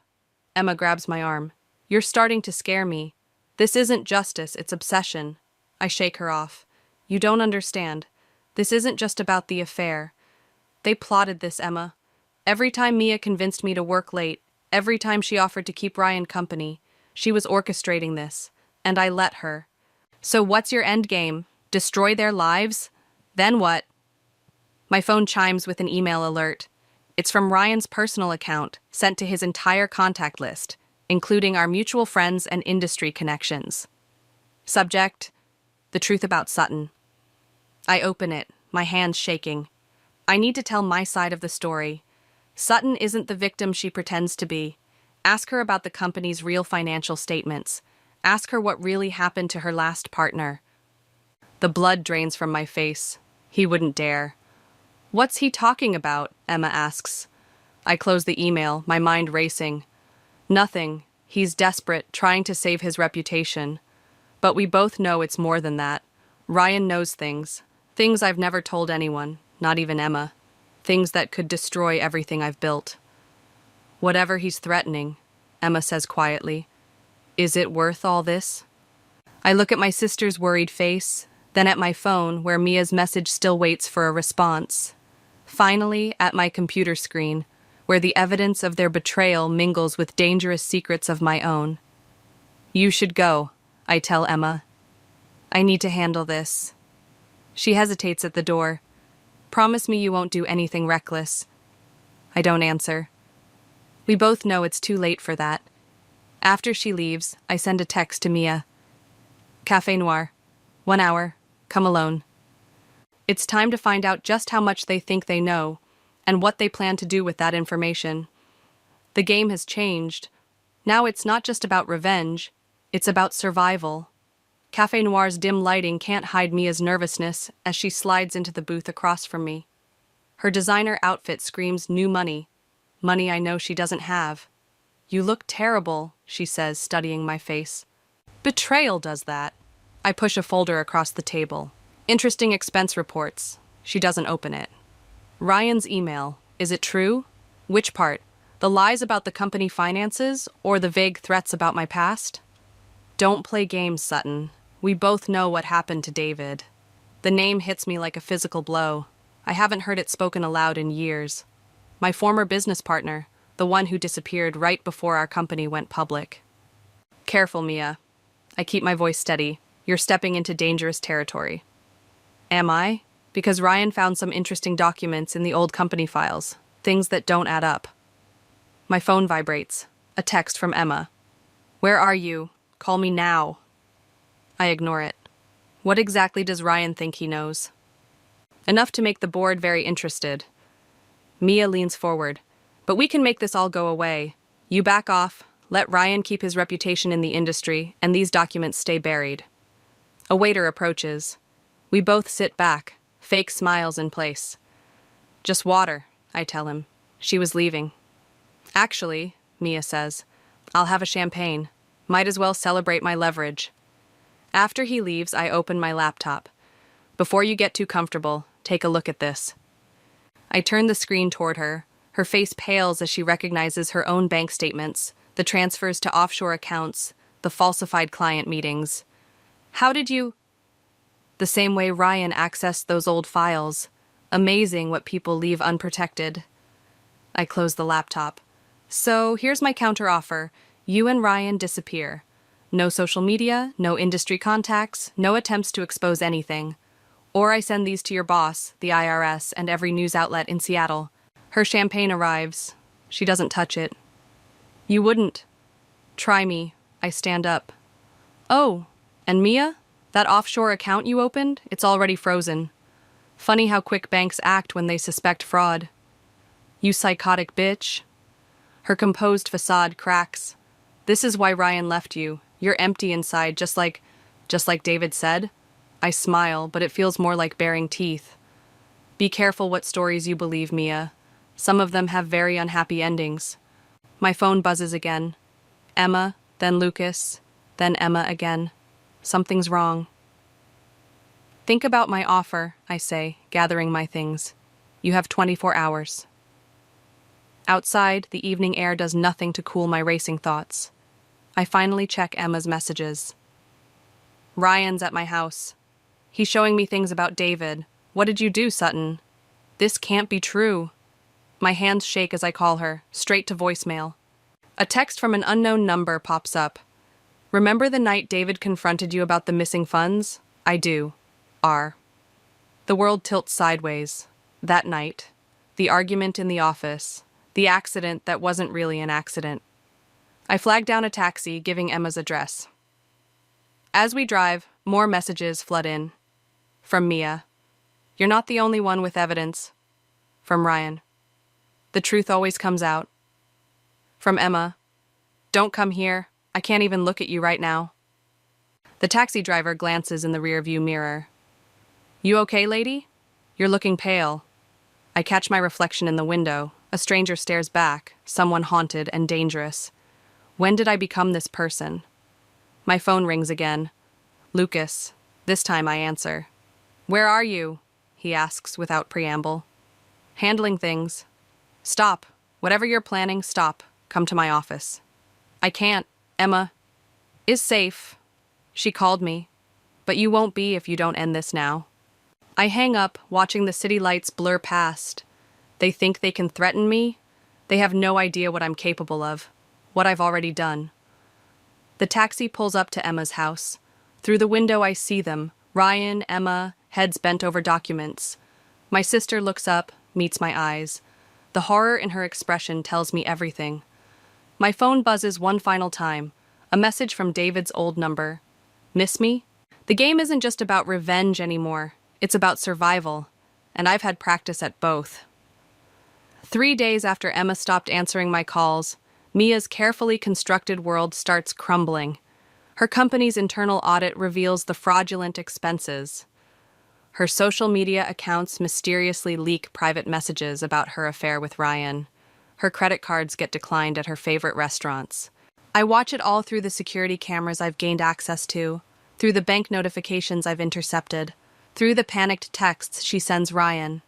Emma grabs my arm. You're starting to scare me. This isn't justice, it's obsession. I shake her off. You don't understand. This isn't just about the affair. They plotted this, Emma. Every time Mia convinced me to work late, every time she offered to keep Ryan company, she was orchestrating this, and I let her. So what's your end game? Destroy their lives? Then what? My phone chimes with an email alert. It's from Ryan's personal account, sent to his entire contact list, including our mutual friends and industry connections. Subject: the truth about Sutton. I open it, my hands shaking. I need to tell my side of the story. Sutton isn't the victim she pretends to be. Ask her about the company's real financial statements. Ask her what really happened to her last partner. The blood drains from my face. He wouldn't dare. What's he talking about? Emma asks. I close the email, my mind racing. Nothing. He's desperate, trying to save his reputation. But we both know it's more than that. Ryan knows things. Things I've never told anyone, not even Emma. Things that could destroy everything I've built. Whatever he's threatening, Emma says quietly. Is it worth all this? I look at my sister's worried face, then at my phone where Mia's message still waits for a response. Finally, at my computer screen, where the evidence of their betrayal mingles with dangerous secrets of my own. You should go, I tell Emma. I need to handle this. She hesitates at the door. Promise me you won't do anything reckless. I don't answer. We both know it's too late for that. After she leaves, I send a text to Mia. Café Noir. 1 hour. Come alone. It's time to find out just how much they think they know, and what they plan to do with that information. The game has changed. Now it's not just about revenge, it's about survival. Café Noir's dim lighting can't hide Mia's nervousness as she slides into the booth across from me. Her designer outfit screams new money, money I know she doesn't have. You look terrible, she says, studying my face. Betrayal does that. I push a folder across the table. Interesting expense reports. She doesn't open it. Ryan's email. Is it true? Which part? The lies about the company finances or the vague threats about my past? Don't play games, Sutton. We both know what happened to David. The name hits me like a physical blow. I haven't heard it spoken aloud in years. My former business partner, the one who disappeared right before our company went public. Careful, Mia. I keep my voice steady. You're stepping into dangerous territory. Am I? Because Ryan found some interesting documents in the old company files. Things that don't add up. My phone vibrates. A text from Emma. Where are you? Call me now. I ignore it. What exactly does Ryan think he knows? Enough to make the board very interested. Mia leans forward. But we can make this all go away. You back off, let Ryan keep his reputation in the industry, and these documents stay buried. A waiter approaches. We both sit back, fake smiles in place. Just water, I tell him. She was leaving. Actually, Mia says, I'll have a champagne. Might as well celebrate my leverage. After he leaves, I open my laptop. Before you get too comfortable, take a look at this. I turn the screen toward her. Her face pales as she recognizes her own bank statements, the transfers to offshore accounts, the falsified client meetings. How did you... The same way Ryan accessed those old files. Amazing what people leave unprotected. I close the laptop. So here's my counteroffer. You and Ryan disappear. No social media, no industry contacts, no attempts to expose anything. Or I send these to your boss, the IRS, and every news outlet in Seattle. Her champagne arrives. She doesn't touch it. You wouldn't. Try me. I stand up. Oh, and Mia? That offshore account you opened? It's already frozen. Funny how quick banks act when they suspect fraud. You psychotic bitch. Her composed facade cracks. This is why Ryan left you. You're empty inside, just like David said. I smile, but it feels more like baring teeth. Be careful what stories you believe, Mia. Some of them have very unhappy endings. My phone buzzes again. Emma, then Lucas, then Emma again. Something's wrong. Think about my offer, I say, gathering my things. You have 24 hours. Outside, the evening air does nothing to cool my racing thoughts. I finally check Emma's messages. Ryan's at my house. He's showing me things about David. What did you do, Sutton? This can't be true. My hands shake as I call her, straight to voicemail. A text from an unknown number pops up. Remember the night David confronted you about the missing funds? I do. R. The world tilts sideways. That night. The argument in the office. The accident that wasn't really an accident. I flag down a taxi, giving Emma's address. As we drive, more messages flood in. From Mia. You're not the only one with evidence. From Ryan. The truth always comes out. From Emma. Don't come here. I can't even look at you right now. The taxi driver glances in the rearview mirror. You okay, lady? You're looking pale. I catch my reflection in the window. A stranger stares back, someone haunted and dangerous. When did I become this person? My phone rings again. Lucas. This time I answer. Where are you? He asks without preamble. Handling things. Stop. Whatever you're planning, stop. Come to my office. I can't. Emma is safe. She called me. But you won't be if you don't end this now. I hang up, watching the city lights blur past. They think they can threaten me. They have no idea what I'm capable of, what I've already done. The taxi pulls up to Emma's house. Through the window I see them, Ryan, Emma, heads bent over documents. My sister looks up, meets my eyes. The horror in her expression tells me everything. My phone buzzes one final time, a message from David's old number. Miss me? The game isn't just about revenge anymore. It's about survival, and I've had practice at both. 3 days after Emma stopped answering my calls, Mia's carefully constructed world starts crumbling. Her company's internal audit reveals the fraudulent expenses. Her social media accounts mysteriously leak private messages about her affair with Ryan. Her credit cards get declined at her favorite restaurants. I watch it all through the security cameras I've gained access to, through the bank notifications I've intercepted, through the panicked texts she sends Ryan.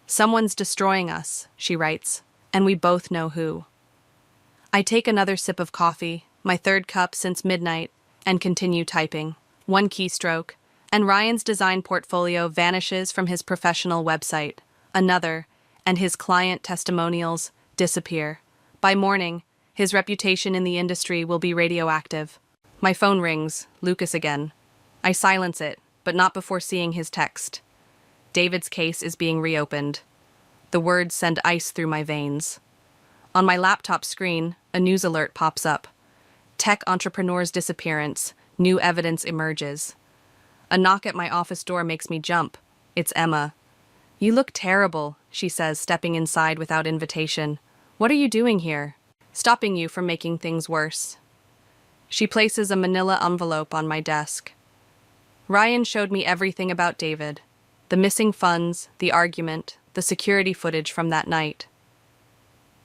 "Someone's destroying us," she writes, and we both know who. I take another sip of coffee, my third cup since midnight, and continue typing. One keystroke, and Ryan's design portfolio vanishes from his professional website. Another, and his client testimonials disappear. By morning, his reputation in the industry will be radioactive. My phone rings, Lucas again. I silence it, but not before seeing his text. David's case is being reopened. The words send ice through my veins. On my laptop screen, a news alert pops up. Tech entrepreneur's disappearance. New evidence emerges. A knock at my office door makes me jump. It's Emma. "You look terrible," she says, stepping inside without invitation. "What are you doing here?" "Stopping you from making things worse." She places a manila envelope on my desk. Ryan showed me everything about David. The missing funds, the argument, the security footage from that night.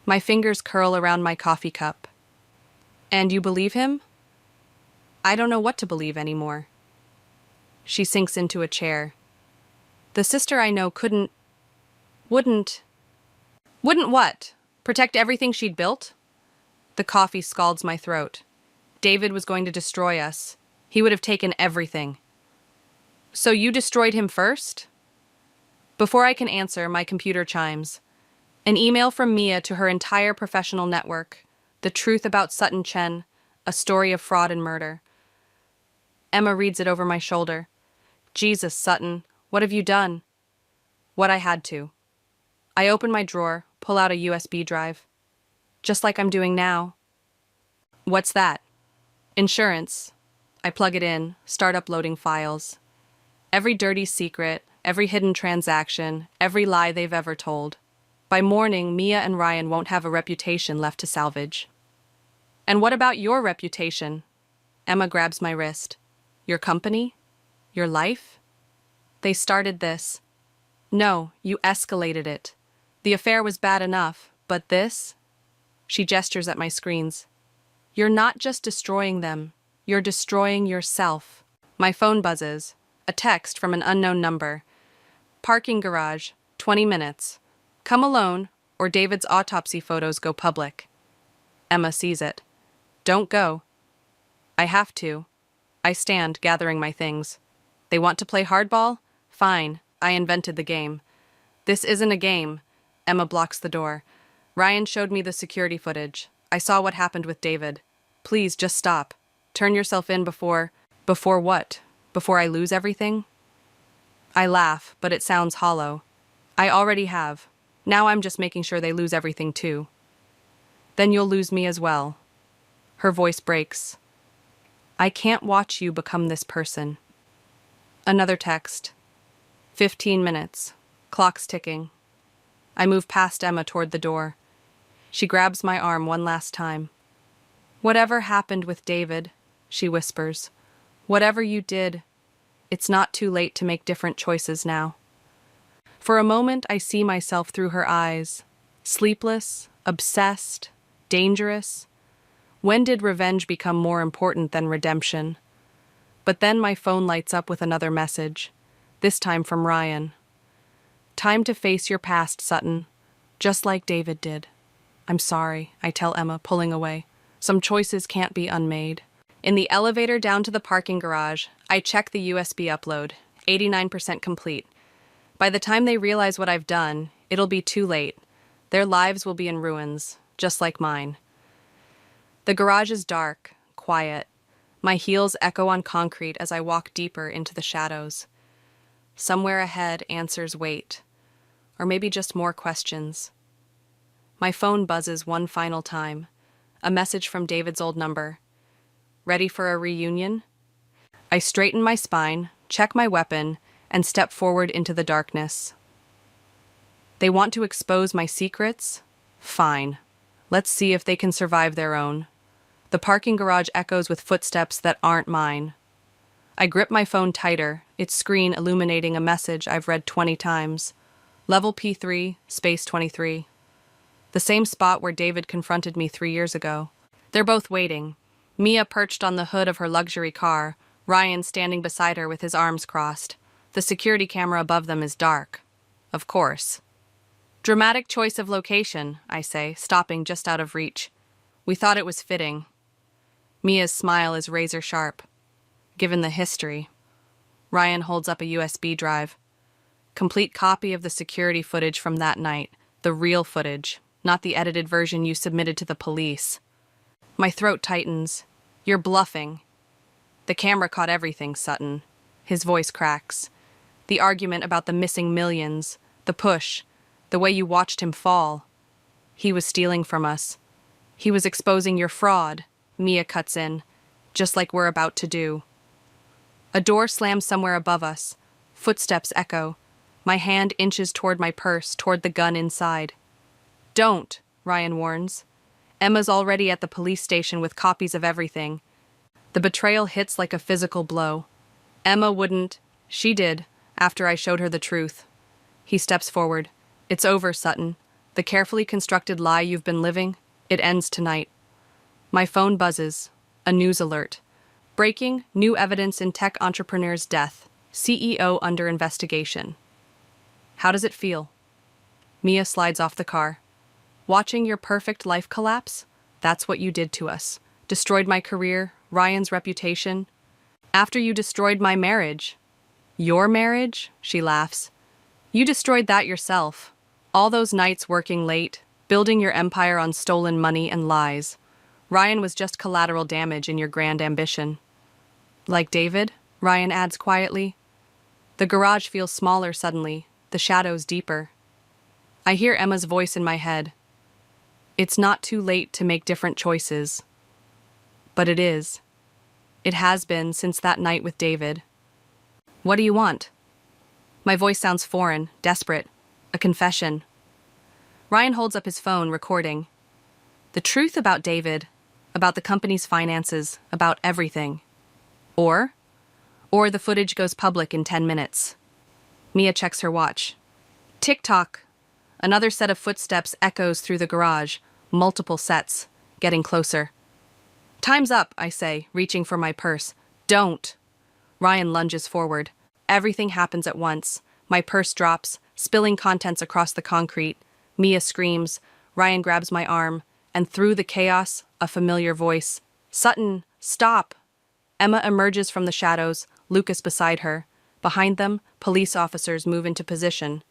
My fingers curl around my coffee cup. "And you believe him?" I don't know what to believe anymore. She sinks into a chair. "The sister I know wouldn't what? Protect everything she'd built?" The coffee scalds my throat. David was going to destroy us. He would have taken everything. "So you destroyed him first?" Before I can answer, my computer chimes. An email from Mia to her entire professional network. The truth about Sutton Chen, a story of fraud and murder. Emma reads it over my shoulder. "Jesus, Sutton, what have you done?" What I had to. I open my drawer, pull out a USB drive. Just like I'm doing now. "What's that?" "Insurance." I plug it in, start uploading files. Every dirty secret, every hidden transaction, every lie they've ever told. By morning, Mia and Ryan won't have a reputation left to salvage. "And what about your reputation?" Emma grabs my wrist. "Your company? Your life?" "They started this." "No, you escalated it. The affair was bad enough, but this?" She gestures at my screens. "You're not just destroying them, you're destroying yourself." My phone buzzes. A text from an unknown number. "Parking garage, 20 minutes. Come alone, or David's autopsy photos go public." Emma sees it. "Don't go." I have to. I stand, gathering my things. They want to play hardball? Fine, I invented the game. "This isn't a game." Emma blocks the door. "Ryan showed me the security footage. I saw what happened with David. Please, just stop. Turn yourself in before... Before what? Before I lose everything?" I laugh, but it sounds hollow. "I already have. Now I'm just making sure they lose everything too." "Then you'll lose me as well." Her voice breaks. "I can't watch you become this person." Another text. 15 minutes. Clock's ticking. I move past Emma toward the door. She grabs my arm one last time. "Whatever happened with David," she whispers. "Whatever you did, it's not too late to make different choices now." For a moment, I see myself through her eyes. Sleepless, obsessed, dangerous. When did revenge become more important than redemption? But then my phone lights up with another message, this time from Ryan. "Time to face your past, Sutton, just like David did." "I'm sorry," I tell Emma, pulling away. "Some choices can't be unmade." In the elevator down to the parking garage, I check the USB upload, 89% complete. By the time they realize what I've done, it'll be too late. Their lives will be in ruins, just like mine. The garage is dark, quiet. My heels echo on concrete as I walk deeper into the shadows. Somewhere ahead, answers wait. Or maybe just more questions. My phone buzzes one final time. A message from David's old number. "Ready for a reunion?" I straighten my spine, check my weapon, and step forward into the darkness. They want to expose my secrets? Fine. Let's see if they can survive their own. The parking garage echoes with footsteps that aren't mine. I grip my phone tighter, its screen illuminating a message I've read 20 times. Level P3, space 23. The same spot where David confronted me 3 years ago. They're both waiting. Mia perched on the hood of her luxury car, Ryan standing beside her with his arms crossed. The security camera above them is dark. Of course. Dramatic choice of location, I say, stopping just out of reach. We thought it was fitting. Mia's smile is razor sharp. Given the history. Ryan holds up a USB drive. Complete copy of the security footage from that night. The real footage, not the edited version you submitted to the police. My throat tightens. You're bluffing. The camera caught everything, Sutton. His voice cracks. The argument about the missing millions, the push, the way you watched him fall. He was stealing from us. He was exposing your fraud, Mia cuts in, just like we're about to do. A door slams somewhere above us. Footsteps echo. My hand inches toward my purse, toward the gun inside. Don't, Ryan warns. Emma's already at the police station with copies of everything. The betrayal hits like a physical blow. Emma wouldn't. She did, after I showed her the truth. He steps forward. It's over, Sutton. The carefully constructed lie you've been living, it ends tonight. My phone buzzes. A news alert. Breaking, new evidence in tech entrepreneur's death. CEO under investigation. How does it feel? Mia slides off the car. Watching your perfect life collapse? That's what you did to us. Destroyed my career, Ryan's reputation. After you destroyed my marriage. Your marriage? She laughs. You destroyed that yourself. All those nights working late, building your empire on stolen money and lies. Ryan was just collateral damage in your grand ambition. Like David? Ryan adds quietly. The garage feels smaller suddenly, the shadows deeper. I hear Emma's voice in my head. It's not too late to make different choices. But it is. It has been since that night with David. What do you want? My voice sounds foreign, desperate. A confession. Ryan holds up his phone, recording. The truth about David, about the company's finances, about everything. Or the footage goes public in 10 minutes. Mia checks her watch. Tick-tock. Another set of footsteps echoes through the garage, multiple sets, getting closer. Time's up, I say, reaching for my purse. Don't. Ryan lunges forward. Everything happens at once. My purse drops, spilling contents across the concrete. Mia screams. Ryan grabs my arm, and through the chaos, a familiar voice. Sutton, stop! Emma emerges from the shadows, Lucas beside her. Behind them, police officers move into position.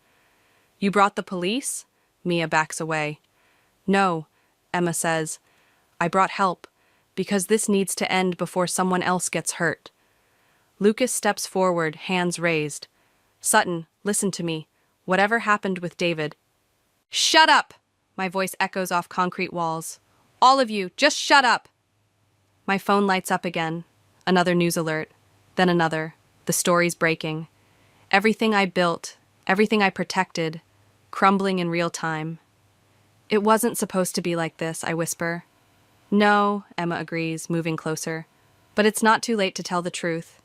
You brought the police? Mia backs away. No, Emma says. I brought help, because this needs to end before someone else gets hurt. Lucas steps forward, hands raised. Sutton, listen to me. Whatever happened with David. Shut up! My voice echoes off concrete walls. All of you, just shut up! My phone lights up again. Another news alert. Then another. The story's breaking. Everything I built, everything I protected, crumbling in real time. It wasn't supposed to be like this, I whisper. No, Emma agrees, moving closer. But it's not too late to tell the truth.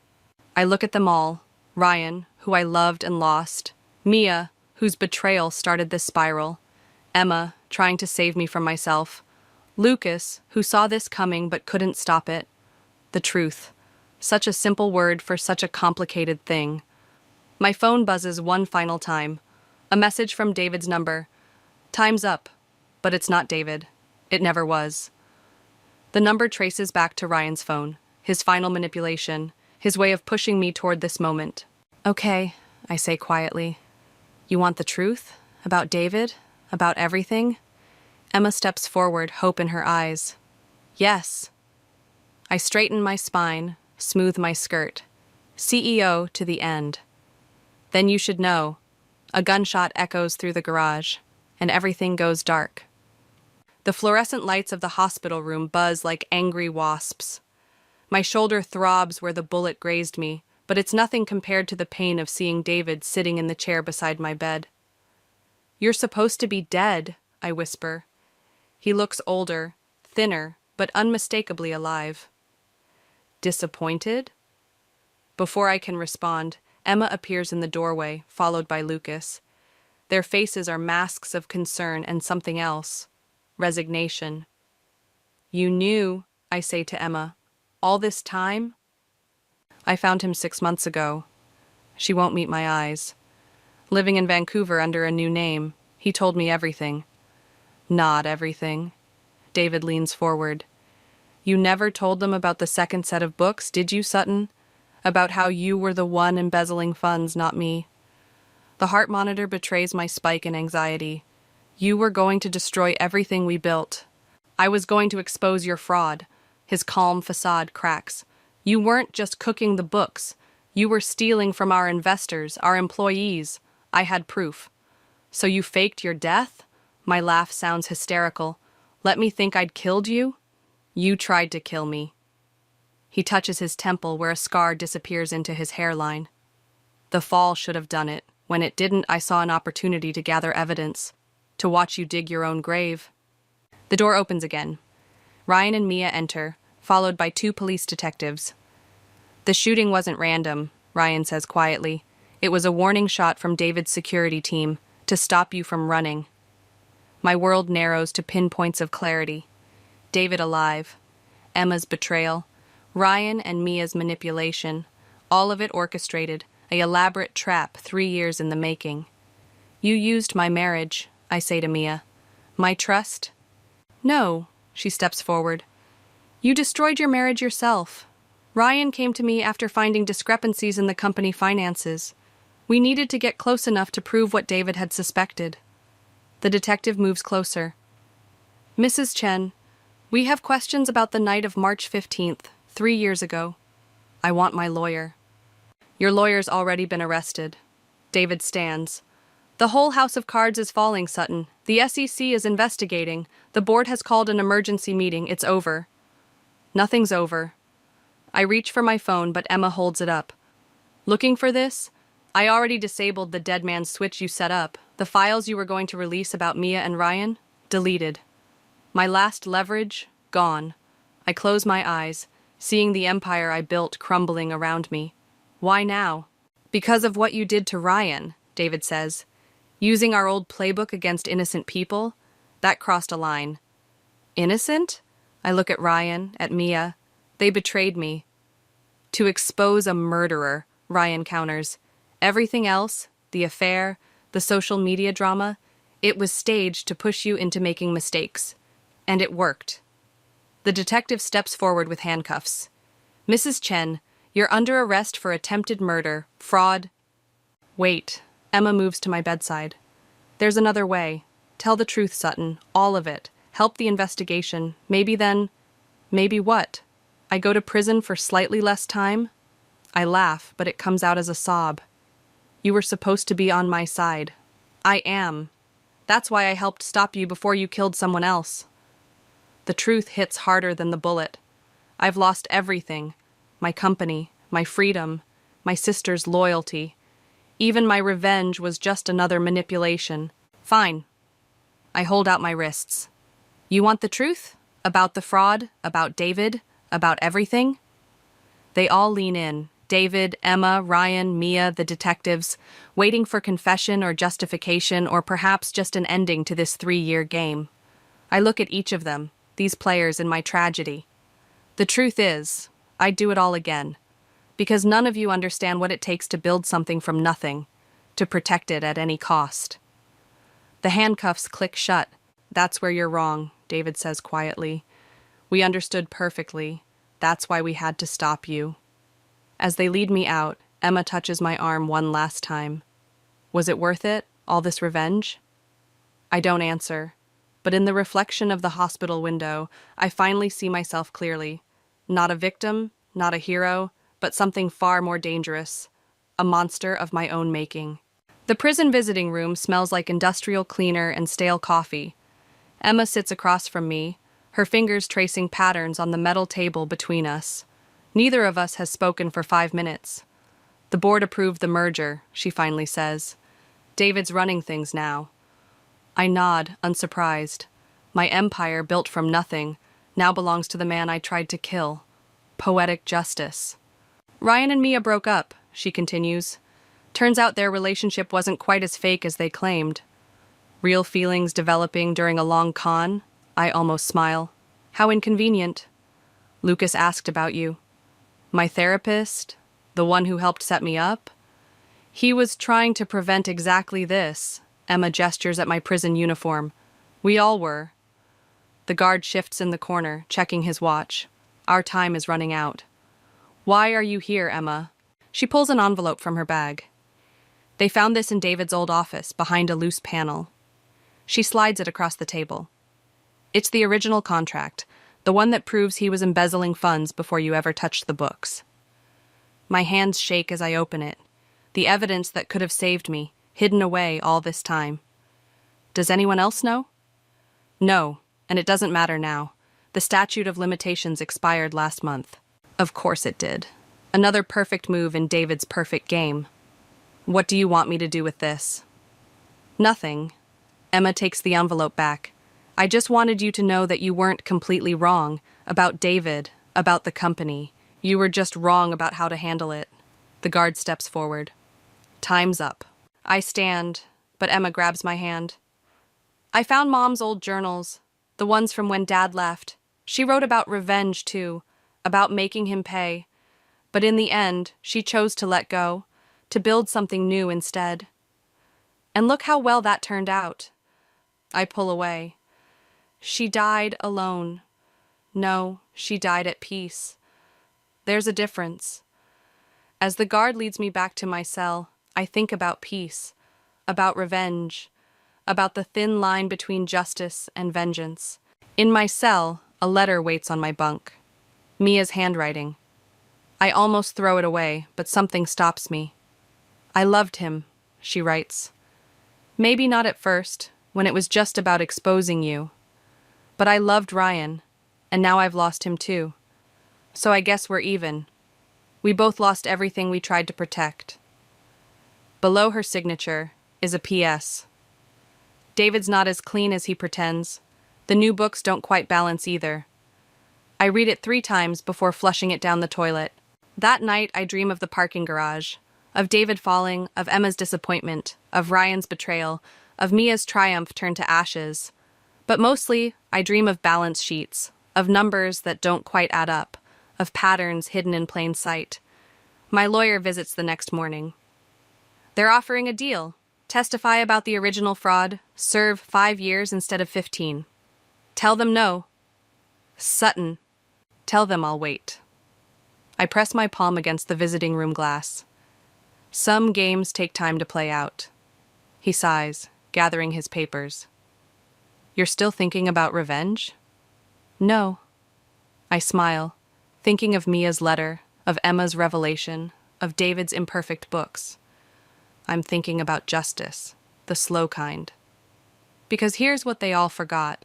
I look at them all. Ryan, who I loved and lost. Mia, whose betrayal started this spiral. Emma, trying to save me from myself. Lucas, who saw this coming but couldn't stop it. The truth. Such a simple word for such a complicated thing. My phone buzzes one final time. A message from David's number. Time's up. But it's not David. It never was. The number traces back to Ryan's phone. His final manipulation. His way of pushing me toward this moment. Okay, I say quietly. You want the truth? About David? About everything? Emma steps forward, hope in her eyes. Yes. I straighten my spine, smooth my skirt. CEO to the end. Then you should know. A gunshot echoes through the garage, and everything goes dark. The fluorescent lights of the hospital room buzz like angry wasps. My shoulder throbs where the bullet grazed me, but it's nothing compared to the pain of seeing David sitting in the chair beside my bed. You're supposed to be dead, I whisper. He looks older, thinner, but unmistakably alive. Disappointed? Before I can respond, Emma appears in the doorway, followed by Lucas. Their faces are masks of concern and something else. Resignation. You knew, I say to Emma, all this time? I found him 6 months ago. She won't meet my eyes. Living in Vancouver under a new name, he told me everything. Not everything. David leans forward. You never told them about the second set of books, did you, Sutton? About how you were the one embezzling funds, not me. The heart monitor betrays my spike in anxiety. You were going to destroy everything we built. I was going to expose your fraud. His calm facade cracks. You weren't just cooking the books. You were stealing from our investors, our employees. I had proof. So you faked your death? My laugh sounds hysterical. Let me think I'd killed you? You tried to kill me. He touches his temple where a scar disappears into his hairline. The fall should have done it. When it didn't, I saw an opportunity to gather evidence, to watch you dig your own grave. The door opens again. Ryan and Mia enter, followed by 2 police detectives. The shooting wasn't random, Ryan says quietly. It was a warning shot from David's security team to stop you from running. My world narrows to pinpoints of clarity. David alive, Emma's betrayal, Ryan and Mia's manipulation, all of it orchestrated, an elaborate trap 3 years in the making. You used my marriage, I say to Mia. My trust? No, she steps forward. You destroyed your marriage yourself. Ryan came to me after finding discrepancies in the company finances. We needed to get close enough to prove what David had suspected. The detective moves closer. Mrs. Chen, we have questions about the night of March 15th, 3 years ago. I want my lawyer. Your lawyer's already been arrested. David stands. The whole house of cards is falling, Sutton. The SEC is investigating. The board has called an emergency meeting. It's over. Nothing's over. I reach for my phone, but Emma holds it up. Looking for this? I already disabled the dead man's switch you set up. The files you were going to release about Mia and Ryan? Deleted. My last leverage? Gone. I close my eyes, seeing the empire I built crumbling around me. Why now? Because of what you did to Ryan, David says. Using our old playbook against innocent people? That crossed a line. Innocent? I look at Ryan, at Mia. They betrayed me. To expose a murderer, Ryan counters. Everything else, the affair, the social media drama, it was staged to push you into making mistakes. And it worked. The detective steps forward with handcuffs. Mrs. Chen, you're under arrest for attempted murder, fraud. Wait. Emma moves to my bedside. There's another way. Tell the truth, Sutton. All of it. Help the investigation. Maybe then... Maybe what? I go to prison for slightly less time? I laugh, but it comes out as a sob. You were supposed to be on my side. I am. That's why I helped stop you before you killed someone else. The truth hits harder than the bullet. I've lost everything. My company, my freedom, my sister's loyalty. Even my revenge was just another manipulation. Fine. I hold out my wrists. You want the truth? About the fraud? About David? About everything? They all lean in. David, Emma, Ryan, Mia, the detectives, waiting for confession or justification or perhaps just an ending to this 3-year game. I look at each of them, these players in my tragedy. The truth is, I'd do it all again. Because none of you understand what it takes to build something from nothing, to protect it at any cost. The handcuffs click shut. That's where you're wrong, David says quietly. We understood perfectly. That's why we had to stop you. As they lead me out, Emma touches my arm one last time. Was it worth it, all this revenge? I don't answer, but in the reflection of the hospital window, I finally see myself clearly. Not a victim, not a hero, but something far more dangerous. A monster of my own making. The prison visiting room smells like industrial cleaner and stale coffee. Emma sits across from me, her fingers tracing patterns on the metal table between us. Neither of us has spoken for 5 minutes. The board approved the merger, she finally says. David's running things now. I nod, unsurprised. My empire built from nothing, now belongs to the man I tried to kill. Poetic justice. Ryan and Mia broke up, she continues. Turns out their relationship wasn't quite as fake as they claimed. Real feelings developing during a long con. I almost smile. How inconvenient. Lucas asked about you. My therapist, the one who helped set me up? He was trying to prevent exactly this. Emma gestures at my prison uniform. We all were. The guard shifts in the corner, checking his watch. Our time is running out. Why are you here, Emma? She pulls an envelope from her bag. They found this in David's old office, behind a loose panel. She slides it across the table. It's the original contract, the one that proves he was embezzling funds before you ever touched the books. My hands shake as I open it. The evidence that could have saved me, hidden away all this time. Does anyone else know? No, and it doesn't matter now. The statute of limitations expired last month. Of course it did. Another perfect move in David's perfect game. What do you want me to do with this? Nothing. Emma takes the envelope back. I just wanted you to know that you weren't completely wrong about David, about the company. You were just wrong about how to handle it. The guard steps forward. Time's up. I stand, but Emma grabs my hand. I found Mom's old journals, the ones from when Dad left. She wrote about revenge, too, about making him pay. But in the end, she chose to let go, to build something new instead. And look how well that turned out. I pull away. She died alone. No, she died at peace. There's a difference. As the guard leads me back to my cell, I think about peace, about revenge, about the thin line between justice and vengeance. In my cell, a letter waits on my bunk. Mia's handwriting. I almost throw it away, but something stops me. I loved him, she writes. Maybe not at first, when it was just about exposing you. But I loved Ryan, and now I've lost him too. So I guess we're even. We both lost everything we tried to protect. Below her signature is a P.S. David's not as clean as he pretends. The new books don't quite balance either. I read it 3 times before flushing it down the toilet. That night I dream of the parking garage, of David falling, of Emma's disappointment, of Ryan's betrayal, of Mia's triumph turned to ashes. But mostly, I dream of balance sheets, of numbers that don't quite add up, of patterns hidden in plain sight. My lawyer visits the next morning. They're offering a deal. Testify about the original fraud, serve 5 years instead of 15. Tell them no. Sutton. Tell them I'll wait. I press my palm against the visiting room glass. Some games take time to play out. He sighs, gathering his papers. You're still thinking about revenge? No. I smile, thinking of Mia's letter, of Emma's revelation, of David's imperfect books. I'm thinking about justice, the slow kind. Because here's what they all forgot.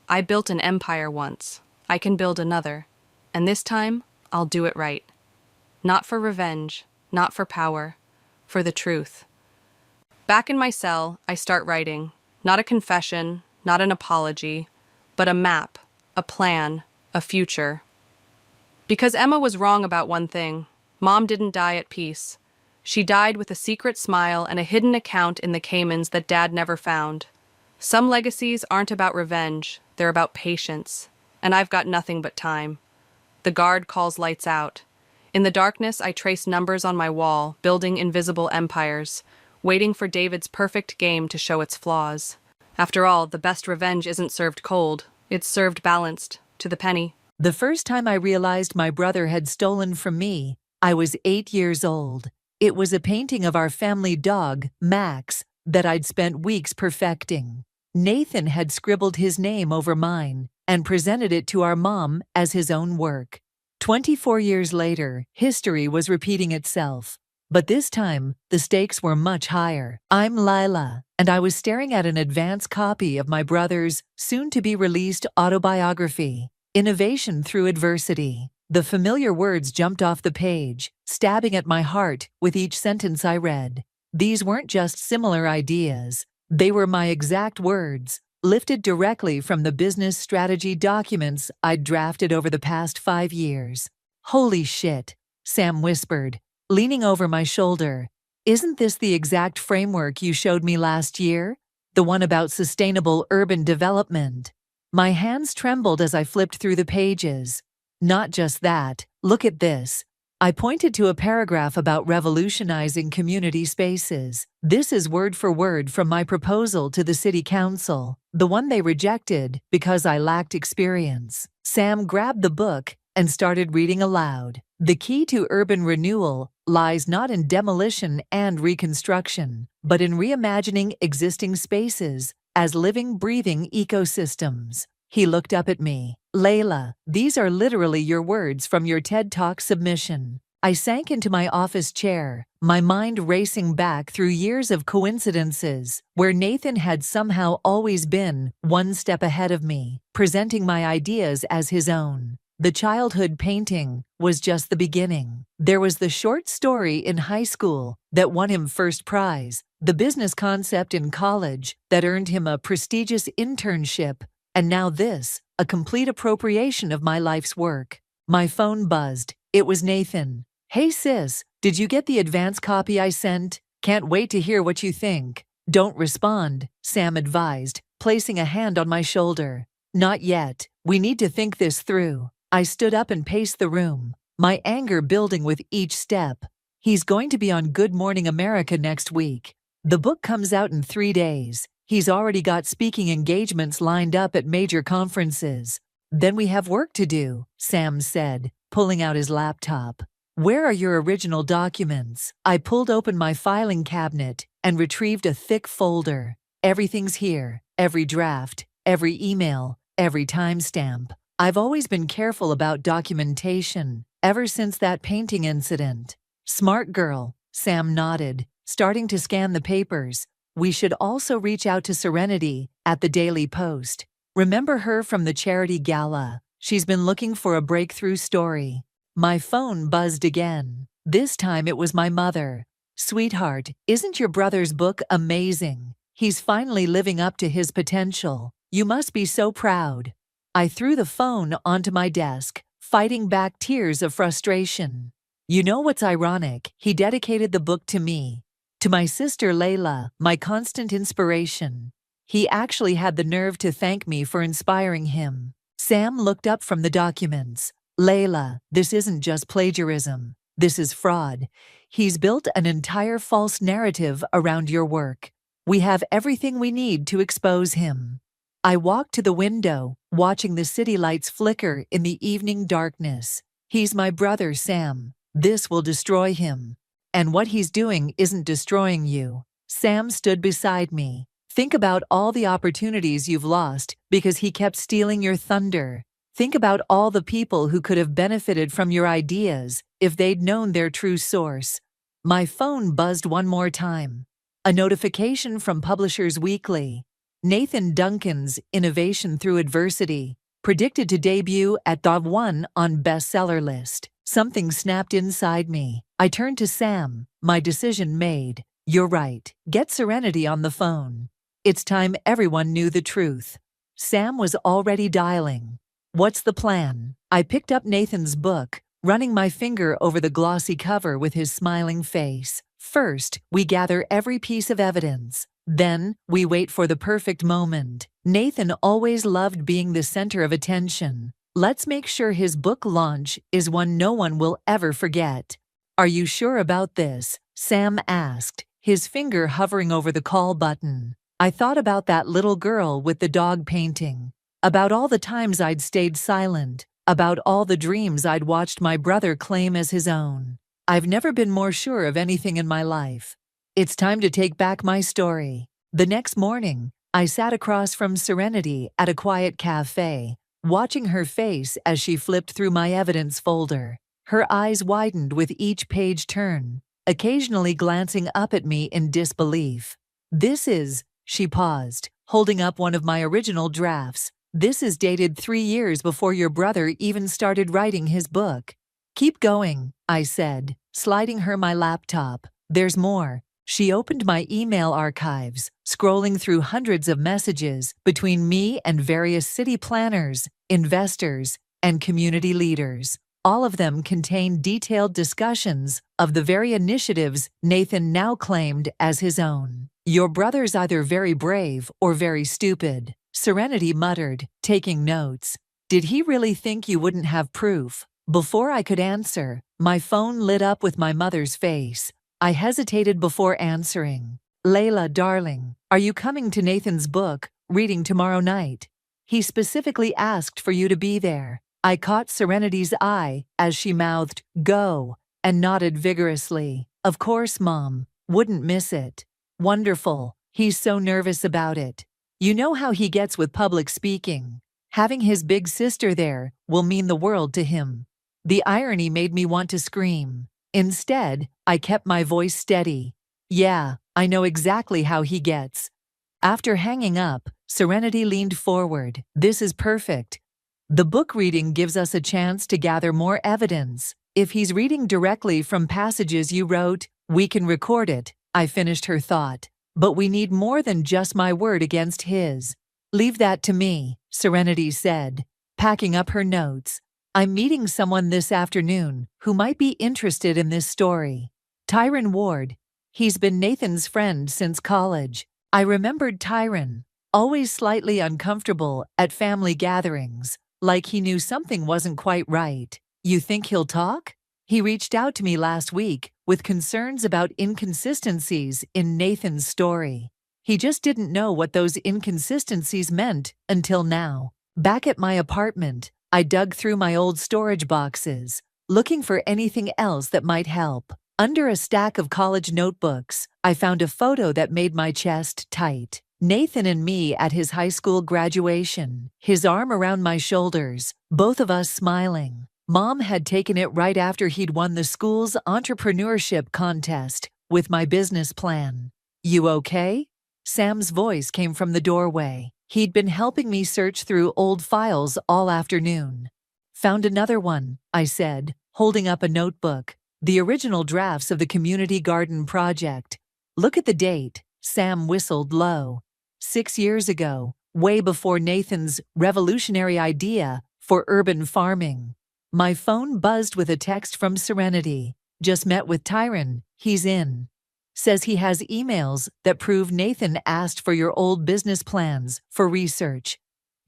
I built an empire once. I can build another. And this time, I'll do it right. Not for revenge, not for power, for the truth. Back in my cell, I start writing. Not a confession, not an apology, but a map, a plan, a future. Because Emma was wrong about one thing. Mom didn't die at peace. She died with a secret smile and a hidden account in the Caymans that Dad never found. Some legacies aren't about revenge, they're about patience. And I've got nothing but time. The guard calls lights out. In the darkness, I trace numbers on my wall, building invisible empires, waiting for David's perfect game to show its flaws. After all, the best revenge isn't served cold. It's served balanced, to the penny. The first time I realized my brother had stolen from me, I was 8 years old. It was a painting of our family dog, Max, that I'd spent weeks perfecting. Nathan had scribbled his name over mine and presented it to our mom as his own work. 24 years later, history was repeating itself. But this time, the stakes were much higher. I'm Lila, and I was staring at an advance copy of my brother's soon-to-be-released autobiography, Innovation Through Adversity. The familiar words jumped off the page, stabbing at my heart with each sentence I read. These weren't just similar ideas. They were my exact words, lifted directly from the business strategy documents I'd drafted over the past 5 years. "Holy shit," Sam whispered, leaning over my shoulder. "Isn't this the exact framework you showed me last year? The one about sustainable urban development?" My hands trembled as I flipped through the pages. "Not just that, look at this." I pointed to a paragraph about revolutionizing community spaces. "This is word for word from my proposal to the city council, the one they rejected because I lacked experience." Sam grabbed the book and started reading aloud. "The key to urban renewal lies not in demolition and reconstruction, but in reimagining existing spaces as living, breathing ecosystems." He looked up at me. "Layla, these are literally your words from your TED Talk submission." I sank into my office chair, my mind racing back through years of coincidences where Nathan had somehow always been one step ahead of me, presenting my ideas as his own. The childhood painting was just the beginning. There was the short story in high school that won him first prize, the business concept in college that earned him a prestigious internship, and now this, a complete appropriation of my life's work. My phone buzzed. It was Nathan. "Hey sis, did you get the advance copy I sent? Can't wait to hear what you think." "Don't respond," Sam advised, placing a hand on my shoulder. "Not yet. We need to think this through." I stood up and paced the room, my anger building with each step. He's going to be on Good Morning America next week. The book comes out in 3 days. He's already got speaking engagements lined up at major conferences. "Then we have work to do," Sam said, pulling out his laptop. "Where are your original documents?" I pulled open my filing cabinet and retrieved a thick folder. "Everything's here, every draft, every email, every timestamp. I've always been careful about documentation, ever since that painting incident." "Smart girl," Sam nodded, starting to scan the papers. "We should also reach out to Serenity at the Daily Post. Remember her from the charity gala? She's been looking for a breakthrough story." My phone buzzed again. This time it was my mother. "Sweetheart, isn't your brother's book amazing? He's finally living up to his potential. You must be so proud." I threw the phone onto my desk, fighting back tears of frustration. "You know what's ironic? He dedicated the book to me. To my sister Layla, my constant inspiration. He actually had the nerve to thank me for inspiring him." Sam looked up from the documents. "Layla, this isn't just plagiarism. This is fraud. He's built an entire false narrative around your work. We have everything we need to expose him." I walked to the window, watching the city lights flicker in the evening darkness. "He's my brother, Sam. This will destroy him. And what he's doing isn't destroying you." Sam stood beside me. "Think about all the opportunities you've lost because he kept stealing your thunder. Think about all the people who could have benefited from your ideas if they'd known their true source." My phone buzzed one more time. A notification from Publishers Weekly. Nathan Duncan's Innovation Through Adversity, predicted to debut at the #1 on bestseller list. Something snapped inside me. I turned to Sam, my decision made. "You're right. Get Serenity on the phone. It's time everyone knew the truth." Sam was already dialing. "What's the plan?" I picked up Nathan's book, running my finger over the glossy cover with his smiling face. "First, we gather every piece of evidence. Then, we wait for the perfect moment. Nathan always loved being the center of attention. Let's make sure his book launch is one no one will ever forget." "Are you sure about this?" Sam asked, his finger hovering over the call button. I thought about that little girl with the dog painting, about all the times I'd stayed silent, about all the dreams I'd watched my brother claim as his own. I've never been more sure of anything in my life. It's time to take back my story. The next morning, I sat across from Serenity at a quiet cafe, watching her face as she flipped through my evidence folder. Her eyes widened with each page turn, occasionally glancing up at me in disbelief. She paused, holding up one of my original drafts. "This is dated 3 years before your brother even started writing his book." "Keep going," I said, sliding her my laptop. "There's more." She opened my email archives, scrolling through hundreds of messages between me and various city planners, investors, and community leaders. All of them contained detailed discussions of the very initiatives Nathan now claimed as his own. "Your brother's either very brave or very stupid," Serenity muttered, taking notes. "Did he really think you wouldn't have proof?" Before I could answer, my phone lit up with my mother's face. I hesitated before answering. "Layla, darling, are you coming to Nathan's book reading tomorrow night? He specifically asked for you to be there." I caught Serenity's eye as she mouthed, "Go," and nodded vigorously. "Of course, Mom. Wouldn't miss it." "Wonderful. He's so nervous about it. You know how he gets with public speaking. Having his big sister there will mean the world to him." The irony made me want to scream. Instead, I kept my voice steady. "Yeah, I know exactly how he gets." After hanging up, Serenity leaned forward. "This is perfect. The book reading gives us a chance to gather more evidence. If he's reading directly from passages you wrote, we can record it." I finished her thought. "But we need more than just my word against his." "Leave that to me," Serenity said, packing up her notes. "I'm meeting someone this afternoon who might be interested in this story. Tyron Ward. He's been Nathan's friend since college." I remembered Tyron, always slightly uncomfortable at family gatherings, like he knew something wasn't quite right. "You think he'll talk?" "He reached out to me last week with concerns about inconsistencies in Nathan's story. He just didn't know what those inconsistencies meant until now." Back at my apartment, I dug through my old storage boxes, looking for anything else that might help. Under a stack of college notebooks, I found a photo that made my chest tight. Nathan and me at his high school graduation, his arm around my shoulders, both of us smiling. Mom had taken it right after he'd won the school's entrepreneurship contest with my business plan. "You okay?" Sam's voice came from the doorway. He'd been helping me search through old files all afternoon. "Found another one," I said, holding up a notebook. "The original drafts of the community garden project. Look at the date." Sam whistled low. 6 years ago, way before Nathan's revolutionary idea for urban farming. My phone buzzed with a text from Serenity. "Just met with Tyron. He's in. Says he has emails that prove Nathan asked for your old business plans for research.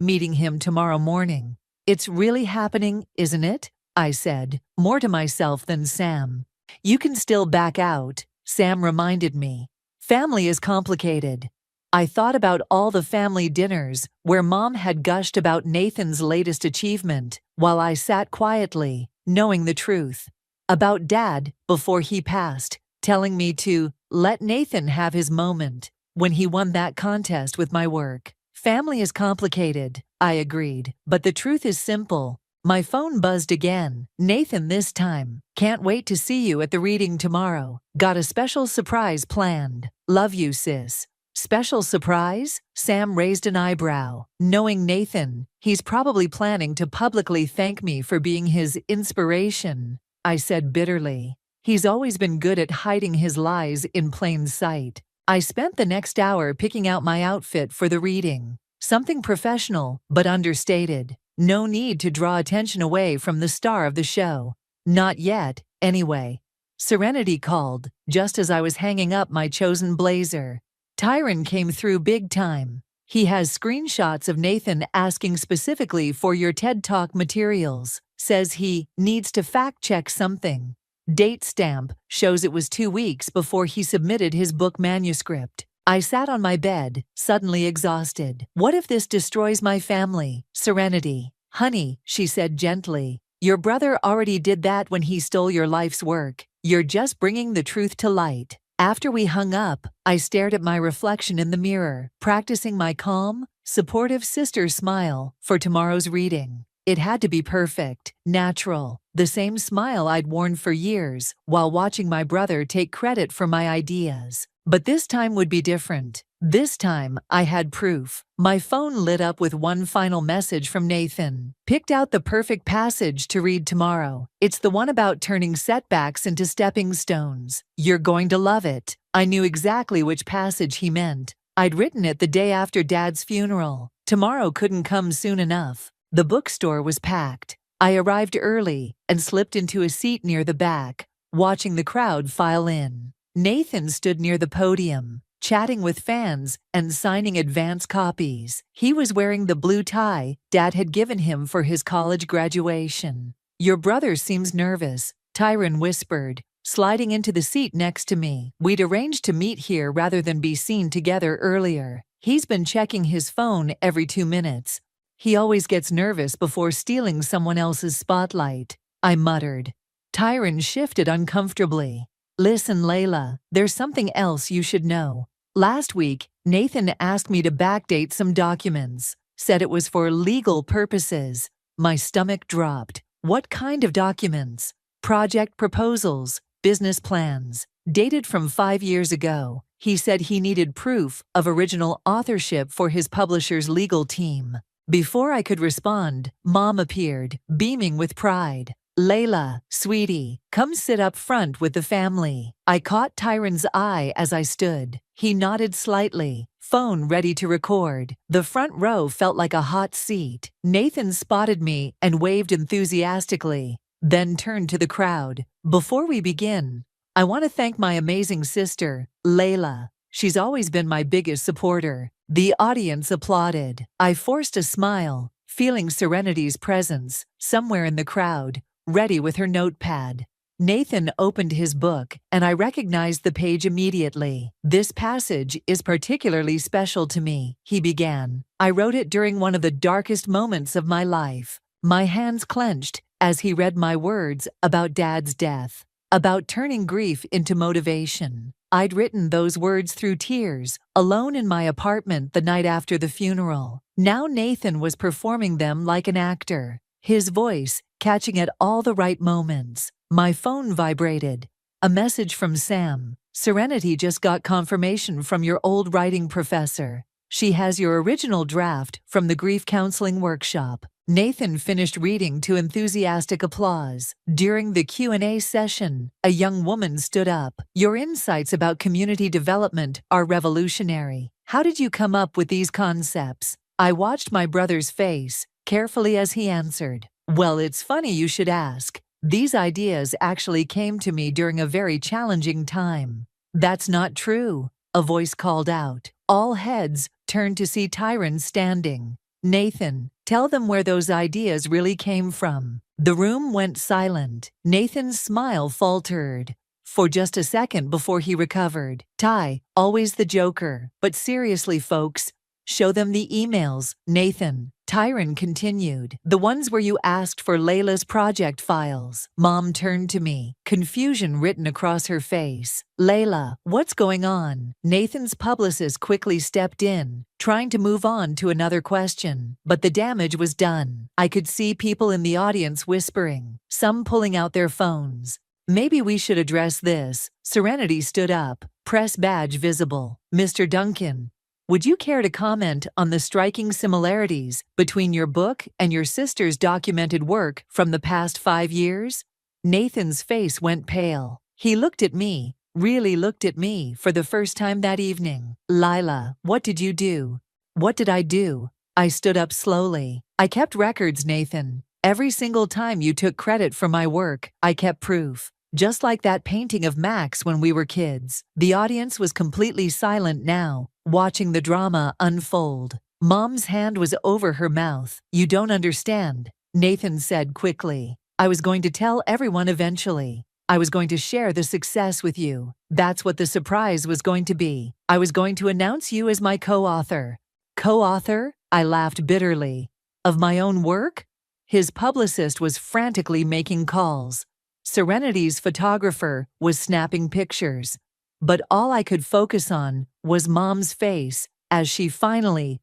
Meeting him tomorrow morning." "It's really happening, isn't it?" I said, more to myself than Sam. "You can still back out," Sam reminded me. "Family is complicated." I thought about all the family dinners where Mom had gushed about Nathan's latest achievement while I sat quietly, knowing the truth. About Dad, before he passed, telling me to let Nathan have his moment when he won that contest with my work. Family is complicated, I agreed, but the truth is simple. My phone buzzed again. "Nathan this time. Can't wait to see you at the reading tomorrow. Got a special surprise planned. Love you, sis." "Special surprise?" Sam raised an eyebrow. Knowing Nathan, he's probably planning to publicly thank me for being his inspiration, I said bitterly. He's always been good at hiding his lies in plain sight. I spent the next hour picking out my outfit for the reading. Something professional, but understated. No need to draw attention away from the star of the show. Not yet, anyway. Serenity called, just as I was hanging up my chosen blazer. Tyron came through big time. He has screenshots of Nathan asking specifically for your TED Talk materials. Says he needs to fact-check something. Date stamp shows it was 2 weeks before he submitted his book manuscript. I sat on my bed, suddenly exhausted. What if this destroys my family? "Serenity. Honey," she said gently. "Your brother already did that when he stole your life's work. You're just bringing the truth to light." After we hung up, I stared at my reflection in the mirror, practicing my calm, supportive sister smile for tomorrow's reading. It had to be perfect, natural, the same smile I'd worn for years while watching my brother take credit for my ideas. But this time would be different. This time, I had proof. My phone lit up with one final message from Nathan. Picked out the perfect passage to read tomorrow. It's the one about turning setbacks into stepping stones. You're going to love it. I knew exactly which passage he meant. I'd written it the day after Dad's funeral. Tomorrow couldn't come soon enough. The bookstore was packed. I arrived early and slipped into a seat near the back, watching the crowd file in. Nathan stood near the podium, chatting with fans and signing advance copies. He was wearing the blue tie Dad had given him for his college graduation. "Your brother seems nervous," Tyron whispered, sliding into the seat next to me. We'd arranged to meet here rather than be seen together earlier. "He's been checking his phone every 2 minutes. He always gets nervous before stealing someone else's spotlight," I muttered. Tyron shifted uncomfortably. "Listen, Layla, there's something else you should know. Last week, Nathan asked me to backdate some documents, said it was for legal purposes." My stomach dropped. What kind of documents? Project proposals, business plans, dated from 5 years ago. He said he needed proof of original authorship for his publisher's legal team. Before I could respond, Mom appeared, beaming with pride. "Layla, sweetie, come sit up front with the family." I caught Tyron's eye as I stood. He nodded slightly, phone ready to record. The front row felt like a hot seat. Nathan spotted me and waved enthusiastically, then turned to the crowd. "Before we begin, I want to thank my amazing sister, Layla. She's always been my biggest supporter." The audience applauded. I forced a smile, feeling Serenity's presence somewhere in the crowd, ready with her notepad. Nathan opened his book, and I recognized the page immediately. "This passage is particularly special to me," he began. "I wrote it during one of the darkest moments of my life." My hands clenched as he read my words about Dad's death, about turning grief into motivation. I'd written those words through tears, alone in my apartment the night after the funeral. Now Nathan was performing them like an actor, his voice catching at all the right moments. My phone vibrated. A message from Sam. "Serenity just got confirmation from your old writing professor. She has your original draft from the grief counseling workshop." Nathan finished reading to enthusiastic applause. During the Q&A session, a young woman stood up. "Your insights about community development are revolutionary. How did you come up with these concepts?" I watched my brother's face carefully as he answered. "Well, it's funny you should ask. These ideas actually came to me during a very challenging time." "That's not true," a voice called out. All heads turned to see Tyron standing. "Nathan, tell them where those ideas really came from." The room went silent. Nathan's smile faltered for just a second before he recovered. "Ty, always the joker. But seriously, folks, show them the emails." "Nathan," Tyron continued, "the ones where you asked for Layla's project files." Mom turned to me, confusion written across her face. "Layla, what's going on?" Nathan's publicist quickly stepped in, trying to move on to another question. But the damage was done. I could see people in the audience whispering, some pulling out their phones. "Maybe we should address this." Serenity stood up, press badge visible. "Mr. Duncan, would you care to comment on the striking similarities between your book and your sister's documented work from the past 5 years? Nathan's face went pale. He looked at me, really looked at me for the first time that evening. "Lila, what did you do?" "What did I do?" I stood up slowly. "I kept records, Nathan. Every single time you took credit for my work, I kept proof. Just like that painting of Max when we were kids." The audience was completely silent now, watching the drama unfold. Mom's hand was over her mouth. "You don't understand," Nathan said quickly. "I was going to tell everyone eventually. I was going to share the success with you. That's what the surprise was going to be. I was going to announce you as my co-author." "Co-author?" I laughed bitterly. "Of my own work?" His publicist was frantically making calls. Serenity's photographer was snapping pictures. But all I could focus on was Mom's face as she finally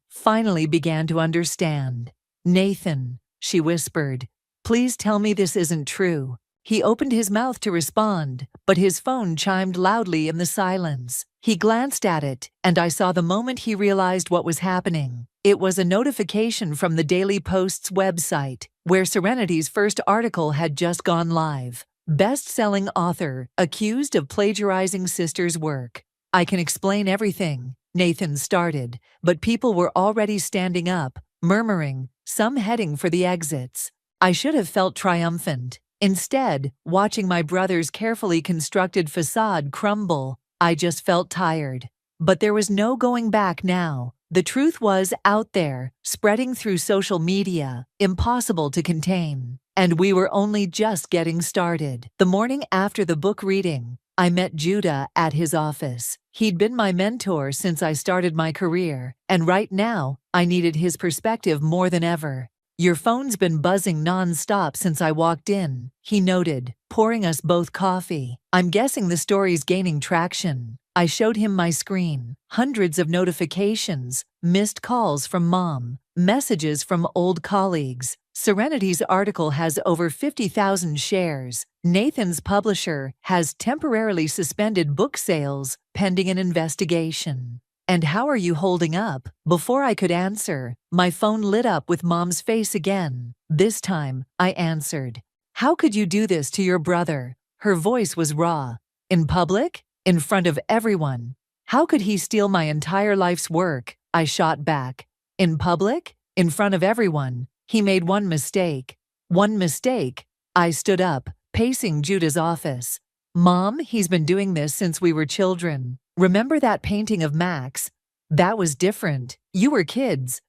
began to understand. "Nathan, she whispered. Please tell me this isn't true. He opened his mouth to respond, but his phone chimed loudly in the silence. He glanced at it, and I saw the moment he realized what was happening. It was a notification from the Daily Post's website, where Serenity's first article had just gone live. Best-selling author accused of plagiarizing sister's work. I can explain everything, Nathan started, but people were already standing up, murmuring, some heading for the exits. I should have felt triumphant. Instead, watching my brother's carefully constructed facade crumble, I just felt tired. But there was no going back now. The truth was out there, spreading through social media, impossible to contain. And we were only just getting started. The morning after the book reading, I met Judah at his office. He'd been my mentor since I started my career, and right now, I needed his perspective more than ever. Your phone's been buzzing non-stop since I walked in, he noted, pouring us both coffee. I'm guessing the story's gaining traction. I showed him my screen. Hundreds of notifications, missed calls from mom, messages from old colleagues. Serenity's article has over 50,000 shares. Nathan's publisher has temporarily suspended book sales, pending an investigation. And how are you holding up? Before I could answer, my phone lit up with Mom's face again. This time, I answered. How could you do this to your brother? Her voice was raw. In public? In front of everyone. How could he steal my entire life's work? I shot back. In public? In front of everyone. He made one mistake. One mistake? I stood up, pacing Judah's office. Mom, he's been doing this since we were children. Remember that painting of Max? That was different. You were kids.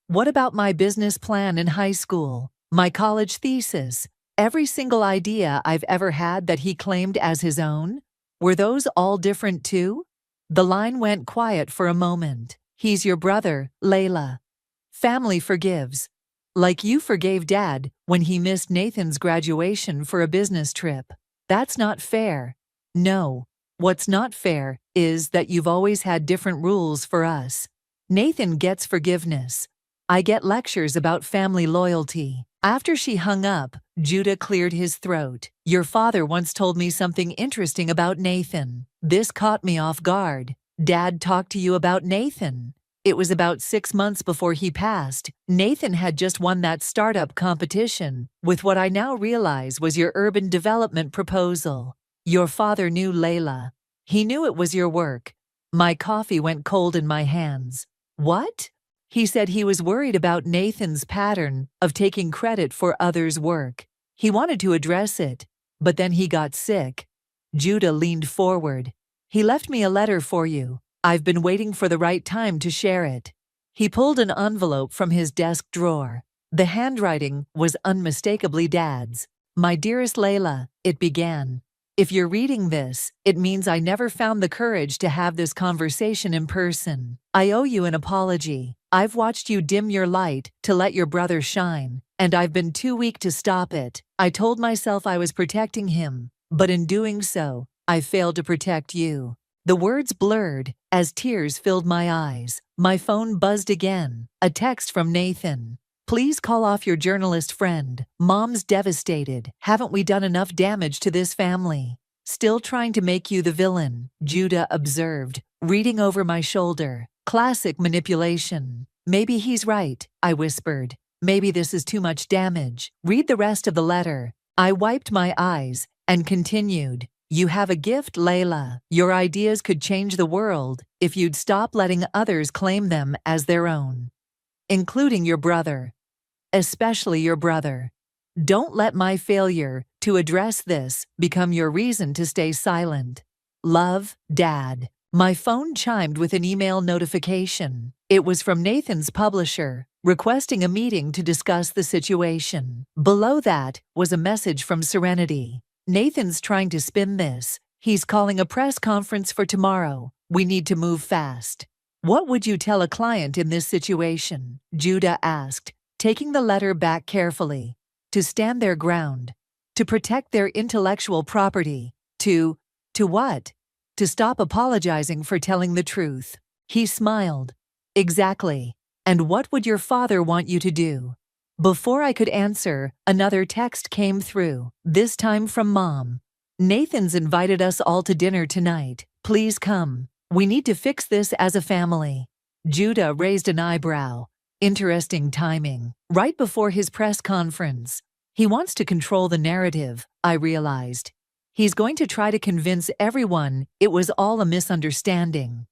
What about my business plan in high school? My college thesis? Every single idea I've ever had that he claimed as his own? Were those all different too? The line went quiet for a moment. He's your brother, Layla. Family forgives. Like you forgave Dad when he missed Nathan's graduation for a business trip. That's not fair. No. What's not fair is that you've always had different rules for us. Nathan gets forgiveness. I get lectures about family loyalty. After she hung up, Judah cleared his throat. Your father once told me something interesting about Nathan. This caught me off guard. Dad talked to you about Nathan. It was about 6 months before he passed. Nathan had just won that startup competition with what I now realize was your urban development proposal. Your father knew Layla. He knew it was your work. My coffee went cold in my hands. What? He said he was worried about Nathan's pattern of taking credit for others' work. He wanted to address it, but then he got sick. Judah leaned forward. He left me a letter for you. I've been waiting for the right time to share it. He pulled an envelope from his desk drawer. The handwriting was unmistakably Dad's. My dearest Layla, it began. If you're reading this, it means I never found the courage to have this conversation in person. I owe you an apology. I've watched you dim your light to let your brother shine, and I've been too weak to stop it. I told myself I was protecting him, but in doing so, I failed to protect you. The words blurred as tears filled my eyes. My phone buzzed again. A text from Nathan. Please call off your journalist friend. Mom's devastated. Haven't we done enough damage to this family? Still trying to make you the villain, Judah observed, reading over my shoulder. Classic manipulation. Maybe he's right, I whispered. Maybe this is too much damage. Read the rest of the letter. I wiped my eyes and continued. You have a gift, Layla. Your ideas could change the world if you'd stop letting others claim them as their own. Including your brother. Especially your brother. Don't let my failure to address this become your reason to stay silent. Love, Dad. My phone chimed with an email notification. It was from Nathan's publisher, requesting a meeting to discuss the situation. Below that was a message from Serenity. Nathan's trying to spin this. He's calling a press conference for tomorrow. We need to move fast. What would you tell a client in this situation? Judah asked, taking the letter back carefully. To stand their ground. To protect their intellectual property. To what? To stop apologizing for telling the truth. He smiled. Exactly. And what would your father want you to do? Before I could answer, another text came through, this time from Mom. Nathan's invited us all to dinner tonight. Please come. We need to fix this as a family. Judah raised an eyebrow. Interesting timing. Right before his press conference. He wants to control the narrative, I realized. He's going to try to convince everyone it was all a misunderstanding.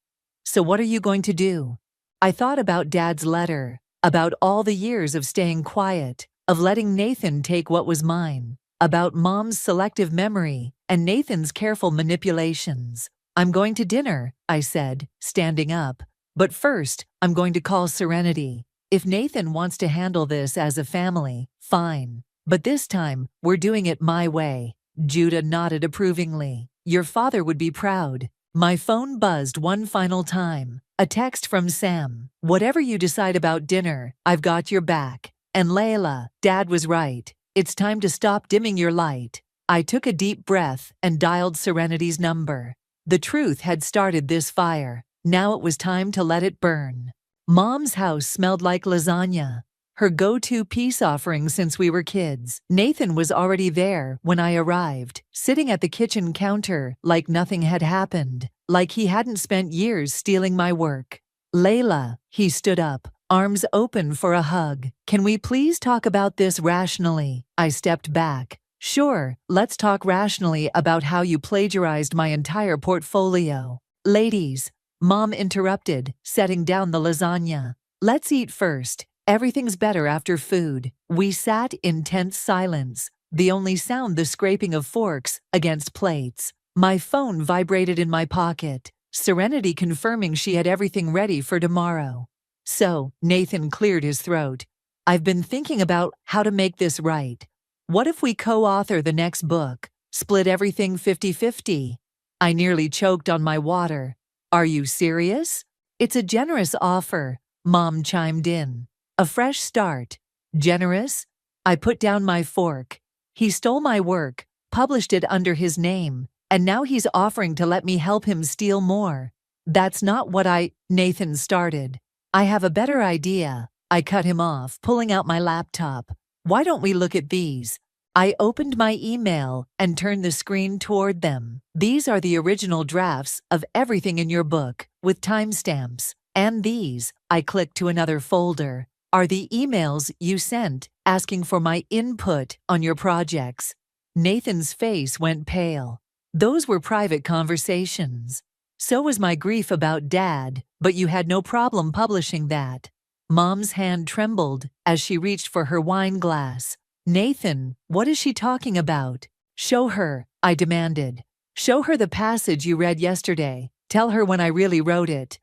So what are you going to do? I thought about Dad's letter, about all the years of staying quiet, of letting Nathan take what was mine, about Mom's selective memory and Nathan's careful manipulations. I'm going to dinner, I said, standing up. But first, I'm going to call Serenity. If Nathan wants to handle this as a family, fine. But this time, we're doing it my way. Judah nodded approvingly. Your father would be proud. My phone buzzed one final time. A text from Sam. Whatever you decide about dinner, I've got your back. And Layla, Dad was right. It's time to stop dimming your light. I took a deep breath and dialed Serenity's number. The truth had started this fire. Now it was time to let it burn. Mom's house smelled like lasagna, her go-to peace offering since we were kids. Nathan was already there when I arrived, sitting at the kitchen counter like nothing had happened, like he hadn't spent years stealing my work. Layla, he stood up, arms open for a hug. Can we please talk about this rationally? I stepped back. Sure, let's talk rationally about how you plagiarized my entire portfolio. Ladies, Mom interrupted, setting down the lasagna. Let's eat first. Everything's better after food. We sat in tense silence, the only sound the scraping of forks against plates. My phone vibrated in my pocket, Serenity confirming she had everything ready for tomorrow. So, Nathan cleared his throat. I've been thinking about how to make this right. What if we co-author the next book? Split everything 50-50? I nearly choked on my water. Are you serious? It's a generous offer, Mom chimed in. A fresh start. Generous? I put down my fork. He stole my work, published it under his name, and now he's offering to let me help him steal more. That's not what Nathan started. I have a better idea. I cut him off, pulling out my laptop. Why don't we look at these? I opened my email and turned the screen toward them. These are the original drafts of everything in your book, with timestamps. And these, I clicked to another folder, are the emails you sent asking for my input on your projects. Nathan's face went pale. Those were private conversations. So was my grief about Dad, but you had no problem publishing that. Mom's hand trembled as she reached for her wine glass. Nathan, what is she talking about? Show her, I demanded. Show her the passage you read yesterday. Tell her when I really wrote it.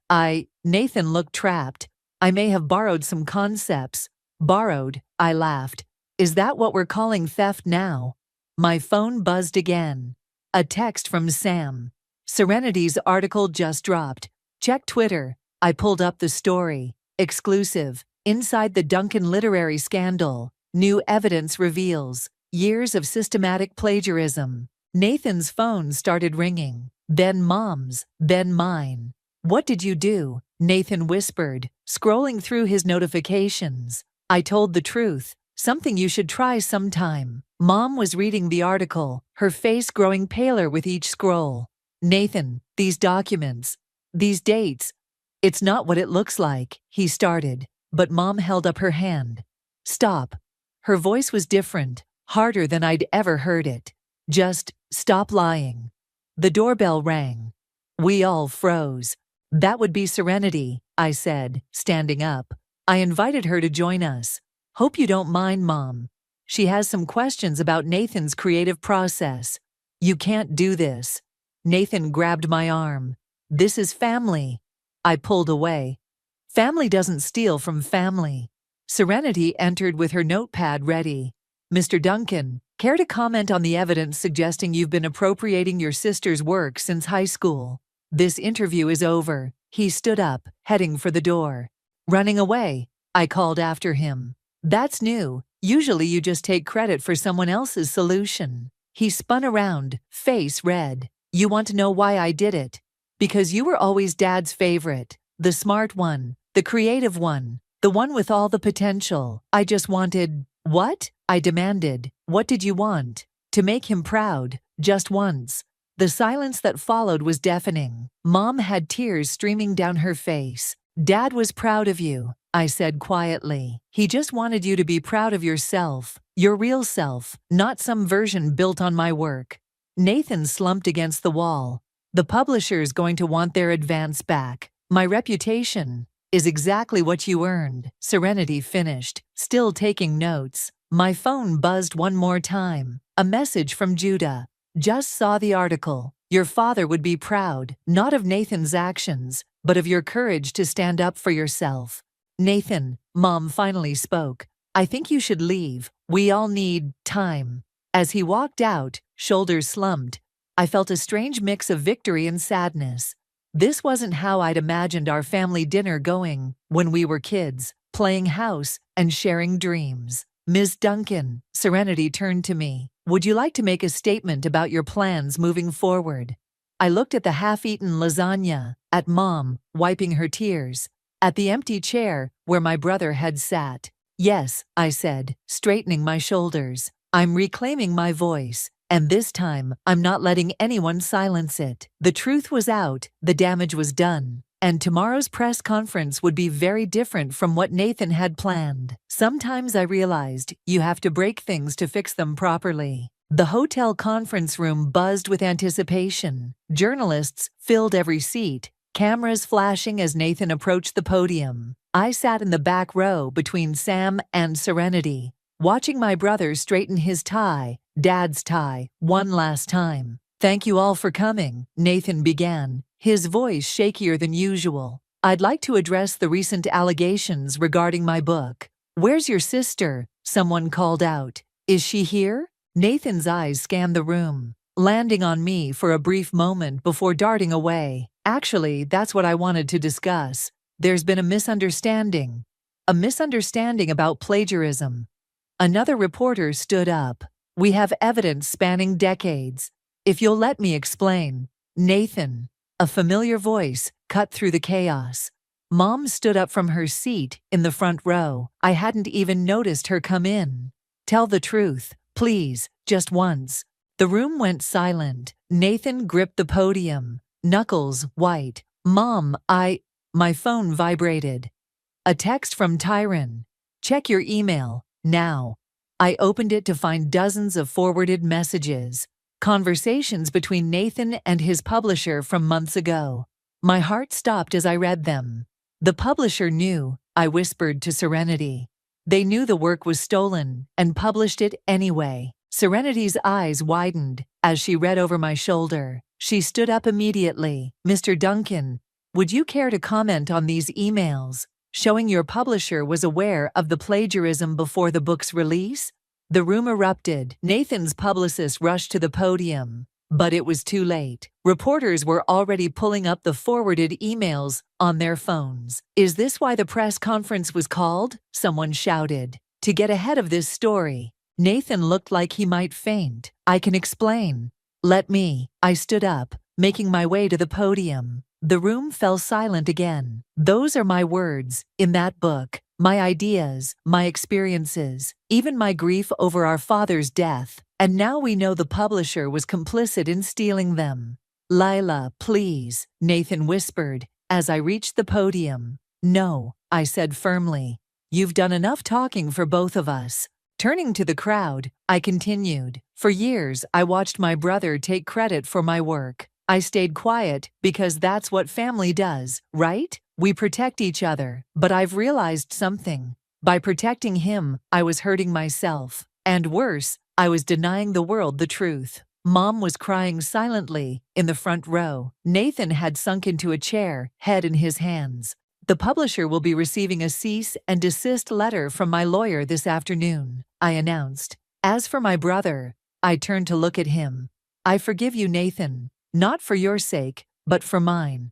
Nathan looked trapped. I may have borrowed some concepts. Borrowed, I laughed. Is that what we're calling theft now? My phone buzzed again. A text from Sam. Serenity's article just dropped. Check Twitter. I pulled up the story. Exclusive. Inside the Duncan literary scandal. New evidence reveals years of systematic plagiarism. Nathan's phone started ringing. Then Mom's, then mine. What did you do? Nathan whispered, scrolling through his notifications. I told the truth. Something you should try sometime. Mom was reading the article, her face growing paler with each scroll. Nathan, these documents, these dates. It's not what it looks like, he started, but Mom held up her hand. Stop. Her voice was different, harder than I'd ever heard it. Just stop lying. The doorbell rang. We all froze. That would be Serenity, I said, standing up. I invited her to join us. Hope you don't mind, Mom. She has some questions about Nathan's creative process. You can't do this. Nathan grabbed my arm. This is family. I pulled away. Family doesn't steal from family. Serenity entered with her notepad ready. Mr. Duncan, care to comment on the evidence suggesting you've been appropriating your sister's work since high school? This interview is over. He stood up, heading for the door. Running away, I called after him. That's new. Usually you just take credit for someone else's solution. He spun around, face red. You want to know why I did it? Because you were always Dad's favorite, the smart one, the creative one. The one with all the potential. I just wanted— What? I demanded. What did you want? To make him proud, just once. The silence that followed was deafening. Mom had tears streaming down her face. Dad was proud of you, I said quietly. He just wanted you to be proud of yourself, your real self, not some version built on my work. Nathan slumped against the wall. The publisher's going to want their advance back. My reputation is exactly what you earned, Serenity finished, still taking notes. My phone buzzed one more time. A message from Judah. Just saw the article. Your father would be proud, not of Nathan's actions, but of your courage to stand up for yourself. Nathan, Mom finally spoke. I think you should leave. We all need time. As he walked out, shoulders slumped, I felt a strange mix of victory and sadness. This wasn't how I'd imagined our family dinner going when we were kids, playing house and sharing dreams. Ms. Duncan, Serenity turned to me. Would you like to make a statement about your plans moving forward? I looked at the half-eaten lasagna, at Mom, wiping her tears, at the empty chair where my brother had sat. Yes, I said, straightening my shoulders. I'm reclaiming my voice, and this time I'm not letting anyone silence it. The truth was out, the damage was done, and tomorrow's press conference would be very different from what Nathan had planned. Sometimes I realized you have to break things to fix them properly. The hotel conference room buzzed with anticipation. Journalists filled every seat, cameras flashing as Nathan approached the podium. I sat in the back row between Sam and Serenity, watching my brother straighten his tie, Dad's tie, one last time. Thank you all for coming, Nathan began, his voice shakier than usual. I'd like to address the recent allegations regarding my book. Where's your sister? Someone called out. Is she here? Nathan's eyes scanned the room, landing on me for a brief moment before darting away. Actually, that's what I wanted to discuss. There's been a misunderstanding. A misunderstanding about plagiarism. Another reporter stood up. We have evidence spanning decades. If you'll let me explain. Nathan. A familiar voice cut through the chaos. Mom stood up from her seat in the front row. I hadn't even noticed her come in. Tell the truth, please, just once. The room went silent. Nathan gripped the podium, knuckles white. Mom, My phone vibrated. A text from Tyron. Check your email, now. I opened it to find dozens of forwarded messages. Conversations between Nathan and his publisher from months ago. My heart stopped as I read them. The publisher knew, I whispered to Serenity. They knew the work was stolen and published it anyway. Serenity's eyes widened as she read over my shoulder. She stood up immediately. Mr. Duncan, would you care to comment on these emails, showing your publisher was aware of the plagiarism before the book's release? The room erupted. Nathan's publicist rushed to the podium, but it was too late. Reporters were already pulling up the forwarded emails on their phones. Is this why the press conference was called? Someone shouted. To get ahead of this story. Nathan looked like he might faint. I can explain. Let me. I stood up, making my way to the podium. The room fell silent again. Those are my words, in that book. My ideas, my experiences, even my grief over our father's death. And now we know the publisher was complicit in stealing them. Lila, please, Nathan whispered, as I reached the podium. No, I said firmly. You've done enough talking for both of us. Turning to the crowd, I continued. For years, I watched my brother take credit for my work. I stayed quiet because that's what family does, right? We protect each other. But I've realized something. By protecting him, I was hurting myself. And worse, I was denying the world the truth. Mom was crying silently in the front row. Nathan had sunk into a chair, head in his hands. The publisher will be receiving a cease and desist letter from my lawyer this afternoon, I announced. As for my brother, I turned to look at him. I forgive you, Nathan. Not for your sake, but for mine.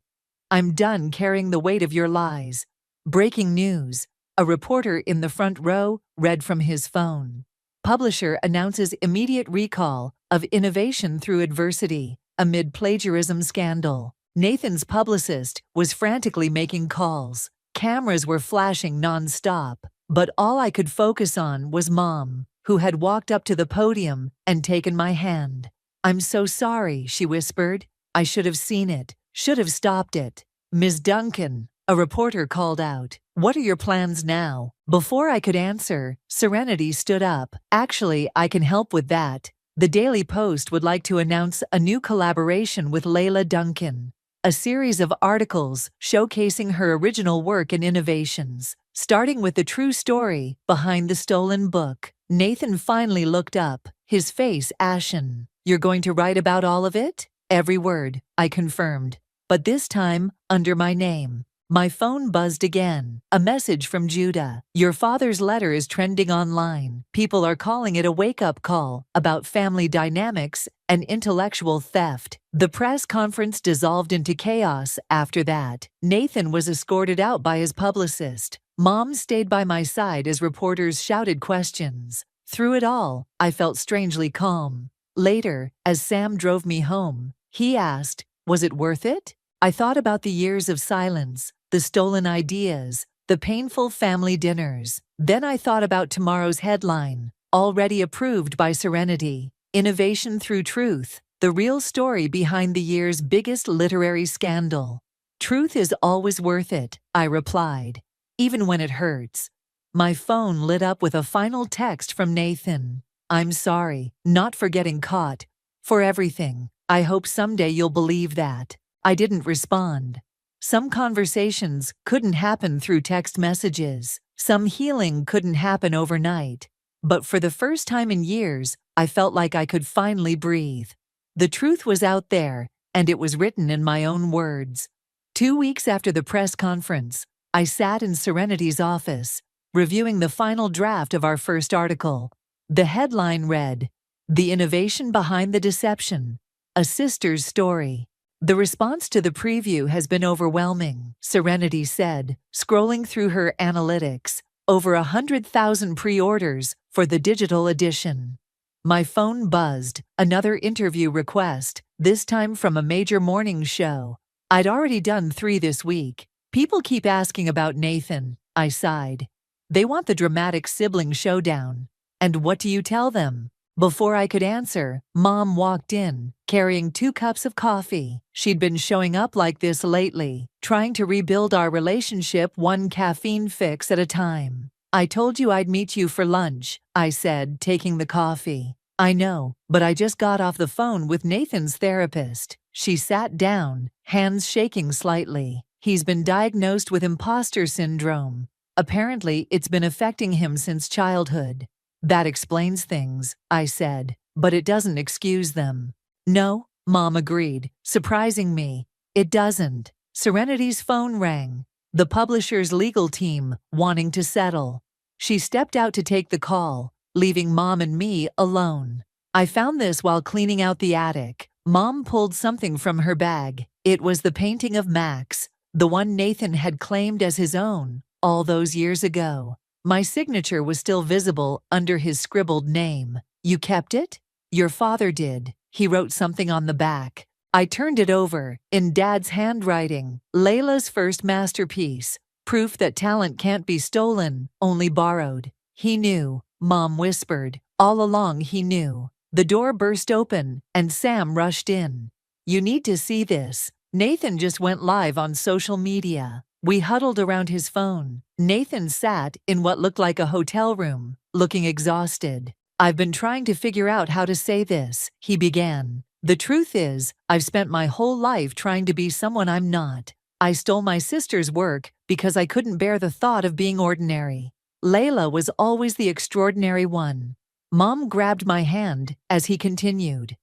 I'm done carrying the weight of your lies. Breaking news. A reporter in the front row read from his phone. Publisher announces immediate recall of innovation through adversity amid plagiarism scandal. Nathan's publicist was frantically making calls. Cameras were flashing nonstop, but all I could focus on was Mom, who had walked up to the podium and taken my hand. "I'm so sorry," she whispered. "I should have seen it, should have stopped it." "Ms. Duncan," a reporter called out, "what are your plans now?" Before I could answer, Serenity stood up. "Actually, I can help with that. The Daily Post would like to announce a new collaboration with Layla Duncan. A series of articles showcasing her original work and innovations, starting with the true story behind the stolen book." Nathan finally looked up, his face ashen. "You're going to write about all of it?" "Every word," I confirmed. "But this time, under my name." My phone buzzed again. A message from Judah. "Your father's letter is trending online. People are calling it a wake-up call about family dynamics and intellectual theft." The press conference dissolved into chaos after that. Nathan was escorted out by his publicist. Mom stayed by my side as reporters shouted questions. Through it all, I felt strangely calm. Later, as Sam drove me home, he asked, "Was it worth it?" I thought about the years of silence, the stolen ideas, the painful family dinners. Then I thought about tomorrow's headline, already approved by Serenity. "Innovation through truth, the real story behind the year's biggest literary scandal." "Truth is always worth it," I replied, "even when it hurts." My phone lit up with a final text from Nathan. "I'm sorry, not for getting caught, for everything. I hope someday you'll believe that." I didn't respond. Some conversations couldn't happen through text messages. Some healing couldn't happen overnight. But for the first time in years, I felt like I could finally breathe. The truth was out there, and it was written in my own words. 2 weeks after the press conference, I sat in Serenity's office, reviewing the final draft of our first article. The headline read, "The Innovation Behind the Deception, A Sister's Story." "The response to the preview has been overwhelming," Serenity said, scrolling through her analytics. "Over 100,000 pre-orders for the digital edition." My phone buzzed, another interview request, this time from a major morning show. I'd already done 3 this week. "People keep asking about Nathan," I sighed. "They want the dramatic sibling showdown." "And what do you tell them?" Before I could answer, Mom walked in, carrying 2 cups of coffee. She'd been showing up like this lately, trying to rebuild our relationship one caffeine fix at a time. "I told you I'd meet you for lunch," I said, taking the coffee. "I know, but I just got off the phone with Nathan's therapist." She sat down, hands shaking slightly. "He's been diagnosed with imposter syndrome. Apparently, it's been affecting him since childhood." "That explains things," I said, "but it doesn't excuse them." "No," Mom agreed, surprising me. "It doesn't." Serenity's phone rang. The publisher's legal team, wanting to settle. She stepped out to take the call, leaving Mom and me alone. "I found this while cleaning out the attic." Mom pulled something from her bag. It was the painting of Max, the one Nathan had claimed as his own all those years ago. My signature was still visible under his scribbled name. "You kept it?" "Your father did. He wrote something on the back." I turned it over, in Dad's handwriting. "Layla's first masterpiece. Proof that talent can't be stolen, only borrowed." "He knew," Mom whispered. "All along he knew." The door burst open, and Sam rushed in. "You need to see this. Nathan just went live on social media." We huddled around his phone. Nathan sat in what looked like a hotel room, looking exhausted. "I've been trying to figure out how to say this," he began. "The truth is, I've spent my whole life trying to be someone I'm not. I stole my sister's work because I couldn't bear the thought of being ordinary. Layla was always the extraordinary one." Mom grabbed my hand as he continued.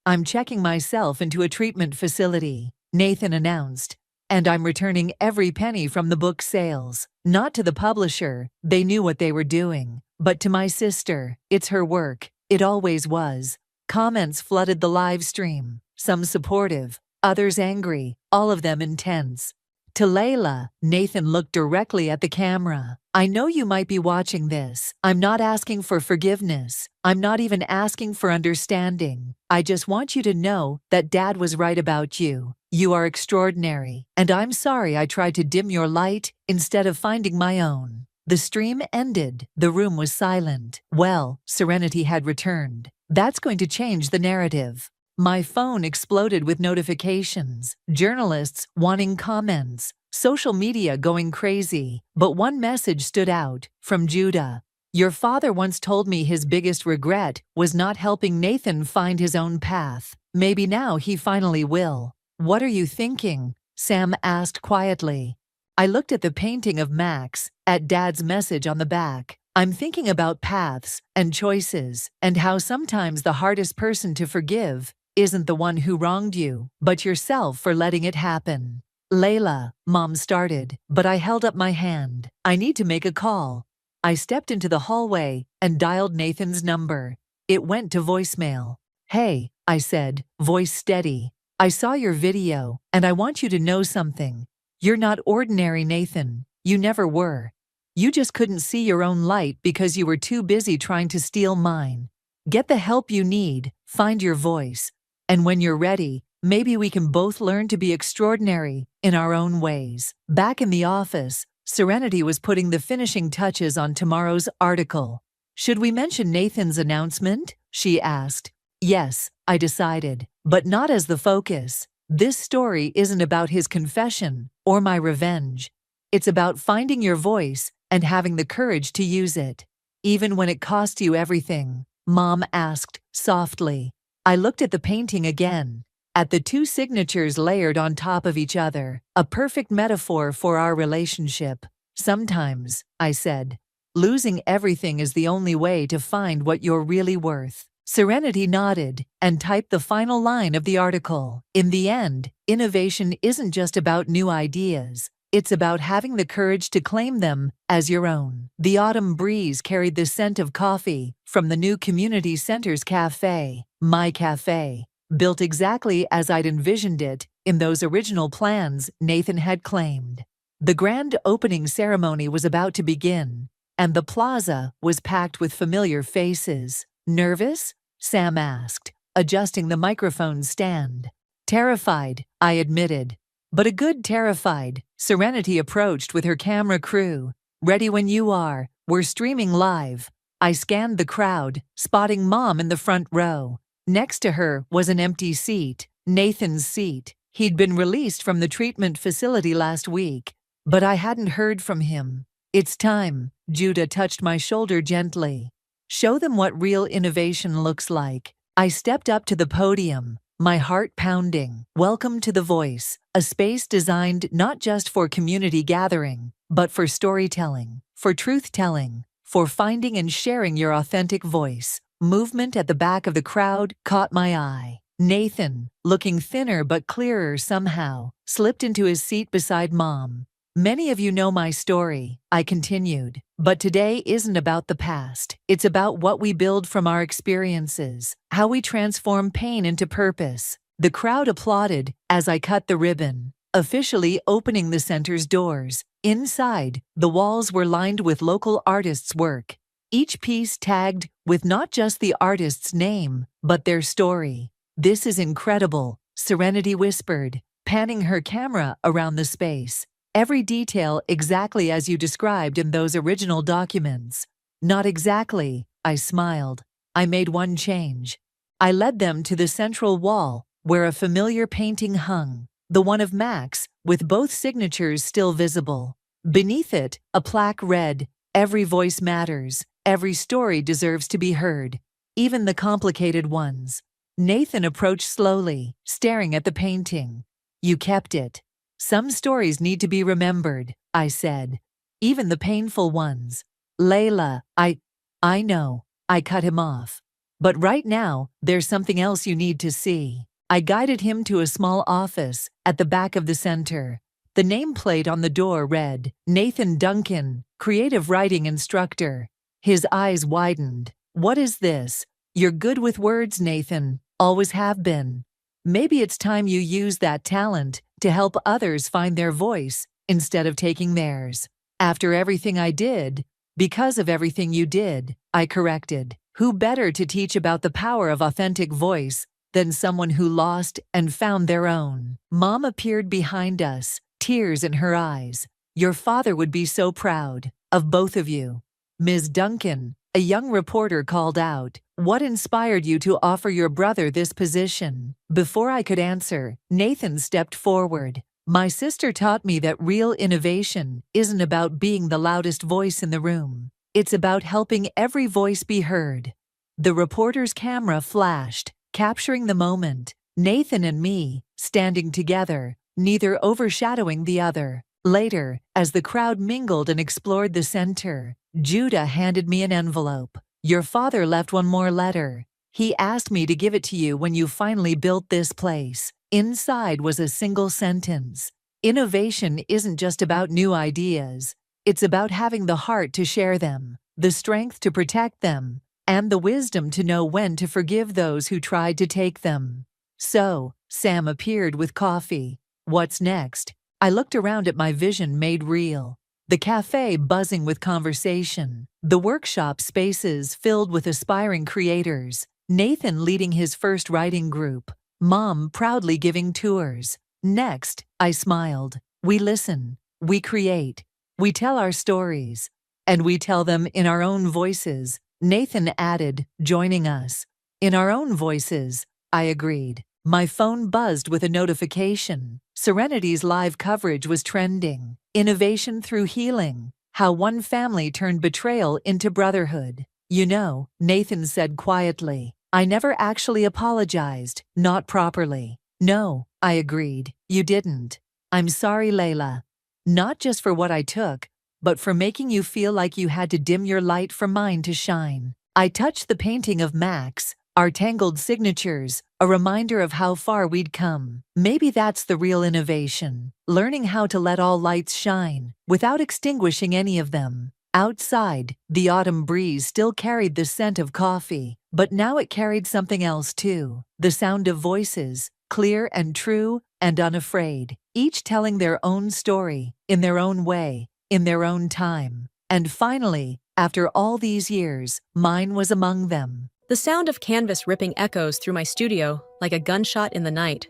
"I'm checking myself into a treatment facility," Nathan announced. "And I'm returning every penny from the book sales. Not to the publisher, they knew what they were doing, but to my sister. It's her work. It always was." Comments flooded the live stream, some supportive, others angry, all of them intense. To Layla, Nathan looked directly at the camera. I know you might be watching this. I'm not asking for forgiveness. I'm not even asking for understanding. I just want you to know that Dad was right about you. You are extraordinary, and I'm sorry I tried to dim your light instead of finding my own. The stream ended. The room was silent. Well, serenity had returned. That's going to change the narrative. My phone exploded with notifications, journalists wanting comments, social media going crazy. But one message stood out, from Judah. Your father once told me his biggest regret was not helping Nathan find his own path. Maybe now he finally will. What are you thinking? Sam asked quietly. I looked at the painting of Max, at Dad's message on the back. I'm thinking about paths and choices, and how sometimes the hardest person to forgive isn't the one who wronged you, but yourself for letting it happen. Layla, Mom started, but I held up my hand. I need to make a call. I stepped into the hallway and dialed Nathan's number. It went to voicemail. Hey, I said, voice steady. I saw your video, and I want you to know something. You're not ordinary, Nathan. You never were. You just couldn't see your own light because you were too busy trying to steal mine. Get the help you need, find your voice. And when you're ready, maybe we can both learn to be extraordinary in our own ways. Back in the office, Serenity was putting the finishing touches on tomorrow's article. Should we mention Nathan's announcement? She asked. Yes, I decided, but not as the focus. This story isn't about his confession or my revenge. It's about finding your voice and having the courage to use it. Even when it costs you everything, Mom asked softly. I looked at the painting again, at the two signatures layered on top of each other, a perfect metaphor for our relationship. Sometimes, I said, losing everything is the only way to find what you're really worth. Serenity nodded and typed the final line of the article. In the end, innovation isn't just about new ideas. It's about having the courage to claim them as your own. The autumn breeze carried the scent of coffee from the new community center's cafe, My Cafe, built exactly as I'd envisioned it in those original plans Nathan had claimed. The grand opening ceremony was about to begin, and the plaza was packed with familiar faces. Nervous? Sam asked, adjusting the microphone stand. Terrified, I admitted. But a good terrified. Serenity approached with her camera crew. Ready when you are. We're streaming live. I scanned the crowd, spotting Mom in the front row. Next to her was an empty seat, Nathan's seat. He'd been released from the treatment facility last week, but I hadn't heard from him. It's time, Judah touched my shoulder gently. Show them what real innovation looks like. I stepped up to the podium, my heart pounding. Welcome to The Voice, a space designed not just for community gathering, but for storytelling, for truth-telling, for finding and sharing your authentic voice. Movement at the back of the crowd caught my eye. Nathan, looking thinner but clearer somehow, slipped into his seat beside Mom. Many of you know my story, I continued, but today isn't about the past. It's about what we build from our experiences, how we transform pain into purpose. The crowd applauded as I cut the ribbon, officially opening the center's doors. Inside, the walls were lined with local artists' work, each piece tagged with not just the artist's name, but their story. This is incredible, Serenity whispered, panning her camera around the space. Every detail exactly as you described in those original documents. Not exactly, I smiled. I made one change. I led them to the central wall, where a familiar painting hung, the one of Max, with both signatures still visible. Beneath it, a plaque read, "Every voice matters, every story deserves to be heard, even the complicated ones." Nathan approached slowly, staring at the painting. You kept it. Some stories need to be remembered, I said. Even the painful ones. Layla, I know, I cut him off. But right now, there's something else you need to see. I guided him to a small office at the back of the center. The nameplate on the door read, Nathan Duncan, Creative Writing Instructor. His eyes widened. What is this? You're good with words, Nathan. Always have been. Maybe it's time you use that talent to help others find their voice instead of taking theirs. After everything I did, because of everything you did, I corrected. Who better to teach about the power of authentic voice than someone who lost and found their own? Mom appeared behind us, tears in her eyes. Your father would be so proud of both of you. Ms. Duncan, a young reporter, called out, "What inspired you to offer your brother this position?" Before I could answer, Nathan stepped forward. My sister taught me that real innovation isn't about being the loudest voice in the room. It's about helping every voice be heard. The reporter's camera flashed, capturing the moment. Nathan and me, standing together, neither overshadowing the other. Later, as the crowd mingled and explored the center, Judah handed me an envelope. Your father left one more letter. He asked me to give it to you when you finally built this place. Inside was a single sentence. Innovation isn't just about new ideas. It's about having the heart to share them, the strength to protect them, and the wisdom to know when to forgive those who tried to take them. So, Sam appeared with coffee. What's next? I looked around at my vision made real. The cafe buzzing with conversation, the workshop spaces filled with aspiring creators, Nathan leading his first writing group, Mom proudly giving tours. Next, I smiled. We listen, we create, we tell our stories, and we tell them in our own voices, Nathan added, joining us. In our own voices, I agreed. My phone buzzed with a notification. Serenity's live coverage was trending. Innovation through healing. How one family turned betrayal into brotherhood. You know, Nathan said quietly, I never actually apologized, not properly. No, I agreed. You didn't. I'm sorry, Layla. Not just for what I took, but for making you feel like you had to dim your light for mine to shine. I touched the painting of Max, our tangled signatures, a reminder of how far we'd come. Maybe that's the real innovation, learning how to let all lights shine, without extinguishing any of them. Outside, the autumn breeze still carried the scent of coffee, but now it carried something else too. The sound of voices, clear and true and unafraid, each telling their own story, in their own way, in their own time. And finally, after all these years, mine was among them. The sound of canvas ripping echoes through my studio like a gunshot in the night.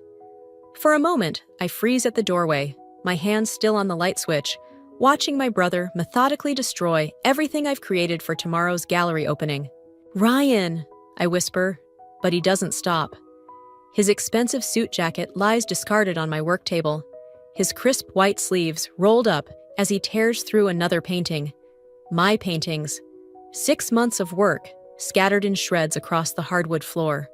For a moment, I freeze at the doorway, my hands still on the light switch, watching my brother methodically destroy everything I've created for tomorrow's gallery opening. "Ryan," I whisper, but he doesn't stop. His expensive suit jacket lies discarded on my work table, his crisp white sleeves rolled up as he tears through another painting. My paintings. 6 months of work, scattered in shreds across the hardwood floor.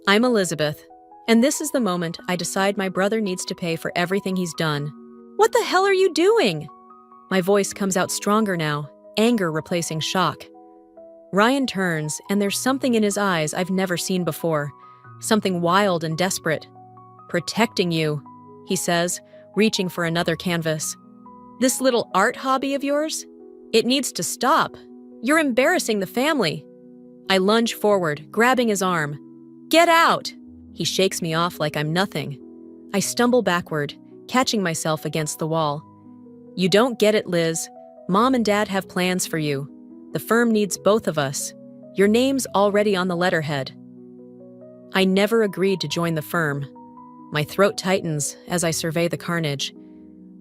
I'm Elizabeth, and this is the moment I decide my brother needs to pay for everything he's done. "What the hell are you doing?" My voice comes out stronger now, anger replacing shock. Ryan turns, and there's something in his eyes I've never seen before, something wild and desperate. "Protecting you," he says, reaching for another canvas. "This little art hobby of yours? It needs to stop. You're embarrassing the family." I lunge forward, grabbing his arm. "Get out!" He shakes me off like I'm nothing. I stumble backward, catching myself against the wall. "You don't get it, Liz. Mom and Dad have plans for you. The firm needs both of us. Your name's already on the letterhead." I never agreed to join the firm. My throat tightens as I survey the carnage.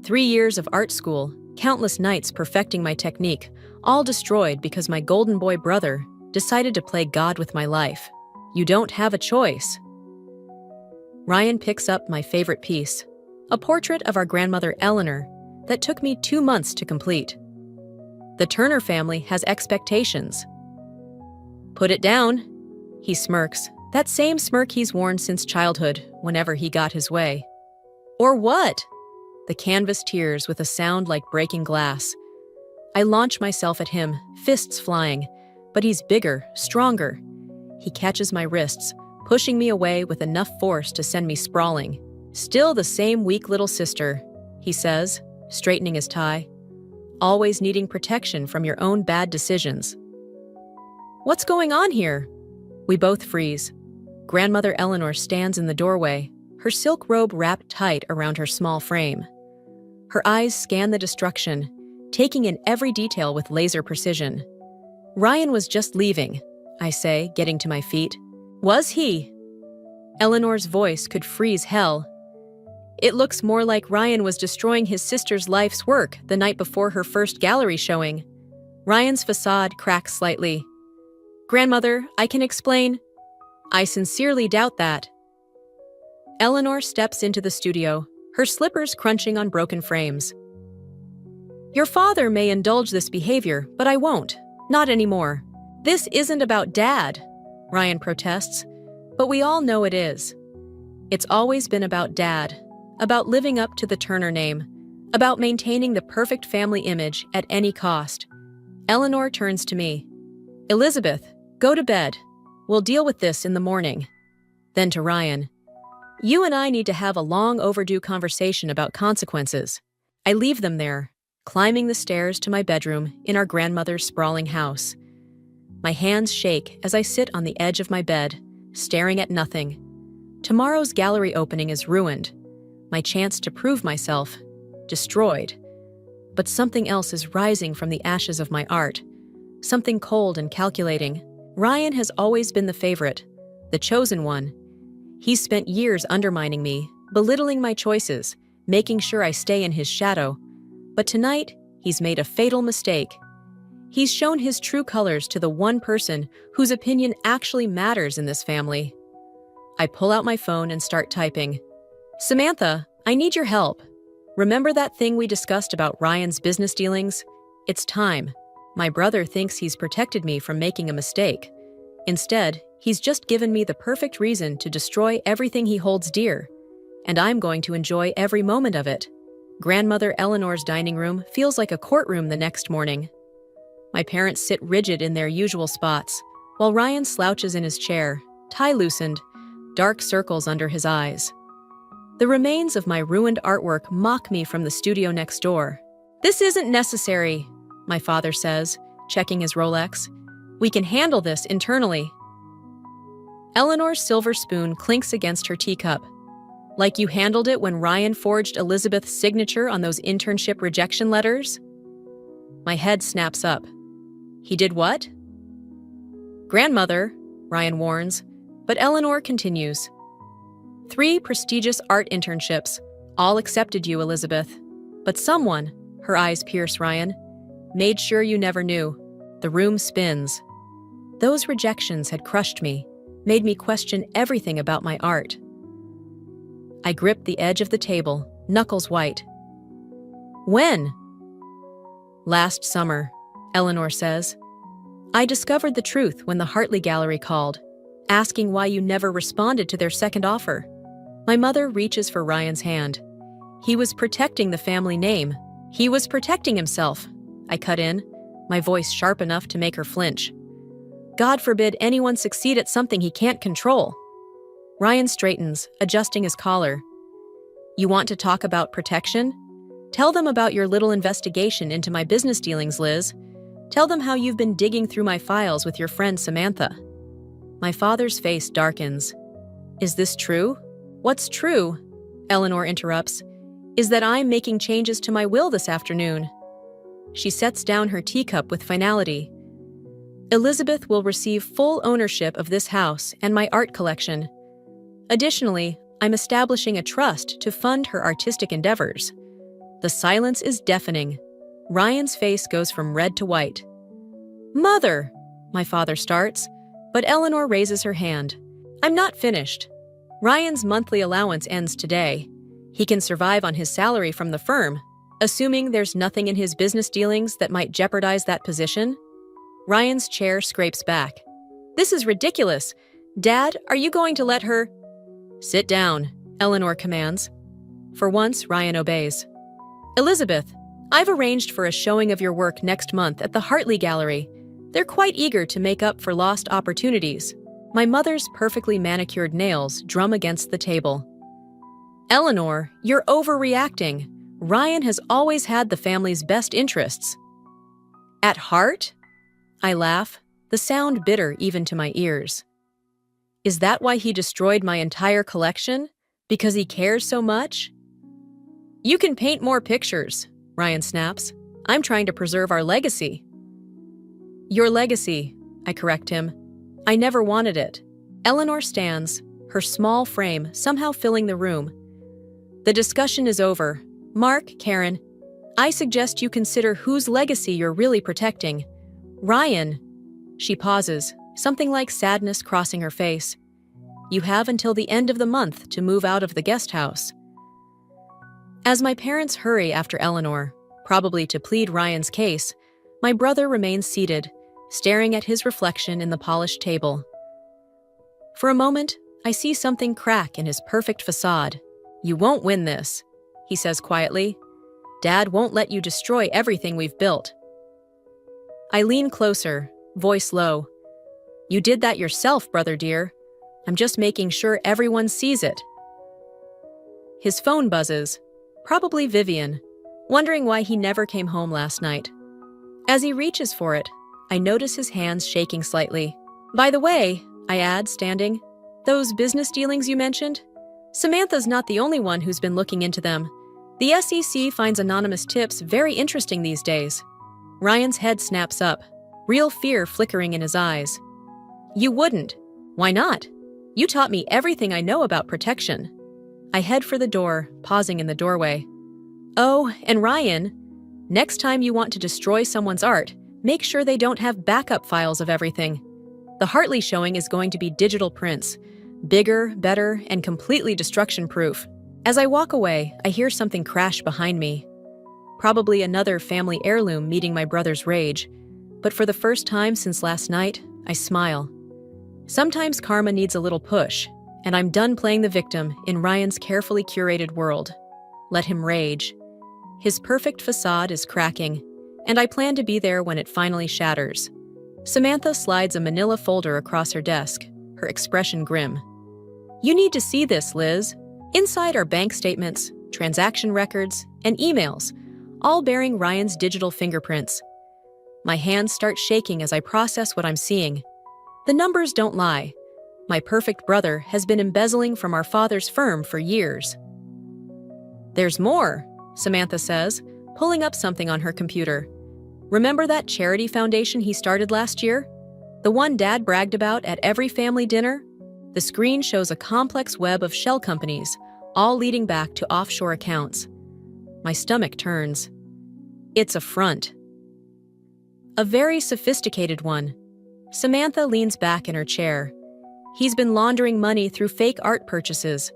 3 years of art school, countless nights perfecting my technique, all destroyed because my golden boy brother decided to play God with my life. You don't have a choice. Ryan picks up my favorite piece, a portrait of our grandmother Eleanor that took me 2 months to complete. The Turner family has expectations. "Put it down," he smirks, that same smirk he's worn since childhood whenever he got his way. "Or what?" The canvas tears with a sound like breaking glass. I launch myself at him, fists flying, but he's bigger, stronger. He catches my wrists, pushing me away with enough force to send me sprawling. "Still the same weak little sister," he says, straightening his tie. "Always needing protection from your own bad decisions." "What's going on here?" We both freeze. Grandmother Eleanor stands in the doorway, her silk robe wrapped tight around her small frame. Her eyes scan the destruction, taking in every detail with laser precision. Ryan was just leaving, I say, getting to my feet. Was he? Eleanor's voice could freeze hell. It looks more like Ryan was destroying his sister's life's work the night before her first gallery showing. Ryan's facade cracks slightly. Grandmother, I can explain. I sincerely doubt that. Eleanor steps into the studio, her slippers crunching on broken frames. Your father may indulge this behavior, but I won't. Not anymore. This isn't about Dad, Ryan protests, but we all know it is. It's always been about Dad, about living up to the Turner name, about maintaining the perfect family image at any cost. Eleanor turns to me. Elizabeth, go to bed. We'll deal with this in the morning. Then to Ryan. You and I need to have a long overdue conversation about consequences. I leave them there, climbing the stairs to my bedroom in our grandmother's sprawling house. My hands shake as I sit on the edge of my bed, staring at nothing. Tomorrow's gallery opening is ruined. My chance to prove myself, destroyed. But something else is rising from the ashes of my art. Something cold and calculating. Ryan has always been the favorite, the chosen one. He's spent years undermining me, belittling my choices, making sure I stay in his shadow. But tonight, he's made a fatal mistake. He's shown his true colors to the one person whose opinion actually matters in this family. I pull out my phone and start typing. Samantha, I need your help. Remember that thing we discussed about Ryan's business dealings? It's time. My brother thinks he's protected me from making a mistake. Instead, he's just given me the perfect reason to destroy everything he holds dear. And I'm going to enjoy every moment of it. Grandmother Eleanor's dining room feels like a courtroom the next morning. My parents sit rigid in their usual spots, while Ryan slouches in his chair, tie loosened, dark circles under his eyes. The remains of my ruined artwork mock me from the studio next door. This isn't necessary, my father says, checking his Rolex. We can handle this internally. Eleanor's silver spoon clinks against her teacup. Like you handled it when Ryan forged Elizabeth's signature on those internship rejection letters? My head snaps up. He did what? Grandmother, Ryan warns, but Eleanor continues. 3 prestigious art internships, all accepted you, Elizabeth. But someone, her eyes pierce Ryan, made sure you never knew. The room spins. Those rejections had crushed me, made me question everything about my art. I grip the edge of the table, knuckles white. When? Last summer, Eleanor says. I discovered the truth when the Hartley Gallery called, asking why you never responded to their second offer. My mother reaches for Ryan's hand. He was protecting the family name. He was protecting himself. I cut in, my voice sharp enough to make her flinch. God forbid anyone succeed at something he can't control. Ryan straightens, adjusting his collar. You want to talk about protection? Tell them about your little investigation into my business dealings, Liz. Tell them how you've been digging through my files with your friend Samantha. My father's face darkens. Is this true? What's true, Eleanor interrupts, is that I'm making changes to my will this afternoon. She sets down her teacup with finality. Elizabeth will receive full ownership of this house and my art collection. Additionally, I'm establishing a trust to fund her artistic endeavors. The silence is deafening. Ryan's face goes from red to white. Mother, my father starts, but Eleanor raises her hand. I'm not finished. Ryan's monthly allowance ends today. He can survive on his salary from the firm, assuming there's nothing in his business dealings that might jeopardize that position. Ryan's chair scrapes back. This is ridiculous. Dad, are you going to let her? Sit down, Eleanor commands. For once, Ryan obeys. Elizabeth, I've arranged for a showing of your work next month at the Hartley Gallery. They're quite eager to make up for lost opportunities. My mother's perfectly manicured nails drum against the table. Eleanor, you're overreacting. Ryan has always had the family's best interests. At heart? I laugh, the sound bitter even to my ears. Is that why he destroyed my entire collection? Because he cares so much? You can paint more pictures, Ryan snaps. I'm trying to preserve our legacy. Your legacy, I correct him. I never wanted it. Eleanor stands, her small frame somehow filling the room. The discussion is over. Mark, Karen, I suggest you consider whose legacy you're really protecting. Ryan. She pauses, something like sadness crossing her face. You have until the end of the month to move out of the guest house. As my parents hurry after Eleanor, probably to plead Ryan's case, my brother remains seated, staring at his reflection in the polished table. For a moment, I see something crack in his perfect facade. You won't win this, he says quietly. Dad won't let you destroy everything we've built. I lean closer, voice low. You did that yourself, brother dear. I'm just making sure everyone sees it. His phone buzzes, probably Vivian, wondering why he never came home last night. As he reaches for it, I notice his hands shaking slightly. By the way, I add, standing, those business dealings you mentioned? Samantha's not the only one who's been looking into them. The SEC finds anonymous tips very interesting these days. Ryan's head snaps up, real fear flickering in his eyes. You wouldn't. Why not? You taught me everything I know about protection. I head for the door, pausing in the doorway. Oh, and Ryan, next time you want to destroy someone's art, make sure they don't have backup files of everything. The Hartley showing is going to be digital prints. Bigger, better, and completely destruction-proof. As I walk away, I hear something crash behind me. Probably another family heirloom meeting my brother's rage. But for the first time since last night, I smile. Sometimes karma needs a little push, and I'm done playing the victim in Ryan's carefully curated world. Let him rage. His perfect facade is cracking, and I plan to be there when it finally shatters. Samantha slides a manila folder across her desk, her expression grim. You need to see this, Liz. Inside are bank statements, transaction records, and emails, all bearing Ryan's digital fingerprints. My hands start shaking as I process what I'm seeing. The numbers don't lie. My perfect brother has been embezzling from our father's firm for years. There's more, Samantha says, pulling up something on her computer. Remember that charity foundation he started last year? The one Dad bragged about at every family dinner? The screen shows a complex web of shell companies, all leading back to offshore accounts. My stomach turns. It's a front. A very sophisticated one. Samantha leans back in her chair. He's been laundering money through fake art purchases.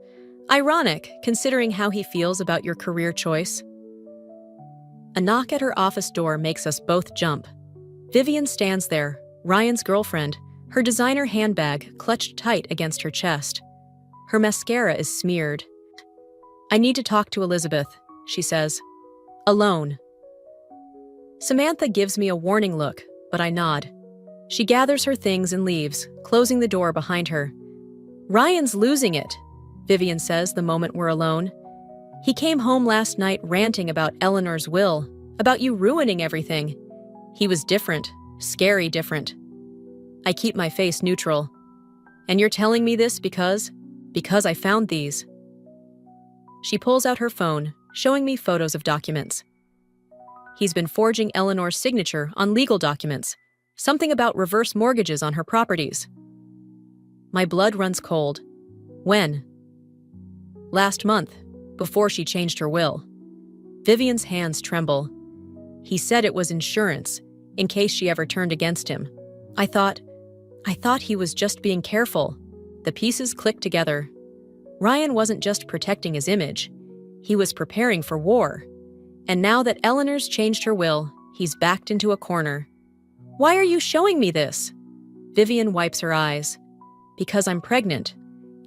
Ironic, considering how he feels about your career choice. A knock at her office door makes us both jump. Vivian stands there, Ryan's girlfriend, her designer handbag clutched tight against her chest. Her mascara is smeared. I need to talk to Elizabeth, she says. Alone. Samantha gives me a warning look, but I nod. She gathers her things and leaves, closing the door behind her. Ryan's losing it, Vivian says the moment we're alone. He came home last night ranting about Eleanor's will, about you ruining everything. He was different, scary different. I keep my face neutral. And you're telling me this because I found these. She pulls out her phone, showing me photos of documents. He's been forging Eleanor's signature on legal documents, something about reverse mortgages on her properties. My blood runs cold. When? Last month, before she changed her will. Vivian's hands tremble. He said it was insurance, in case she ever turned against him. I thought he was just being careful. The pieces clicked together. Ryan wasn't just protecting his image. He was preparing for war. And now that Eleanor's changed her will, he's backed into a corner. Why are you showing me this? Vivian wipes her eyes. Because I'm pregnant,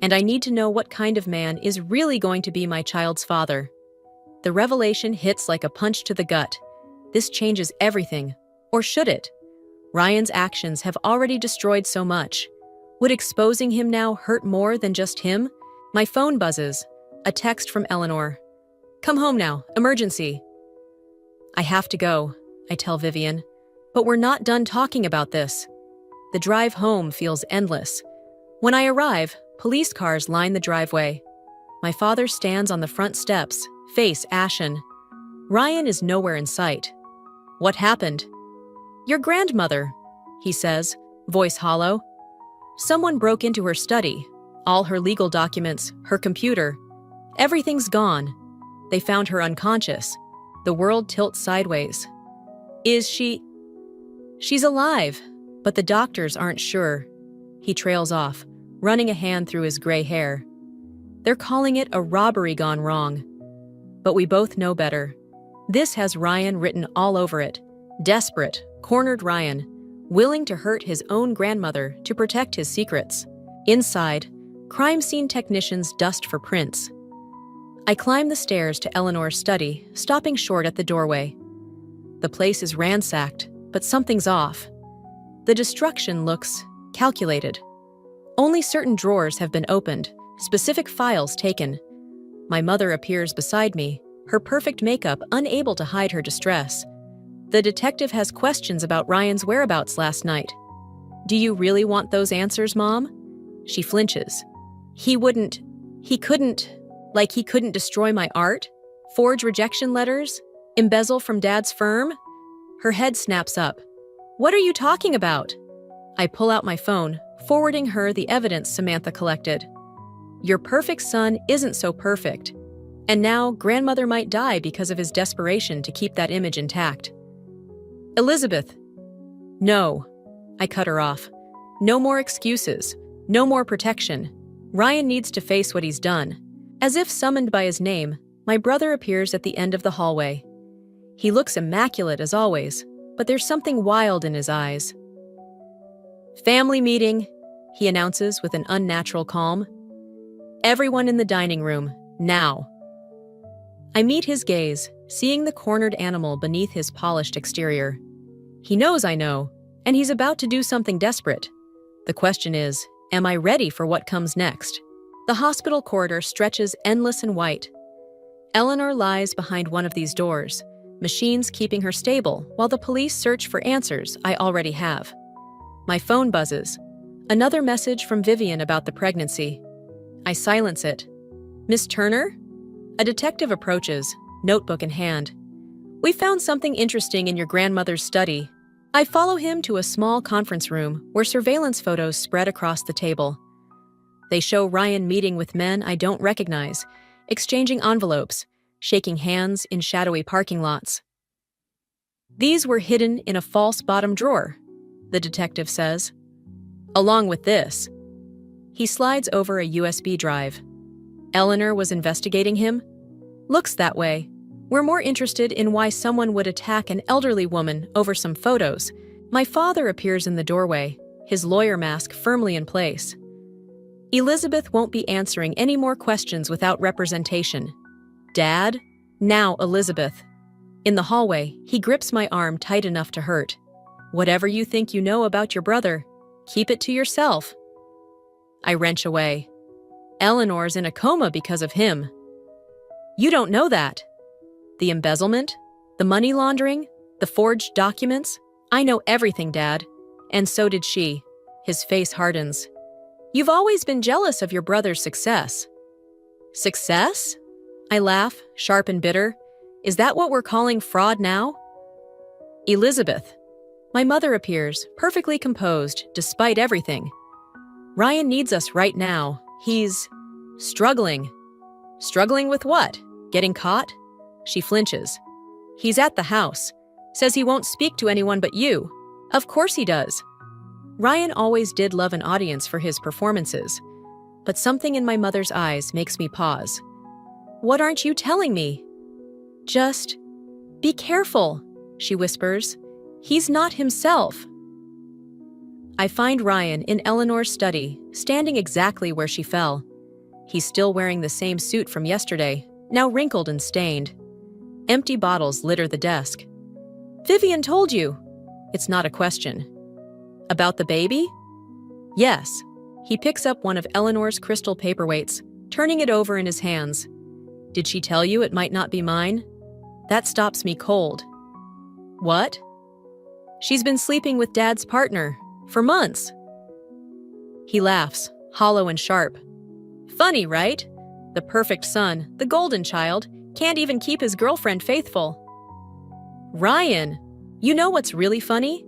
and I need to know what kind of man is really going to be my child's father. The revelation hits like a punch to the gut. This changes everything. Or should it? Ryan's actions have already destroyed so much. Would exposing him now hurt more than just him? My phone buzzes. A text from Eleanor. Come home now. Emergency. I have to go, I tell Vivian. But we're not done talking about this. The drive home feels endless. When I arrive, police cars line the driveway. My father stands on the front steps, face ashen. Ryan is nowhere in sight. What happened? Your grandmother, he says, voice hollow. Someone broke into her study. All her legal documents, her computer. Everything's gone. They found her unconscious. The world tilts sideways. Is she? She's alive, but the doctors aren't sure. He trails off, running a hand through his gray hair. They're calling it a robbery gone wrong. But we both know better. This has Ryan written all over it. Desperate, cornered Ryan, willing to hurt his own grandmother to protect his secrets. Inside, crime scene technicians dust for prints. I climb the stairs to Eleanor's study, stopping short at the doorway. The place is ransacked, but something's off. The destruction looks calculated. Only certain drawers have been opened, specific files taken. My mother appears beside me, her perfect makeup unable to hide her distress. The detective has questions about Ryan's whereabouts last night. Do you really want those answers, Mom? She flinches. He couldn't destroy my art? Forge rejection letters? Embezzle from Dad's firm? Her head snaps up. What are you talking about? I pull out my phone, forwarding her the evidence Samantha collected. Your perfect son isn't so perfect. And now grandmother might die because of his desperation to keep that image intact. Elizabeth. No. I cut her off. No more excuses. No more protection. Ryan needs to face what he's done. As if summoned by his name, my brother appears at the end of the hallway. He looks immaculate as always, but there's something wild in his eyes. Family meeting, he announces with an unnatural calm. Everyone in the dining room, now. I meet his gaze, seeing the cornered animal beneath his polished exterior. He knows I know, and he's about to do something desperate. The question is, am I ready for what comes next? The hospital corridor stretches endless and white. Eleanor lies behind one of these doors, machines keeping her stable while the police search for answers I already have. My phone buzzes. Another message from Vivian about the pregnancy. I silence it. Miss Turner? A detective approaches, notebook in hand. We found something interesting in your grandmother's study. I follow him to a small conference room where surveillance photos spread across the table. They show Ryan meeting with men I don't recognize, exchanging envelopes, shaking hands in shadowy parking lots. These were hidden in a false bottom drawer, the detective says. Along with this. He slides over a USB drive. Eleanor was investigating him? Looks that way. We're more interested in why someone would attack an elderly woman over some photos. My father appears in the doorway, his lawyer mask firmly in place. Elizabeth won't be answering any more questions without representation. Dad? Now Elizabeth. In the hallway, he grips my arm tight enough to hurt. Whatever you think you know about your brother, keep it to yourself. I wrench away. Eleanor's in a coma because of him. You don't know that. The embezzlement, the money laundering, the forged documents. I know everything, Dad. And so did she. His face hardens. You've always been jealous of your brother's success. Success? I laugh, sharp and bitter. Is that what we're calling fraud now? Elizabeth. My mother appears, perfectly composed, despite everything. Ryan needs us right now. He's struggling. Struggling with what? Getting caught? She flinches. He's at the house. Says he won't speak to anyone but you. Of course he does. Ryan always did love an audience for his performances. But something in my mother's eyes makes me pause. What aren't you telling me? Just be careful, she whispers. He's not himself. I find Ryan in Eleanor's study, standing exactly where she fell. He's still wearing the same suit from yesterday, now wrinkled and stained. Empty bottles litter the desk. Vivian told you. It's not a question. About the baby? Yes. He picks up one of Eleanor's crystal paperweights, turning it over in his hands. Did she tell you it might not be mine? That stops me cold. What? She's been sleeping with Dad's partner for months. He laughs, hollow and sharp. Funny, right? The perfect son, the golden child, can't even keep his girlfriend faithful. Ryan, you know what's really funny?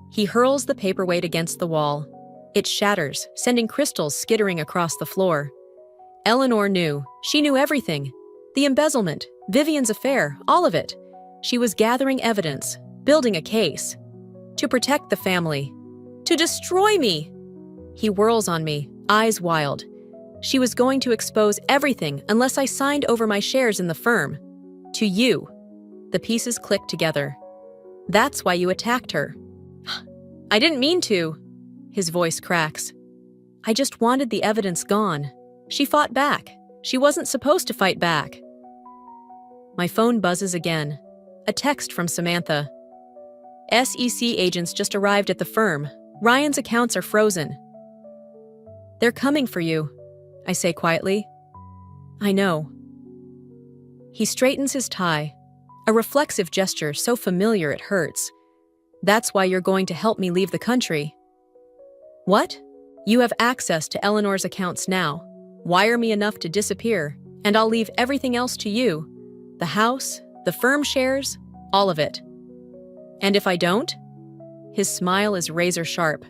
He hurls the paperweight against the wall. It shatters, sending crystals skittering across the floor. Eleanor knew. She knew everything. The embezzlement, Vivian's affair, all of it. She was gathering evidence, building a case. To protect the family. To destroy me! He whirls on me, eyes wild. She was going to expose everything unless I signed over my shares in the firm. To you. The pieces click together. That's why you attacked her. I didn't mean to. His voice cracks. I just wanted the evidence gone. She fought back. She wasn't supposed to fight back. My phone buzzes again. A text from Samantha. SEC agents just arrived at the firm. Ryan's accounts are frozen. They're coming for you, I say quietly. I know. He straightens his tie, a reflexive gesture so familiar it hurts. That's why you're going to help me leave the country. What? You have access to Eleanor's accounts now. Wire me enough to disappear, and I'll leave everything else to you. The house, the firm shares, all of it. And if I don't? His smile is razor sharp.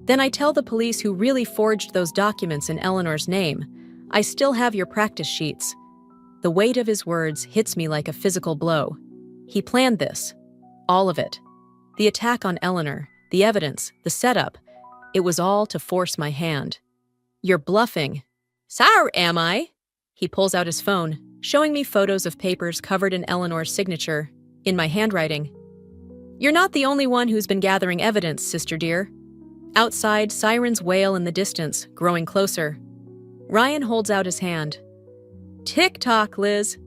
Then I tell the police who really forged those documents in Eleanor's name. I still have your practice sheets. The weight of his words hits me like a physical blow. He planned this. All of it. The attack on Eleanor, the evidence, the setup. It was all to force my hand. You're bluffing. Sour am I? He pulls out his phone, showing me photos of papers covered in Eleanor's signature, in my handwriting. You're not the only one who's been gathering evidence, sister dear. Outside, sirens wail in the distance, growing closer. Ryan holds out his hand. Tick-tock, Liz.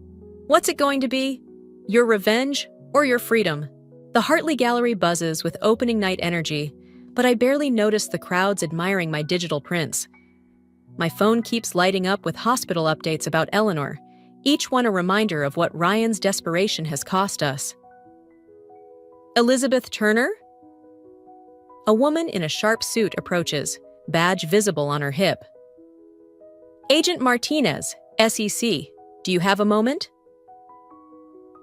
What's it going to be? Your revenge or your freedom? The Hartley Gallery buzzes with opening night energy, but I barely notice the crowds admiring my digital prints. My phone keeps lighting up with hospital updates about Eleanor, each one a reminder of what Ryan's desperation has cost us. Elizabeth Turner? A woman in a sharp suit approaches, badge visible on her hip. Agent Martinez, SEC, do you have a moment?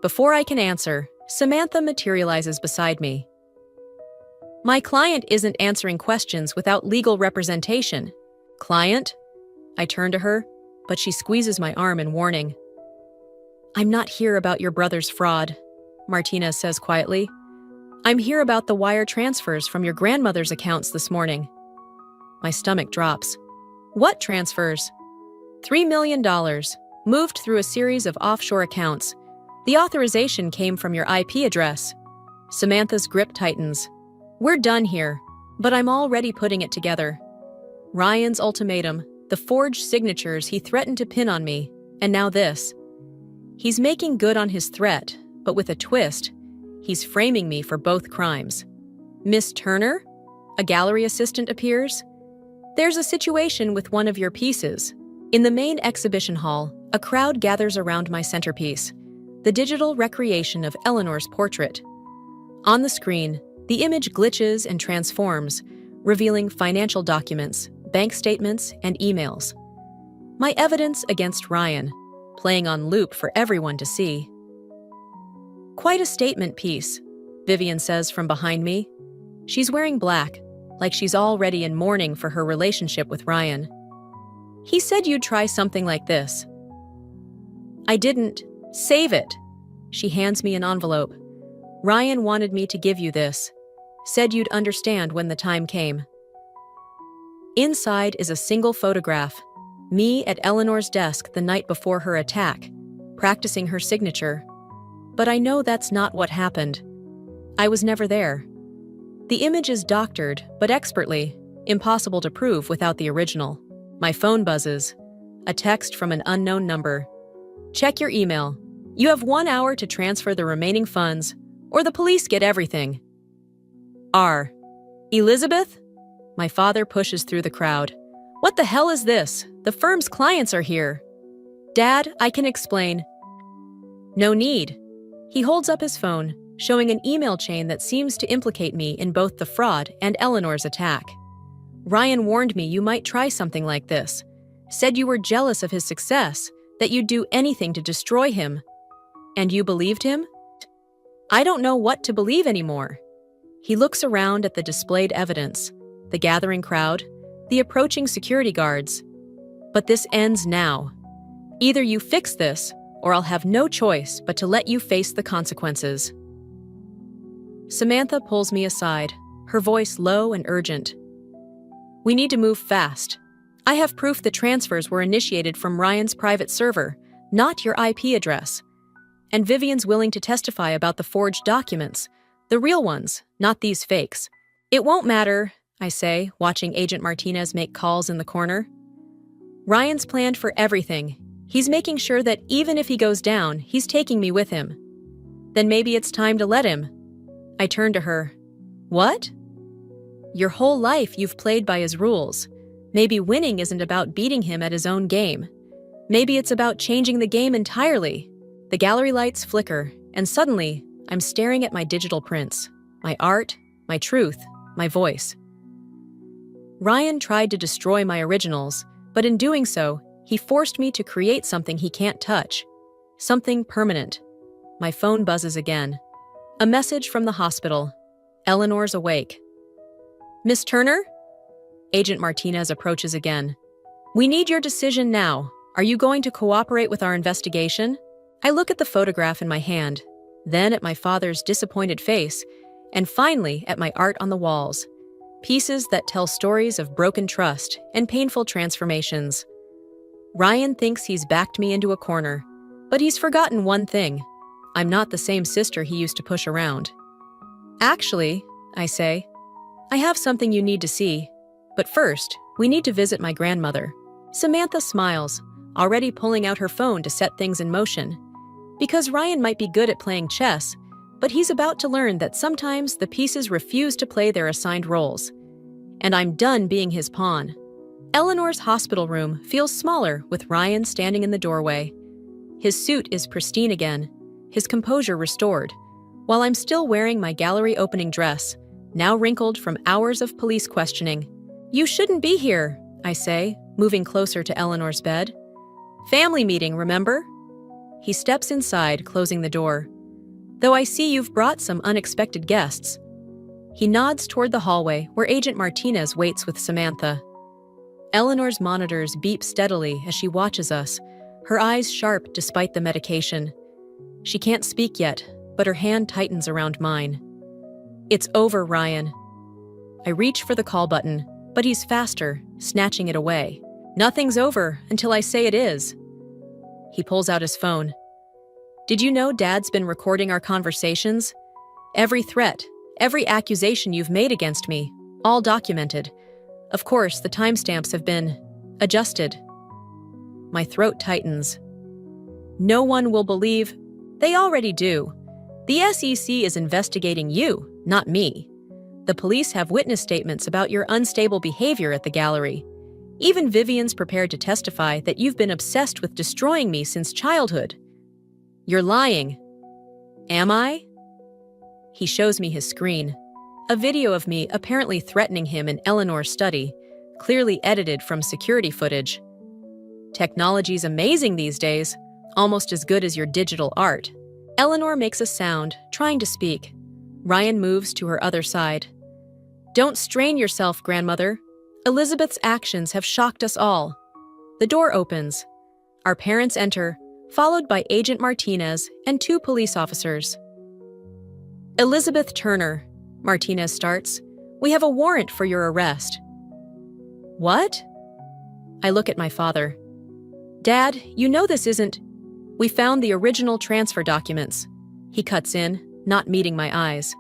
Before I can answer, Samantha materializes beside me. My client isn't answering questions without legal representation. Client? I turn to her, but she squeezes my arm in warning. I'm not here about your brother's fraud, Martinez says quietly. I'm here about the wire transfers from your grandmother's accounts this morning. My stomach drops. What transfers? $3 million, moved through a series of offshore accounts. The authorization came from your IP address. Samantha's grip tightens. We're done here, but I'm already putting it together. Ryan's ultimatum, the forged signatures he threatened to pin on me, and now this. He's making good on his threat, but with a twist. He's framing me for both crimes. Miss Turner? A gallery assistant appears. There's a situation with one of your pieces. In the main exhibition hall, a crowd gathers around my centerpiece, the digital recreation of Eleanor's portrait. On the screen, the image glitches and transforms, revealing financial documents, bank statements, and emails. My evidence against Ryan, playing on loop for everyone to see. Quite a statement piece, Vivian says from behind me. She's wearing black, like she's already in mourning for her relationship with Ryan. He said you'd try something like this. I didn't. Save it. She hands me an envelope. Ryan wanted me to give you this. Said you'd understand when the time came. Inside is a single photograph. Me at Eleanor's desk the night before her attack, practicing her signature. But I know that's not what happened. I was never there. The image is doctored, but expertly, impossible to prove without the original. My phone buzzes. A text from an unknown number. Check your email. You have 1 hour to transfer the remaining funds, or the police get everything. R. Elizabeth? My father pushes through the crowd. What the hell is this? The firm's clients are here. Dad, I can explain. No need. He holds up his phone, showing an email chain that seems to implicate me in both the fraud and Eleanor's attack. Ryan warned me you might try something like this. said you were jealous of his success, that you'd do anything to destroy him. And you believed him? I don't know what to believe anymore. He looks around at the displayed evidence, the gathering crowd, the approaching security guards. But this ends now. Either you fix this, or I'll have no choice but to let you face the consequences. Samantha pulls me aside, her voice low and urgent. We need to move fast. I have proof the transfers were initiated from Ryan's private server, not your IP address. And Vivian's willing to testify about the forged documents, the real ones, not these fakes. It won't matter, I say, watching Agent Martinez make calls in the corner. Ryan's planned for everything. He's making sure that even if he goes down, he's taking me with him. Then maybe it's time to let him. I turn to her. What? Your whole life you've played by his rules. Maybe winning isn't about beating him at his own game. Maybe it's about changing the game entirely. The gallery lights flicker, and suddenly, I'm staring at my digital prints, my art, my truth, my voice. Ryan tried to destroy my originals, but in doing so, he forced me to create something he can't touch. Something permanent. My phone buzzes again. A message from the hospital. Eleanor's awake. Miss Turner? Agent Martinez approaches again. We need your decision now. Are you going to cooperate with our investigation? I look at the photograph in my hand, then at my father's disappointed face, and finally at my art on the walls. Pieces that tell stories of broken trust and painful transformations. Ryan thinks he's backed me into a corner, but he's forgotten one thing. I'm not the same sister he used to push around. Actually, I say, I have something you need to see. But first, we need to visit my grandmother. Samantha smiles, already pulling out her phone to set things in motion. Because Ryan might be good at playing chess, but he's about to learn that sometimes the pieces refuse to play their assigned roles. And I'm done being his pawn. Eleanor's hospital room feels smaller with Ryan standing in the doorway. His suit is pristine again, his composure restored, while I'm still wearing my gallery opening dress, now wrinkled from hours of police questioning. You shouldn't be here, I say, moving closer to Eleanor's bed. Family meeting, remember? He steps inside, closing the door. Though I see you've brought some unexpected guests. He nods toward the hallway where Agent Martinez waits with Samantha. Eleanor's monitors beep steadily as she watches us, her eyes sharp despite the medication. She can't speak yet, but her hand tightens around mine. It's over, Ryan. I reach for the call button, but he's faster, snatching it away. Nothing's over until I say it is. He pulls out his phone. Did you know Dad's been recording our conversations? Every threat, every accusation you've made against me, all documented. Of course, the timestamps have been adjusted. My throat tightens. No one will believe. They already do. The SEC is investigating you, not me. The police have witness statements about your unstable behavior at the gallery. Even Vivian's prepared to testify that you've been obsessed with destroying me since childhood. You're lying. Am I? He shows me his screen. A video of me apparently threatening him in Eleanor's study, clearly edited from security footage. Technology's amazing these days, almost as good as your digital art. Eleanor makes a sound, trying to speak. Ryan moves to her other side. Don't strain yourself, grandmother. Elizabeth's actions have shocked us all. The door opens. Our parents enter, followed by Agent Martinez and 2 police officers. Elizabeth Turner, Martinez starts. We have a warrant for your arrest. What? I look at my father. Dad, you know this isn't... We found the original transfer documents. He cuts in, not meeting my eyes.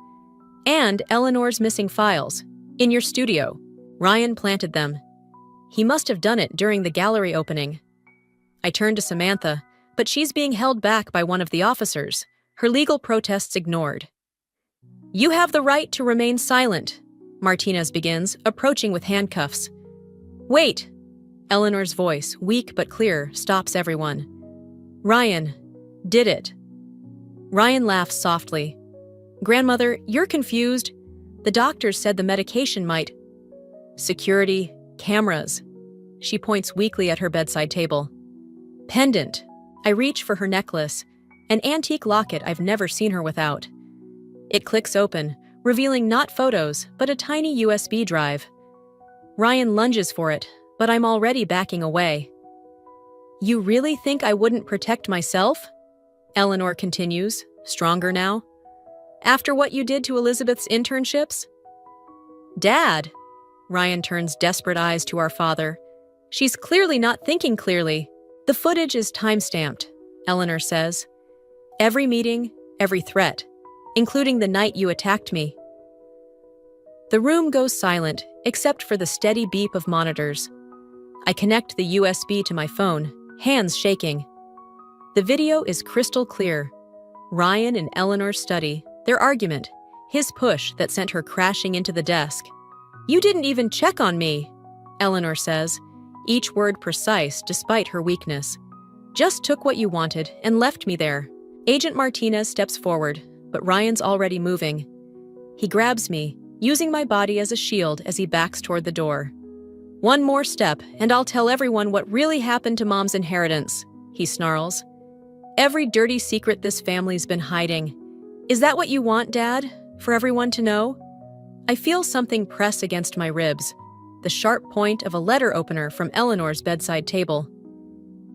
And Eleanor's missing files. In your studio. Ryan planted them. He must have done it during the gallery opening. I turn to Samantha, but she's being held back by one of the officers, her legal protests ignored. You have the right to remain silent, Martinez begins, approaching with handcuffs. Wait! Eleanor's voice, weak but clear, stops everyone. Ryan, did it. Ryan laughs softly. Grandmother, you're confused. The doctors said the medication might... Security, cameras. She points weakly at her bedside table. Pendant. I reach for her necklace, an antique locket I've never seen her without. It clicks open, revealing not photos, but a tiny USB drive. Ryan lunges for it, but I'm already backing away. You really think I wouldn't protect myself? Eleanor continues, stronger now. After what you did to Elizabeth's internships? Dad! Ryan turns desperate eyes to our father. She's clearly not thinking clearly. The footage is time-stamped, Eleanor says. Every meeting, every threat, including the night you attacked me. The room goes silent, except for the steady beep of monitors. I connect the USB to my phone, hands shaking. The video is crystal clear. Ryan and Eleanor's study, their argument, his push that sent her crashing into the desk. You didn't even check on me, Eleanor says, each word precise despite her weakness. Just took what you wanted and left me there. Agent Martinez steps forward, but Ryan's already moving. He grabs me, using my body as a shield as he backs toward the door. One more step, and I'll tell everyone what really happened to Mom's inheritance, he snarls. Every dirty secret this family's been hiding. Is that what you want, Dad? For everyone to know? I feel something press against my ribs, the sharp point of a letter opener from Eleanor's bedside table.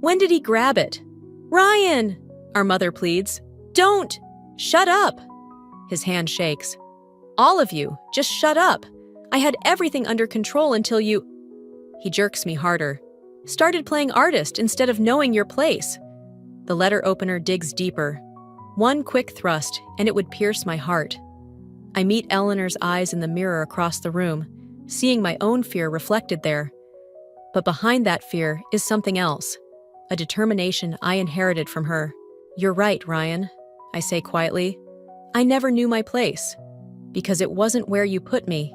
When did he grab it? Ryan! Our mother pleads. Don't! Shut up! His hand shakes. All of you, just shut up. I had everything under control until you... He jerks me harder. Started playing artist instead of knowing your place. The letter opener digs deeper. One quick thrust, and it would pierce my heart. I meet Eleanor's eyes in the mirror across the room, seeing my own fear reflected there. But behind that fear is something else, a determination I inherited from her. You're right, Ryan, I say quietly. I never knew my place, because it wasn't where you put me.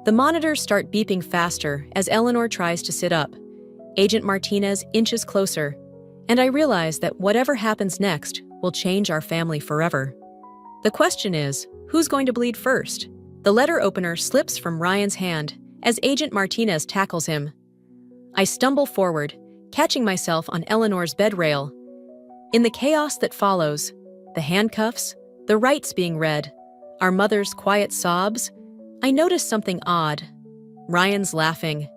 The monitors start beeping faster as Eleanor tries to sit up. Agent Martinez inches closer, and I realize that whatever happens next will change our family forever. The question is, who's going to bleed first? The letter opener slips from Ryan's hand as Agent Martinez tackles him. I stumble forward, catching myself on Eleanor's bed rail. In the chaos that follows, the handcuffs, the rights being read, our mother's quiet sobs, I notice something odd. Ryan's laughing.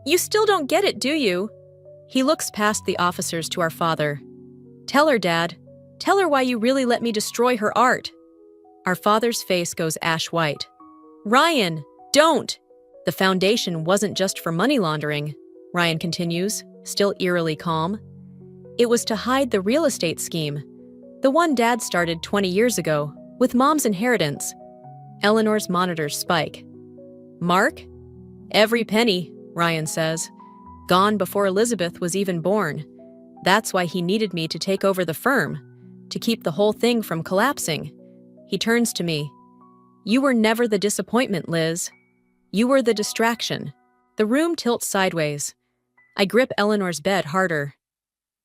You still don't get it, do you? He looks past the officers to our father. Tell her, Dad. Tell her why you really let me destroy her art. Our father's face goes ash white. Ryan, don't! The foundation wasn't just for money laundering, Ryan continues, still eerily calm. It was to hide the real estate scheme, the one Dad started 20 years ago, with Mom's inheritance. Eleanor's monitors spike. Mark? Every penny, Ryan says. Gone before Elizabeth was even born. That's why he needed me to take over the firm, to keep the whole thing from collapsing. He turns to me. You were never the disappointment, Liz. You were the distraction. The room tilts sideways. I grip Eleanor's bed harder.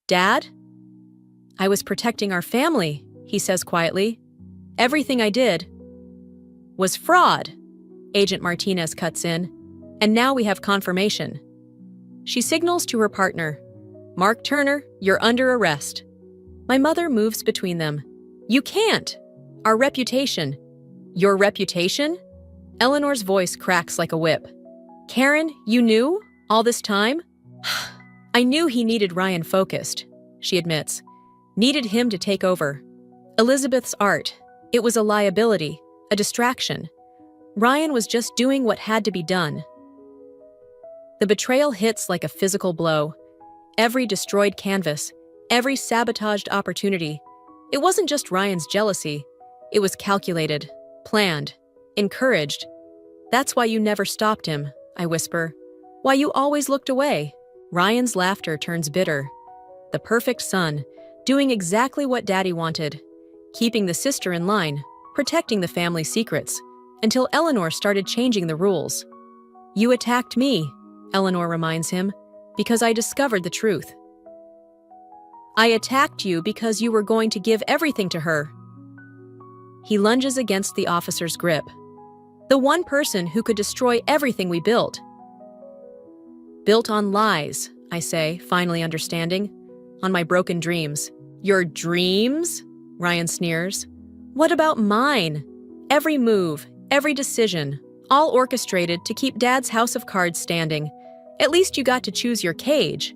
Dad? I was protecting our family, he says quietly. Everything I did was fraud. Agent Martinez cuts in, and now we have confirmation. She signals to her partner. Mark Turner, you're under arrest. My mother moves between them. You can't. Our reputation. Your reputation? Eleanor's voice cracks like a whip. Karen, you knew? All this time? I knew he needed Ryan focused, she admits. Needed him to take over. Elizabeth's art. It was a liability, a distraction. Ryan was just doing what had to be done. The betrayal hits like a physical blow. Every destroyed canvas, every sabotaged opportunity. It wasn't just Ryan's jealousy. It was calculated, planned, encouraged. That's why you never stopped him, I whisper. Why you always looked away. Ryan's laughter turns bitter. The perfect son, doing exactly what Daddy wanted. Keeping the sister in line, protecting the family secrets, until Eleanor started changing the rules. You attacked me, Eleanor reminds him, because I discovered the truth. I attacked you because you were going to give everything to her. He lunges against the officer's grip. The one person who could destroy everything we built. Built on lies, I say, finally understanding. On my broken dreams. Your dreams? Ryan sneers. What about mine? Every move, every decision, all orchestrated to keep Dad's house of cards standing. At least you got to choose your cage.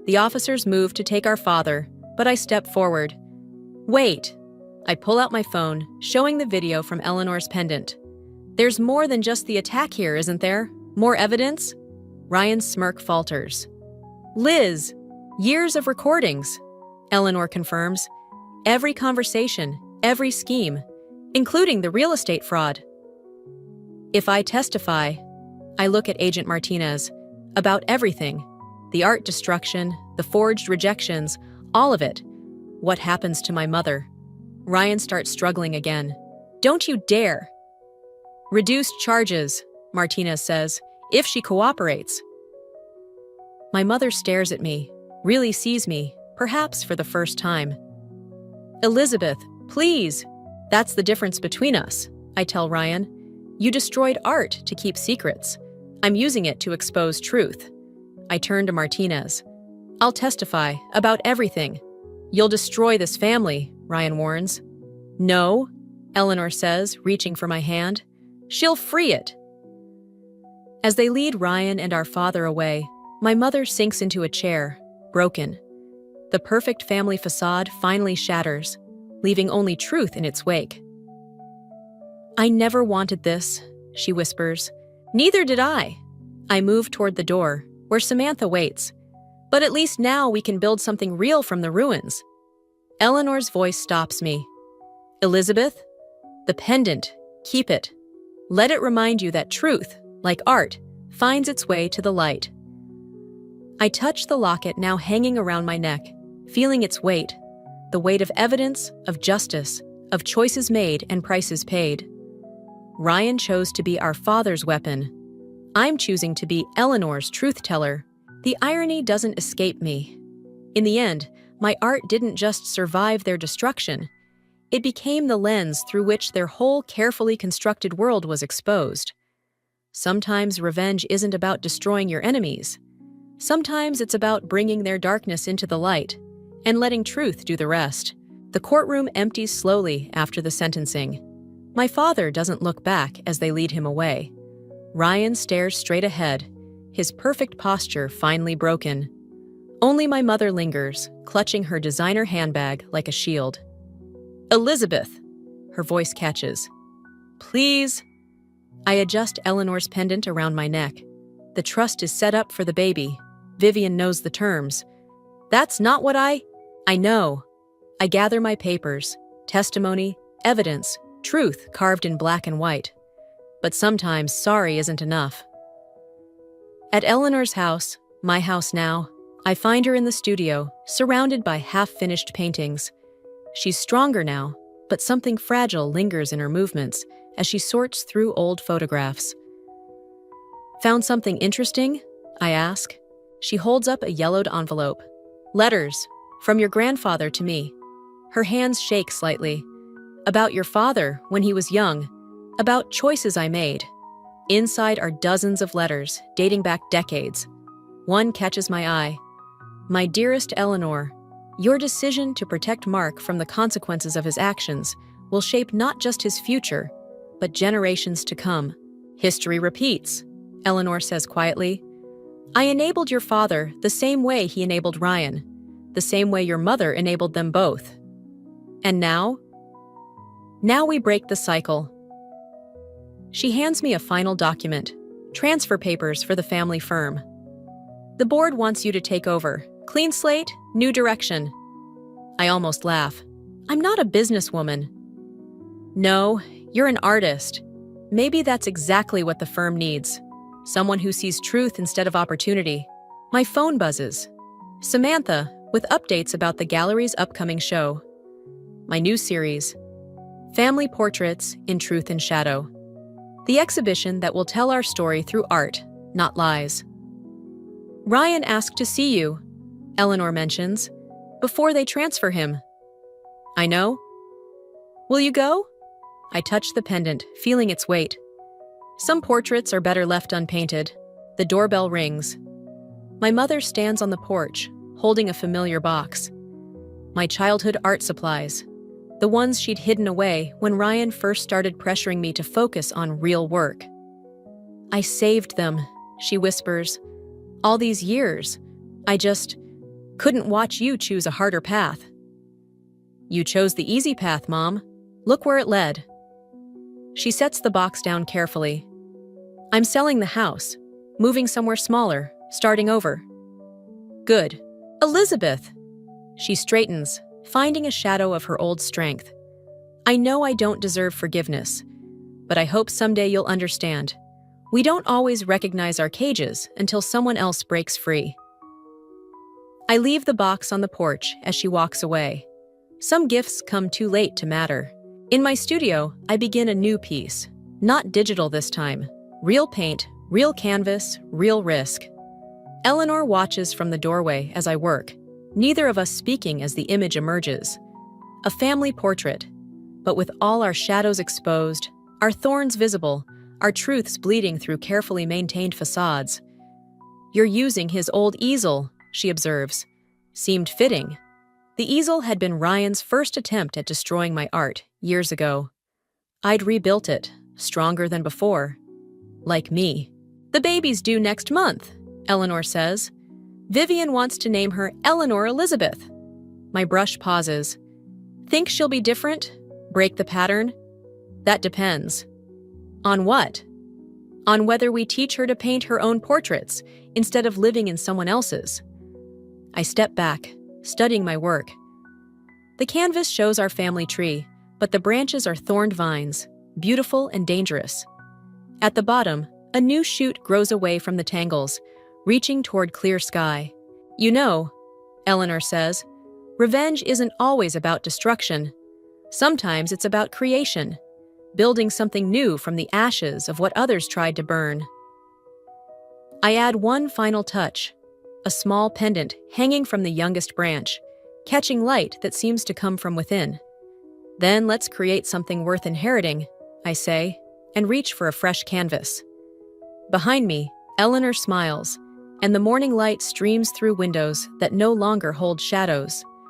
The officers move to take our father, but I step forward. Wait. I pull out my phone, showing the video from Eleanor's pendant. There's more than just the attack here, isn't there? More evidence? Ryan's smirk falters. Liz, years of recordings, Eleanor confirms. Every conversation, every scheme, including the real estate fraud. If I testify, I look at Agent Martinez, about everything. The art destruction, the forged rejections, all of it. What happens to my mother? Ryan starts struggling again. Don't you dare. Reduced charges, Martinez says, if she cooperates. My mother stares at me, really sees me, perhaps for the first time. Elizabeth, please. That's the difference between us, I tell Ryan. You destroyed art to keep secrets. I'm using it to expose truth. I turn to Martinez. I'll testify about everything. You'll destroy this family, Ryan warns. No, Eleanor says, reaching for my hand. She'll free it. As they lead Ryan and our father away, my mother sinks into a chair, broken. The perfect family facade finally shatters, leaving only truth in its wake. I never wanted this, she whispers. Neither did I. I move toward the door, where Samantha waits. But at least now we can build something real from the ruins. Eleanor's voice stops me. Elizabeth, the pendant, keep it. Let it remind you that truth, like art, finds its way to the light. I touch the locket now hanging around my neck, feeling its weight, the weight of evidence, of justice, of choices made and prices paid. Ryan chose to be our father's weapon. I'm choosing to be Eleanor's truth-teller. The irony doesn't escape me. In the end, my art didn't just survive their destruction. It became the lens through which their whole carefully constructed world was exposed. Sometimes revenge isn't about destroying your enemies. Sometimes it's about bringing their darkness into the light and letting truth do the rest. The courtroom empties slowly after the sentencing. My father doesn't look back as they lead him away. Ryan stares straight ahead, his perfect posture finally broken. Only my mother lingers, clutching her designer handbag like a shield. Elizabeth, her voice catches. Please. I adjust Eleanor's pendant around my neck. The trust is set up for the baby. Vivian knows the terms. That's not what I know. I gather my papers, testimony, evidence, truth carved in black and white. But sometimes sorry isn't enough. At Eleanor's house, my house now, I find her in the studio, surrounded by half-finished paintings. She's stronger now, but something fragile lingers in her movements as she sorts through old photographs. Found something interesting? I ask. She holds up a yellowed envelope. Letters, from your grandfather to me. Her hands shake slightly. About your father when he was young. About choices I made. Inside are dozens of letters, dating back decades. One catches my eye. My dearest Eleanor, your decision to protect Mark from the consequences of his actions will shape not just his future, but generations to come. History repeats, Eleanor says quietly. I enabled your father the same way he enabled Ryan, the same way your mother enabled them both. And now? Now we break the cycle. She hands me a final document, transfer papers for the family firm. The board wants you to take over. Clean slate, new direction. I almost laugh. I'm not a businesswoman. No, you're an artist. Maybe that's exactly what the firm needs. Someone who sees truth instead of opportunity. My phone buzzes. Samantha, with updates about the gallery's upcoming show. My new series, Family Portraits in Truth and Shadow. The exhibition that will tell our story through art, not lies. Ryan asked to see you, Eleanor mentions, before they transfer him. I know. Will you go? I touch the pendant, feeling its weight. Some portraits are better left unpainted. The doorbell rings. My mother stands on the porch, holding a familiar box. My childhood art supplies, the ones she'd hidden away when Ryan first started pressuring me to focus on real work. "I saved them," she whispers. "All these years. I just couldn't watch you choose a harder path." "You chose the easy path, Mom. Look where it led." She sets the box down carefully. "I'm selling the house, moving somewhere smaller, starting over." "Good. Elizabeth!" She straightens, finding a shadow of her old strength. "I know I don't deserve forgiveness, but I hope someday you'll understand. We don't always recognize our cages until someone else breaks free." I leave the box on the porch as she walks away. Some gifts come too late to matter. In my studio, I begin a new piece. Not digital this time. Real paint, real canvas, real risk. Eleanor watches from the doorway as I work, neither of us speaking as the image emerges. A family portrait, but with all our shadows exposed, our thorns visible, our truths bleeding through carefully maintained facades. "You're using his old easel," she observes. Seemed fitting. The easel had been Ryan's first attempt at destroying my art years ago. I'd rebuilt it, stronger than before. Like me. "The baby's due next month," Eleanor says. "Vivian wants to name her Eleanor Elizabeth." My brush pauses. "Think she'll be different? Break the pattern?" "That depends." "On what?" "On whether we teach her to paint her own portraits instead of living in someone else's." I step back, studying my work. The canvas shows our family tree, but the branches are thorned vines, beautiful and dangerous. At the bottom, a new shoot grows away from the tangles, reaching toward clear sky. "You know," Eleanor says, "revenge isn't always about destruction. Sometimes it's about creation, building something new from the ashes of what others tried to burn." I add one final touch, a small pendant hanging from the youngest branch, catching light that seems to come from within. "Then let's create something worth inheriting," I say, and reach for a fresh canvas. Behind me, Eleanor smiles, and the morning light streams through windows that no longer hold shadows.